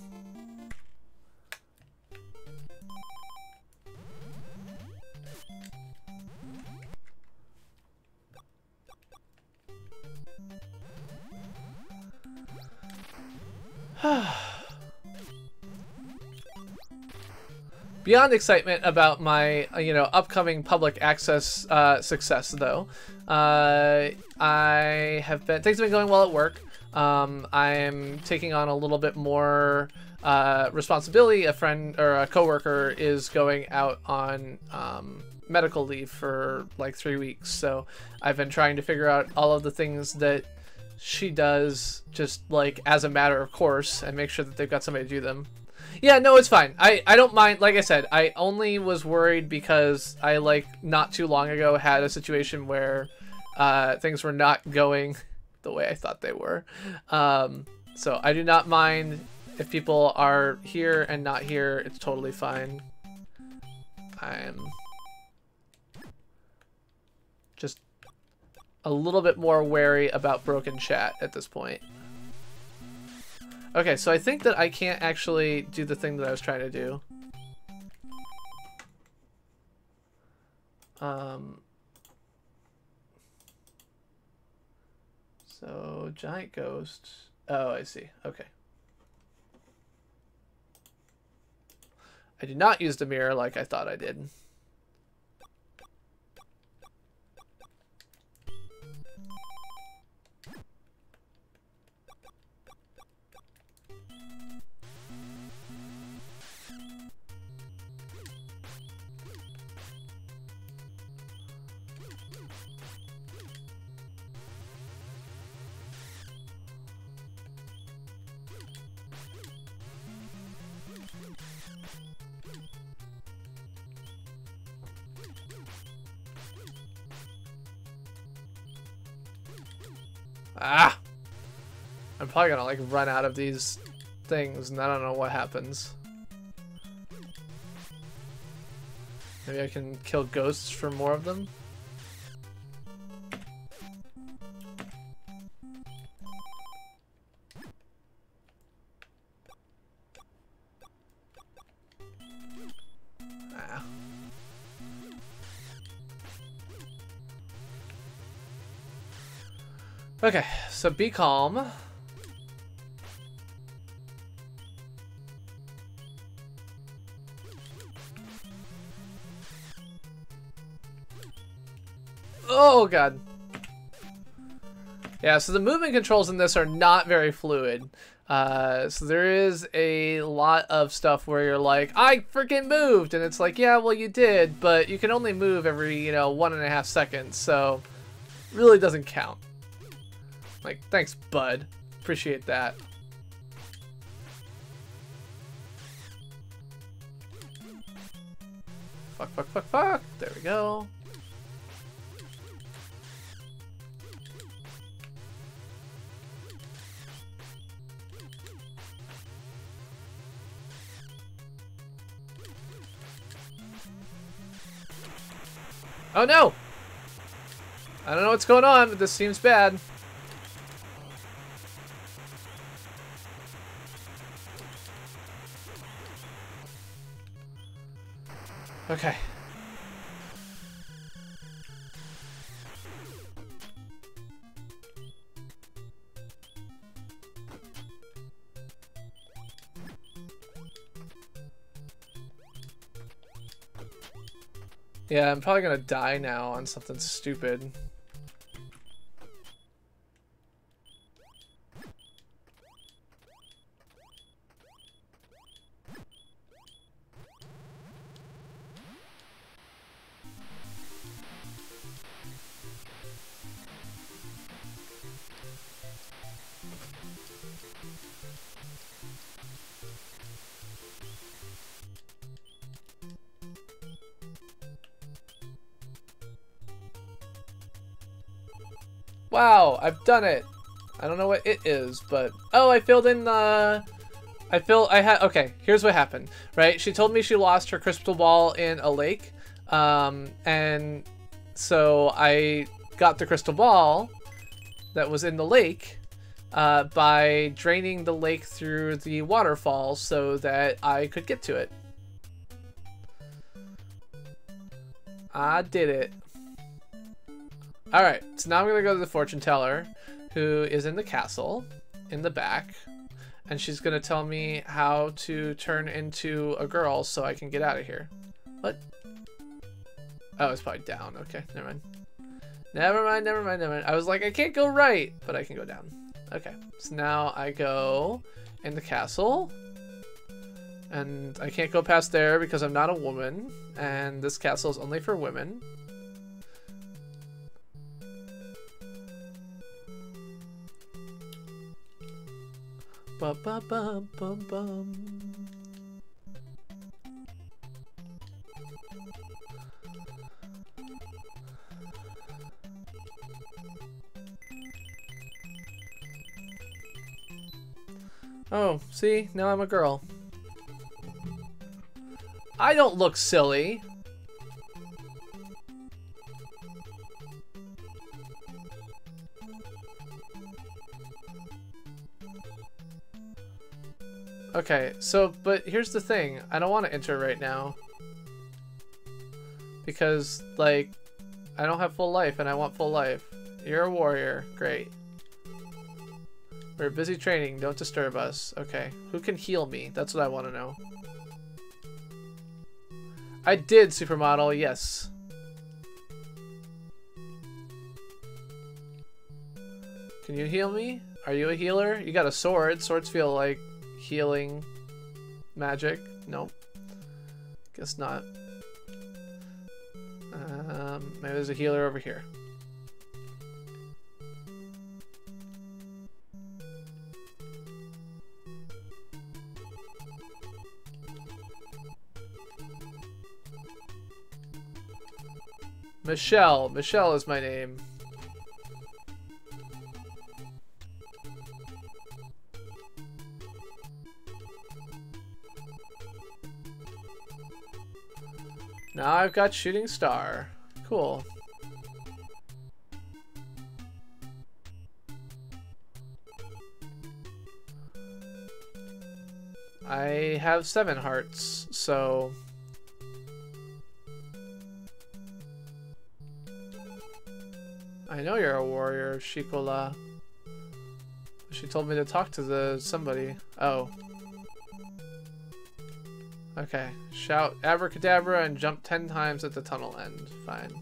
Beyond excitement about my, upcoming public access success, though, things have been going well at work. I'm taking on a little bit more responsibility. A friend or a coworker is going out on medical leave for like 3 weeks, so I've been trying to figure out all of the things that she does just like as a matter of course and make sure that they've got somebody to do them. Yeah, no, it's fine. I don't mind. Like I said, I only was worried because I, like, not too long ago had a situation where things were not going the way I thought they were. So I do not mind if people are here and not here. It's totally fine. I'm just a little bit more wary about broken chat at this point. Okay, so I think that I can't actually do the thing that I was trying to do. So giant ghost. Oh, I see. Okay. I did not use the mirror like I thought I did. Ah! I'm probably gonna like run out of these things and I don't know what happens. Maybe I can kill ghosts for more of them? Ah. Okay, so be calm. Oh god. Yeah, so the movement controls in this are not very fluid. So there is a lot of stuff where you're like, I freaking moved! And it's like, yeah, well you did, but you can only move every, 1.5 seconds, so really doesn't count. Like, thanks, bud. Appreciate that. Fuck, fuck, fuck, fuck. There we go. Oh no! I don't know what's going on, but this seems bad. Okay. Yeah, I'm probably gonna die now on something stupid. Wow, I've done it. I don't know what it is, but oh, I filled in the. Okay, here's what happened. Right, she told me she lost her crystal ball in a lake, and so I got the crystal ball that was in the lake by draining the lake through the waterfall so that I could get to it. I did it. Alright, so now I'm gonna go to the fortune teller, who is in the castle, in the back, and she's gonna tell me how to turn into a girl so I can get out of here. What? Oh, it's probably down. Okay, never mind. Never mind, never mind, never mind. I was like, I can't go right, but I can go down. Okay, so now I go in the castle, and I can't go past there because I'm not a woman, and this castle is only for women. Ba ba ba ba bum. Oh, see? Now I'm a girl. I don't look silly. Okay, so, but here's the thing. I don't want to enter right now. Because, like, I don't have full life and I want full life. You're a warrior. Great. We're busy training. Don't disturb us. Okay. Who can heal me? That's what I want to know. I did, supermodel. Yes. Can you heal me? Are you a healer? You got a sword. Swords feel like healing magic. Nope. Guess not. Maybe there's a healer over here. Michelle. Michelle is my name. Now I've got shooting star. Cool. I have 7 hearts, so... I know you're a warrior, Shikola. She told me to talk to somebody. Oh. Okay. Shout abracadabra and jump 10 times at the tunnel end. Fine.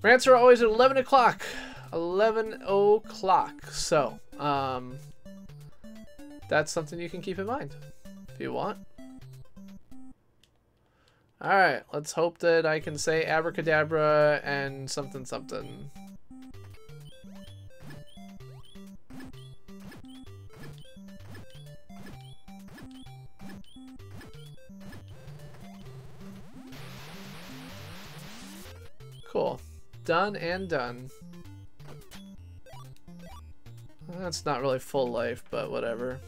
Rants are always at 11 o'clock. 11 o'clock. So, that's something you can keep in mind if you want. Alright, let's hope that I can say abracadabra and something something. Cool. Done and done. That's not really full life, but whatever.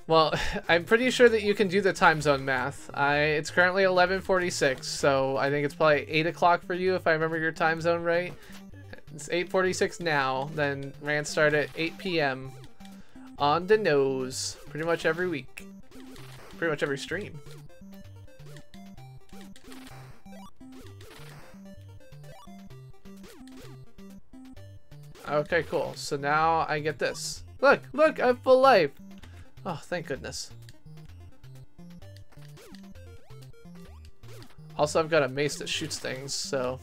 Well, I'm pretty sure that you can do the time zone math. It's currently 11:46, so I think it's probably 8 o'clock for you if I remember your time zone right. It's 8:46 now, then rants start at 8 p.m. on the nose, pretty much every week. Pretty much every stream. Okay, cool. So now I get this. Look, look, I have full life. Oh, thank goodness. Also, I've got a mace that shoots things, so...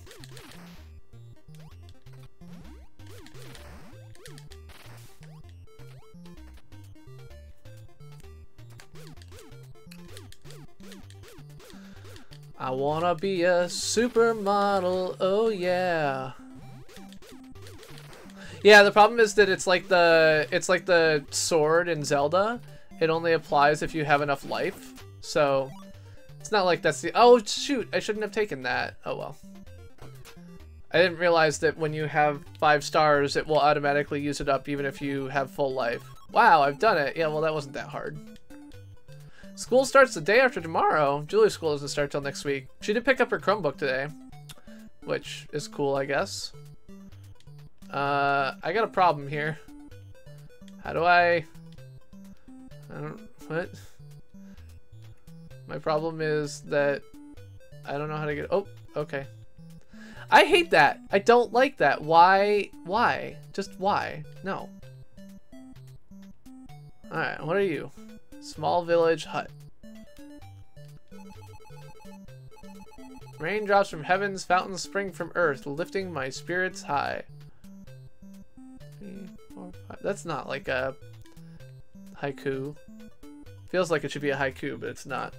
I wanna be a supermodel, oh yeah. Yeah, the problem is that it's like the sword in Zelda. It only applies if you have enough life. So it's not like that's the... Oh shoot, I shouldn't have taken that. Oh well. I didn't realize that when you have 5 stars, it will automatically use it up even if you have full life. Wow, I've done it. Yeah, well that wasn't that hard. School starts the day after tomorrow. Julie's school doesn't start till next week. She did pick up her Chromebook today, which is cool, I guess. I got a problem here. How do I don't... What? My problem is that I don't know how to get... Oh, okay. I hate that. I don't like that. Why? Why? Just why? No. Alright, what are you? Small village hut. Raindrops from heavens, fountains spring from earth, lifting my spirits high. 3, 4, 5. That's not like a haiku. Feels like it should be a haiku, but it's not.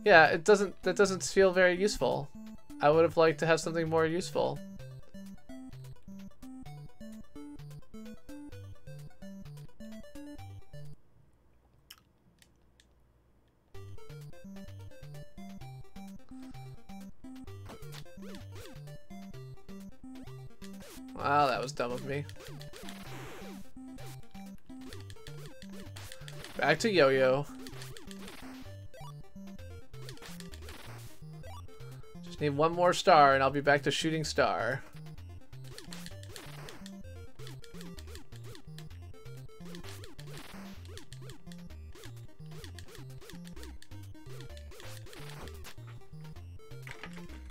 Yeah, it doesn't. That doesn't feel very useful. I would have liked to have something more useful. Wow, that was dumb of me. Back to Yo-Yo. Just need one more star and I'll be back to shooting star.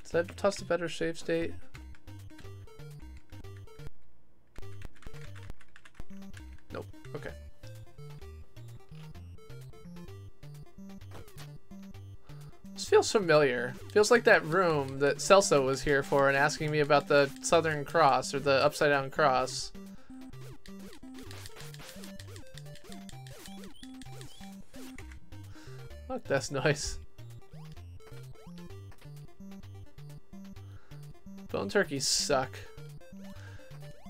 Does that toss a better save state? Nope. Okay. This feels familiar. Feels like that room that Celso was here for and asking me about the Southern Cross or the Upside Down Cross. Fuck, that's nice. Bone turkeys suck.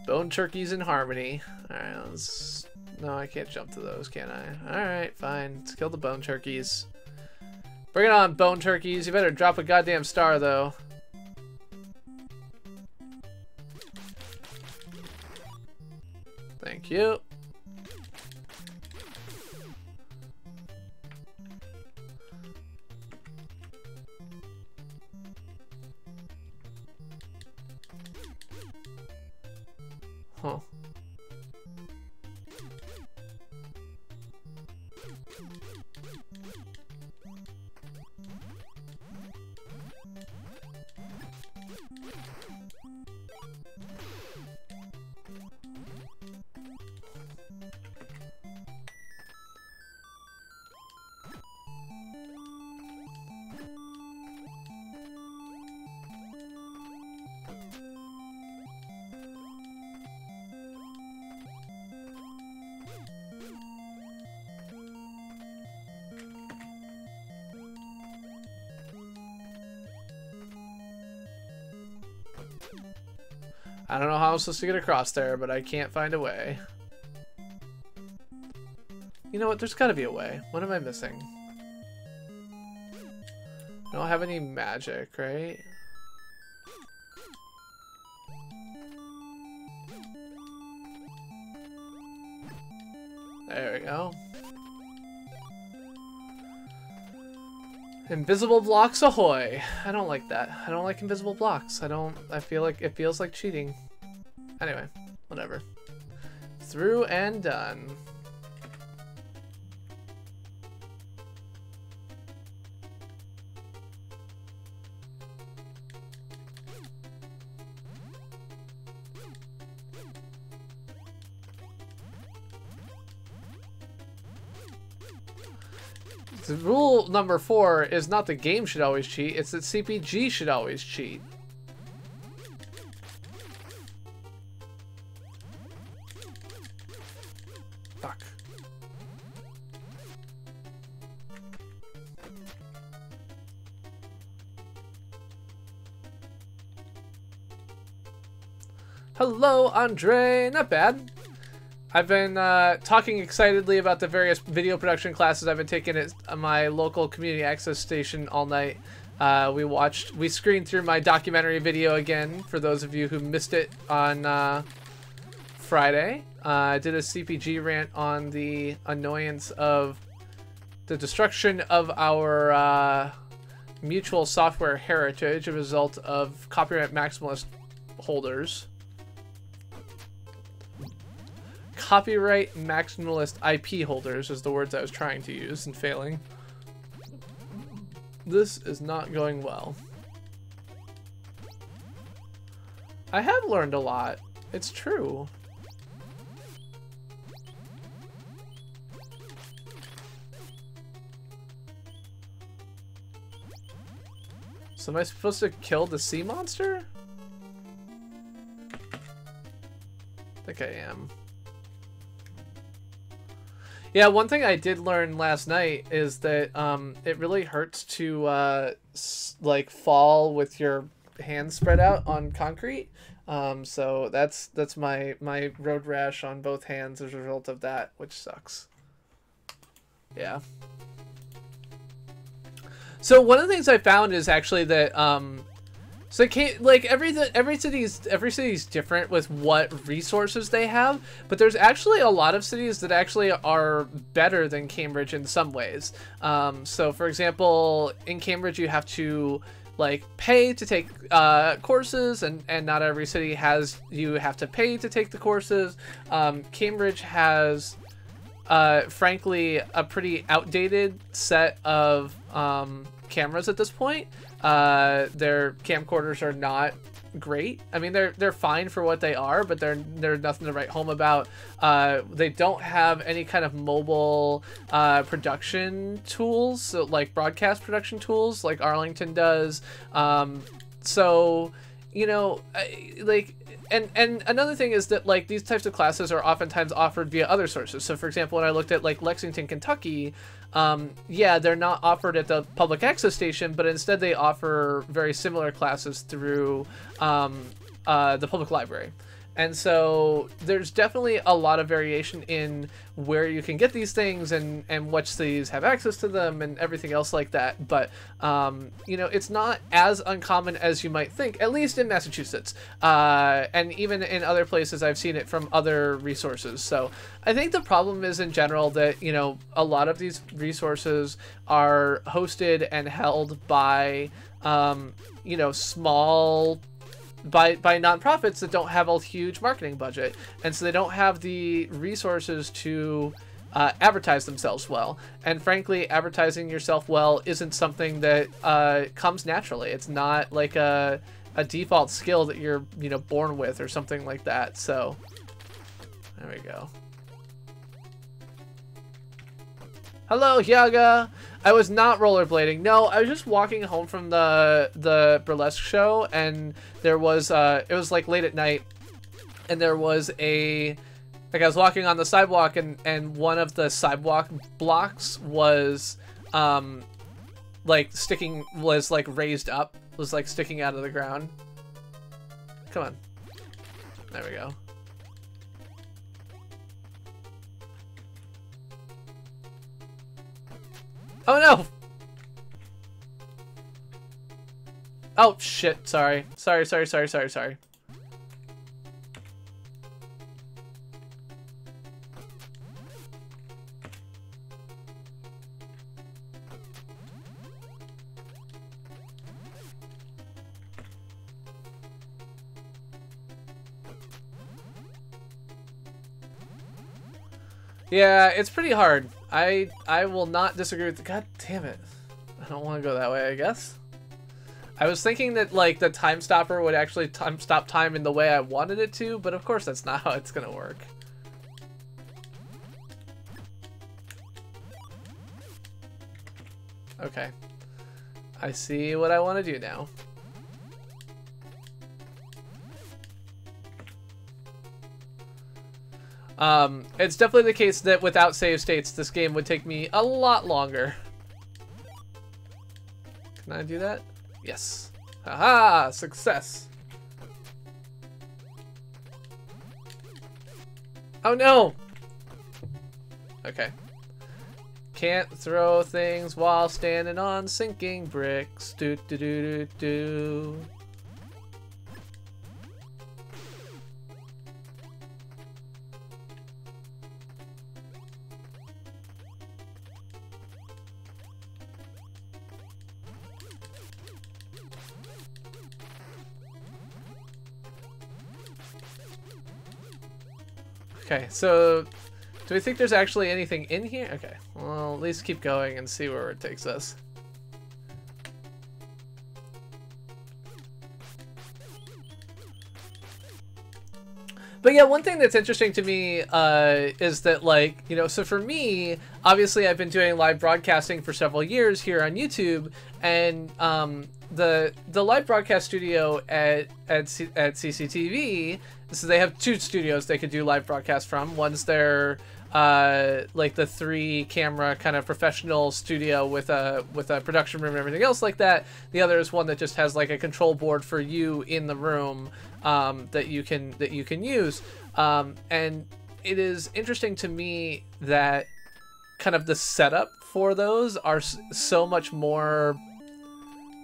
Bone turkeys in harmony. Alright, let's... No, I can't jump to those, can I? Alright, fine. Let's kill the bone turkeys. Bring it on, bone turkeys. You better drop a goddamn star, though. Thank you. Huh. I don't know how I'm supposed to get across there, but I can't find a way. You know what? There's gotta be a way. What am I missing? I don't have any magic, right? There we go. Invisible blocks ahoy! I don't like that. I don't like invisible blocks. I feel like it feels like cheating. Anyway, whatever. Through and done. The rule number 4 is not the game should always cheat, it's that CPG should always cheat. Fuck. Hello, Andre. Not bad. I've been talking excitedly about the various video production classes I've been taking at my local community access station all night. We screened through my documentary video again for those of you who missed it on Friday. I did a CPG rant on the annoyance of the destruction of our mutual software heritage as a result of copyright maximalist holders. Copyright maximalist IP holders is the words I was trying to use and failing. This is not going well. I have learned a lot. It's true. So am I supposed to kill the sea monster? I think I am. Yeah, one thing I did learn last night is that it really hurts to like fall with your hands spread out on concrete. So that's my road rash on both hands as a result of that, which sucks. Yeah. So one of the things I found is actually that So it can't, like every city's different with what resources they have, but there's actually a lot of cities that actually are better than Cambridge in some ways. So for example, in Cambridge you have to like pay to take courses, and not every city has, you have to pay to take the courses. Cambridge has frankly a pretty outdated set of cameras at this point. Their camcorders are not great. I mean, they're fine for what they are, but they're nothing to write home about. They don't have any kind of mobile production tools, so like broadcast production tools like Arlington does. So, you know, like, and another thing is that like these types of classes are oftentimes offered via other sources. So for example, when I looked at like Lexington, Kentucky, yeah, they're not offered at the public access station, but instead they offer very similar classes through the public library. And so there's definitely a lot of variation in where you can get these things and which cities have access to them and everything else like that. But, you know, it's not as uncommon as you might think, at least in Massachusetts. And even in other places, I've seen it from other resources. So I think the problem is in general that, you know, a lot of these resources are hosted and held by, you know, small... by nonprofits that don't have a huge marketing budget, and so they don't have the resources to advertise themselves well. And frankly, advertising yourself well isn't something that comes naturally. It's not like a default skill that you're, you know, born with or something like that. So there we go. Hello, Yaga. I was not rollerblading. No, I was just walking home from the burlesque show, and there was it was like late at night, and there was I was walking on the sidewalk, and one of the sidewalk blocks was like raised up, was like sticking out of the ground. Come on. There we go. Oh no! Oh shit, sorry. Sorry. Yeah, it's pretty hard. I will not disagree with the... God damn it. I don't want to go that way, I guess. I was thinking that, like, the time stopper would actually stop time in the way I wanted it to, but of course that's not how it's gonna work. Okay. I see what I want to do now. It's definitely the case that without save states, this game would take me a lot longer. Can I do that? Yes. Haha! Success! Oh no! Okay. Can't throw things while standing on sinking bricks. Do do do do do. Okay, so do we think there's actually anything in here? Okay, well, at least keep going and see where it takes us. But yeah, one thing that's interesting to me is that, like, you know, so for me, obviously I've been doing live broadcasting for several years here on YouTube, and the live broadcast studio at CCTV, so they have two studios they could do live broadcast from. One's their like the 3-camera kind of professional studio with a production room and everything else like that. The other is one that just has like a control board for you in the room that you can use. And it is interesting to me that kind of the setup for those are so much more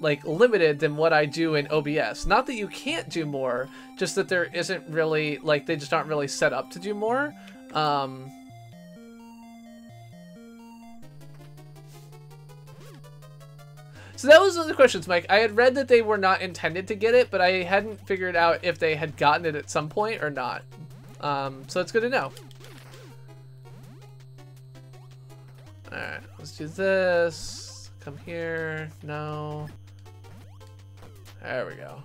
like limited than what I do in OBS. Not that you can't do more, just that there isn't really, like, they just aren't really set up to do more. So that was one of the questions, Mike. I had read that they were not intended to get it, but I hadn't figured out if they had gotten it at some point or not. So it's good to know. Alright, let's do this. Come here. No. There we go.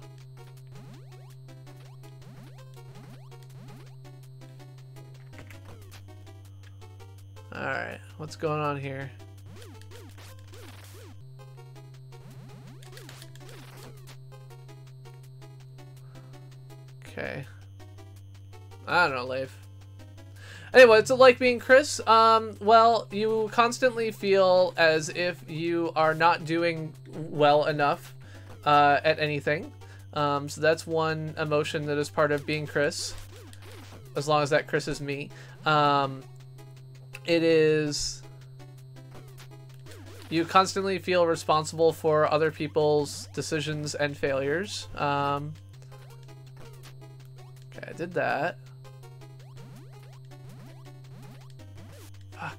Alright, what's going on here? Okay. I don't know, Leif. Anyway, what's it like being Chris? Well, you constantly feel as if you are not doing well enough at anything. So that's one emotion that is part of being Chris. As long as that Chris is me. It is... You constantly feel responsible for other people's decisions and failures. Okay, I did that. Fuck.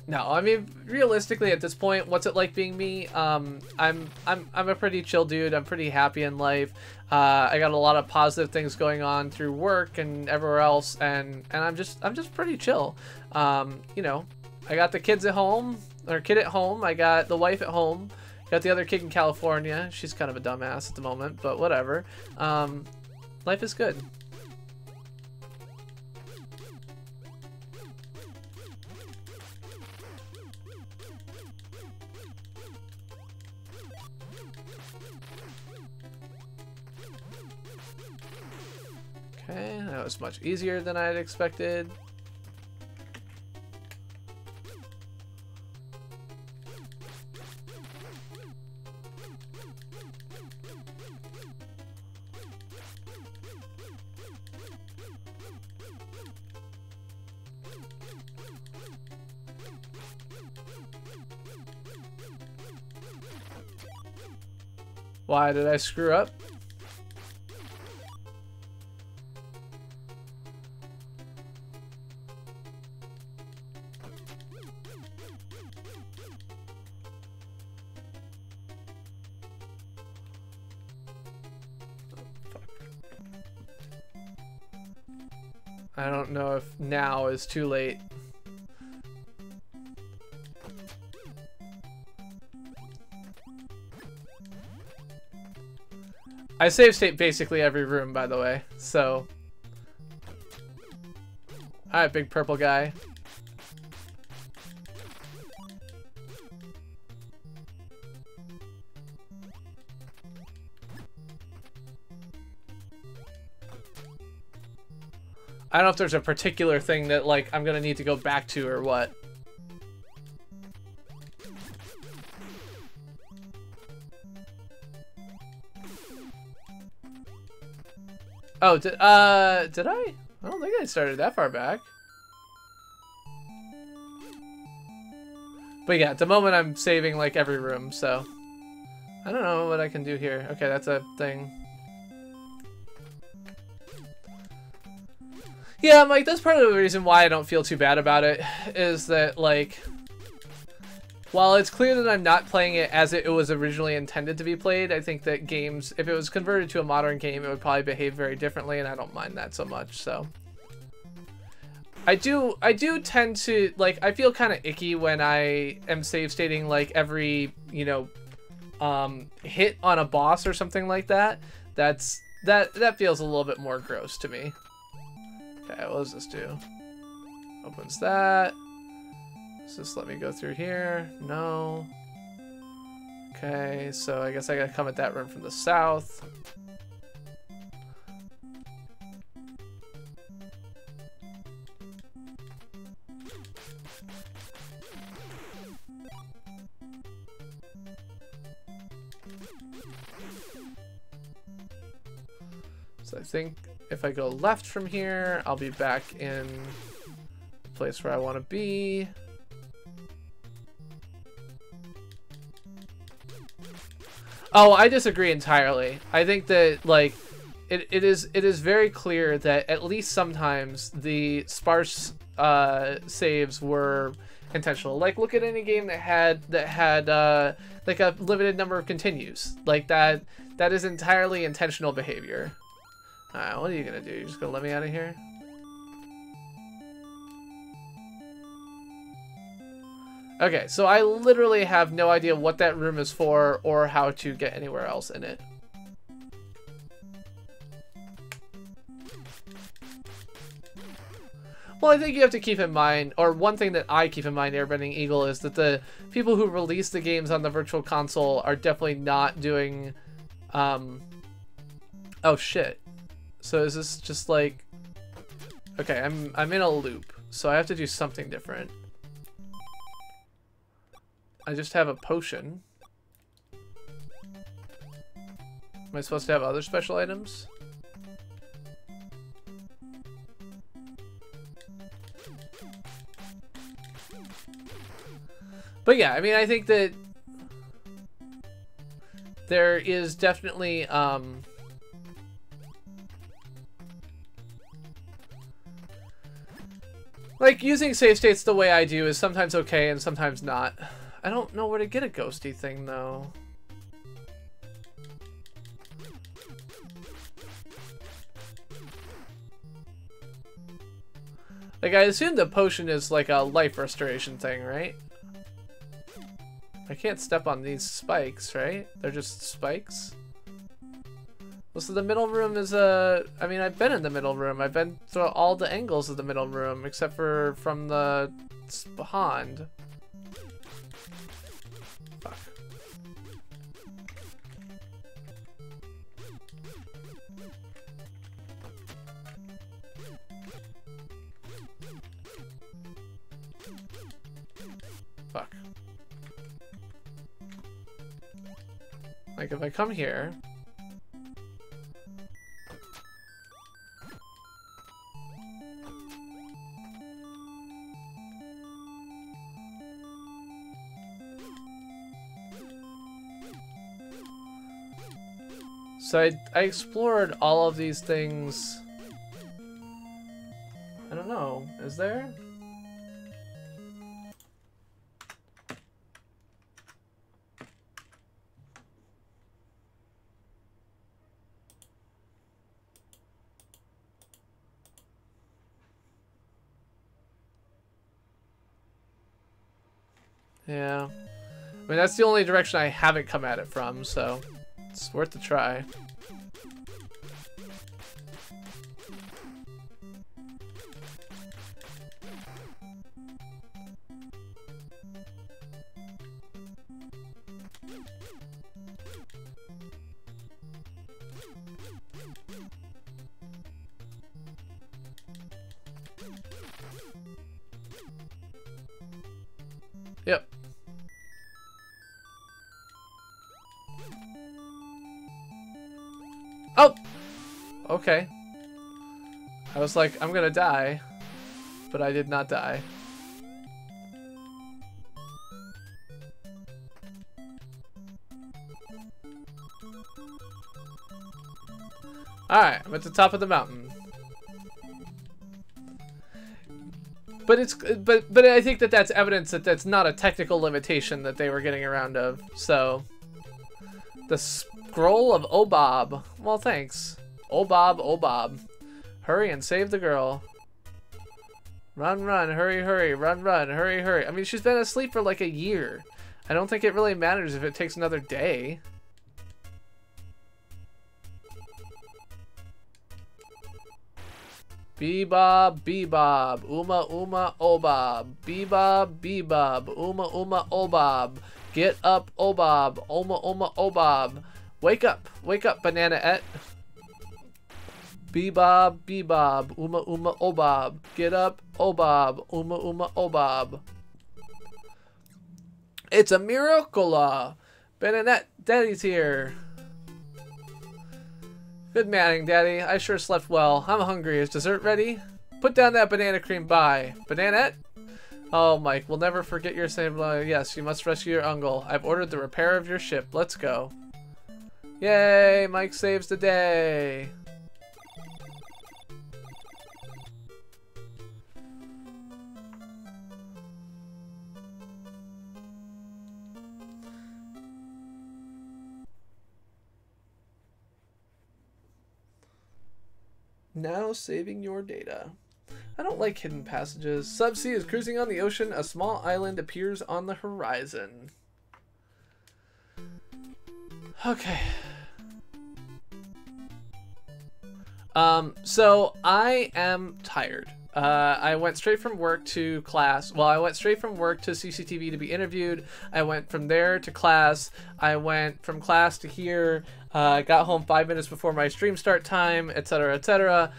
No, I mean, realistically at this point, what's it like being me? I'm a pretty chill dude. I'm pretty happy in life. I got a lot of positive things going on through work and everywhere else, and I'm just pretty chill. You know, I got the kids at home, or kid at home. I got the wife at home. Got the other kid in California. She's kind of a dumbass at the moment, but whatever. Life is good. Okay, that was much easier than I had expected. Why did I screw up? I don't know if now is too late. I save state basically every room, by the way, so. Alright, big purple guy. I don't know if there's a particular thing that, like, I'm gonna need to go back to or what. Oh, did I? I don't think I started that far back. But yeah, at the moment I'm saving, like, every room, so. I don't know what I can do here. Okay, that's a thing. Yeah, Mike, that's part of the reason why I don't feel too bad about it, is that, like, while it's clear that I'm not playing it as it was originally intended to be played, I think that games, if it was converted to a modern game, it would probably behave very differently, and I don't mind that so much, so. I do tend to, like, I feel kind of icky when I am save stating, like, every, you know, hit on a boss or something like that. That feels a little bit more gross to me. Okay, what does this do? Opens that. Does this let me go through here? No. Okay, so I guess I gotta come at that room from the south. So I think if I go left from here, I'll be back in place where I want to be. Oh, I disagree entirely. I think that, like, it is very clear that at least sometimes the sparse saves were intentional. Like, look at any game that had like a limited number of continues. Like that is entirely intentional behavior. Alright, what are you gonna do? You're just gonna let me out of here? Okay, so I literally have no idea what that room is for or how to get anywhere else in it. Well, I think you have to keep in mind, or one thing that I keep in mind, Airbending Eagle, is that the people who release the games on the Virtual Console are definitely not doing, oh shit. So is this just like, okay, I'm in a loop, so I have to do something different. I just have a potion. Am I supposed to have other special items? But yeah, I mean, I think that there is definitely, like, using save states the way I do is sometimes okay and sometimes not. I don't know where to get a ghosty thing, though. Like, I assume the potion is like a life restoration thing, right? I can't step on these spikes, right? They're just spikes? Well, so the middle room is I mean, I've been in the middle room. I've been through all the angles of the middle room, except for from the pond. Fuck. Fuck. Like, if I come here... So I explored all of these things. I don't know. Is there? Yeah. I mean, that's the only direction I haven't come at it from, so it's worth a try. Yep. Oh! Okay. I was like, I'm gonna die. But I did not die. Alright, I'm at the top of the mountain. But it's but I think that that's evidence that that's not a technical limitation that they were getting around of. So the scroll of Obob. Well, thanks. Obob, Obob. Hurry and save the girl. Run, run, hurry, hurry, run, run, hurry, hurry. I mean, she's been asleep for like a year. I don't think it really matters if it takes another day. Bebob, bebob, uma, uma, obob. Bebob, bebob, uma, uma, obob. Get up, obob, oma, oma, obob. Wake up, banana-et. Bebob, bebob, uma, uma, obob. Get up, obob, uma, uma, obob. It's a miracle. Banana-et, Daddy's here. Good manning, Daddy. I sure slept well. I'm hungry. Is dessert ready? Put down that banana cream. Bye. Bananette? Oh, Mike, we'll never forget your same. Yes, you must rescue your uncle. I've ordered the repair of your ship. Let's go. Yay, Mike saves the day. Now saving your data. I don't like hidden passages. Subsea is cruising on the ocean. A small island appears on the horizon. Okay. So I am tired. I went straight from work to class. Well, I went straight from work to CCTV to be interviewed. I went from there to class. I went from class to here. Got home 5 minutes before my stream start time, etc., etc.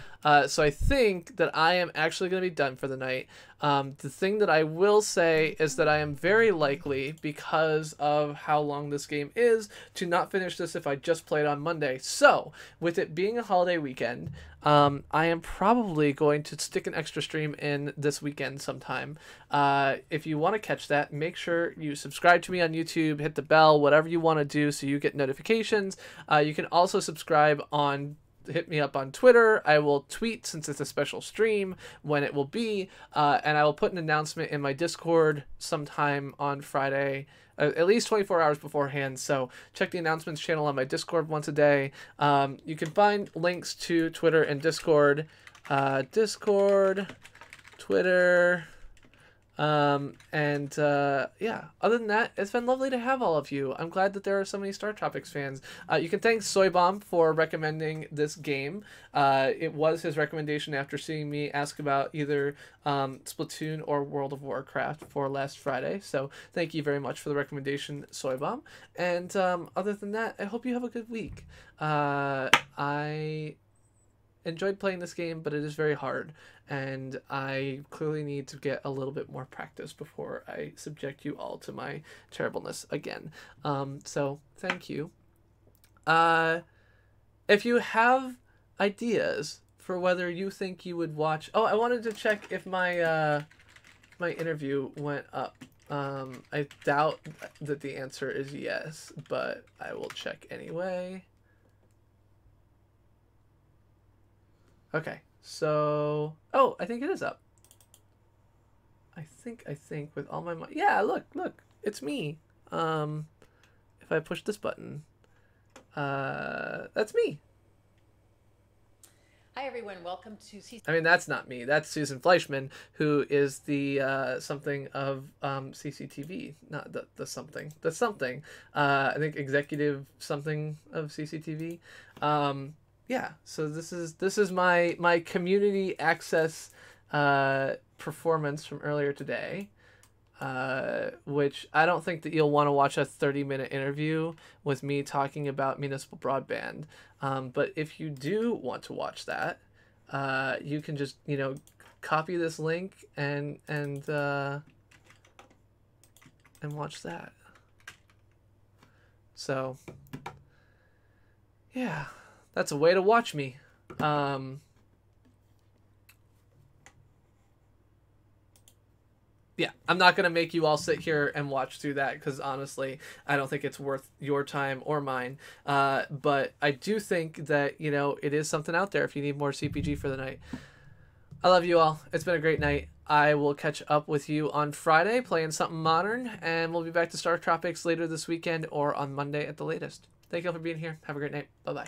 So I think that I am actually going to be done for the night. The thing that I will say is that I am very likely, because of how long this game is, to not finish this if I just played on Monday. So, with it being a holiday weekend, I am probably going to stick an extra stream in this weekend sometime. If you want to catch that, make sure you subscribe to me on YouTube, hit the bell, whatever you want to do so you get notifications. You can also subscribe on hit me up on Twitter. I will tweet, since it's a special stream, when it will be, and I will put an announcement in my Discord sometime on Friday, at least 24 hours beforehand. So check the announcements channel on my Discord once a day. You can find links to Twitter and Discord. Discord, Twitter, yeah, other than that, it's been lovely to have all of you. I'm glad that there are so many Startropics fans. You can thank Soybomb for recommending this game. It was his recommendation after seeing me ask about either Splatoon or World of Warcraft for last Friday. So thank you very much for the recommendation, Soybomb. And other than that, I hope you have a good week. I enjoyed playing this game, but it is very hard, and I clearly need to get a little bit more practice before I subject you all to my terribleness again. So thank you. If you have ideas for whether you think you would watch... Oh, I wanted to check if my my interview went up. I doubt that the answer is yes, but I will check anyway. Okay, so... Oh, I think it is up. I think with all my... Yeah, look, it's me. If I push this button, that's me. Hi everyone, welcome to I mean, that's not me. That's Susan Fleischman, who is the something of CCTV. Not the something. The something. I think executive something of CCTV. Yeah, so this is my community access performance from earlier today, which I don't think that you'll want to watch a 30-minute interview with me talking about municipal broadband. But if you do want to watch that, you can just, copy this link and watch that. So, yeah. That's a way to watch me. Yeah, I'm not going to make you all sit here and watch through that because honestly, I don't think it's worth your time or mine. But I do think that, it is something out there if you need more CPG for the night. I love you all. It's been a great night. I will catch up with you on Friday playing something modern, and we'll be back to Startropics later this weekend or on Monday at the latest. Thank you all for being here. Have a great night. Bye-bye.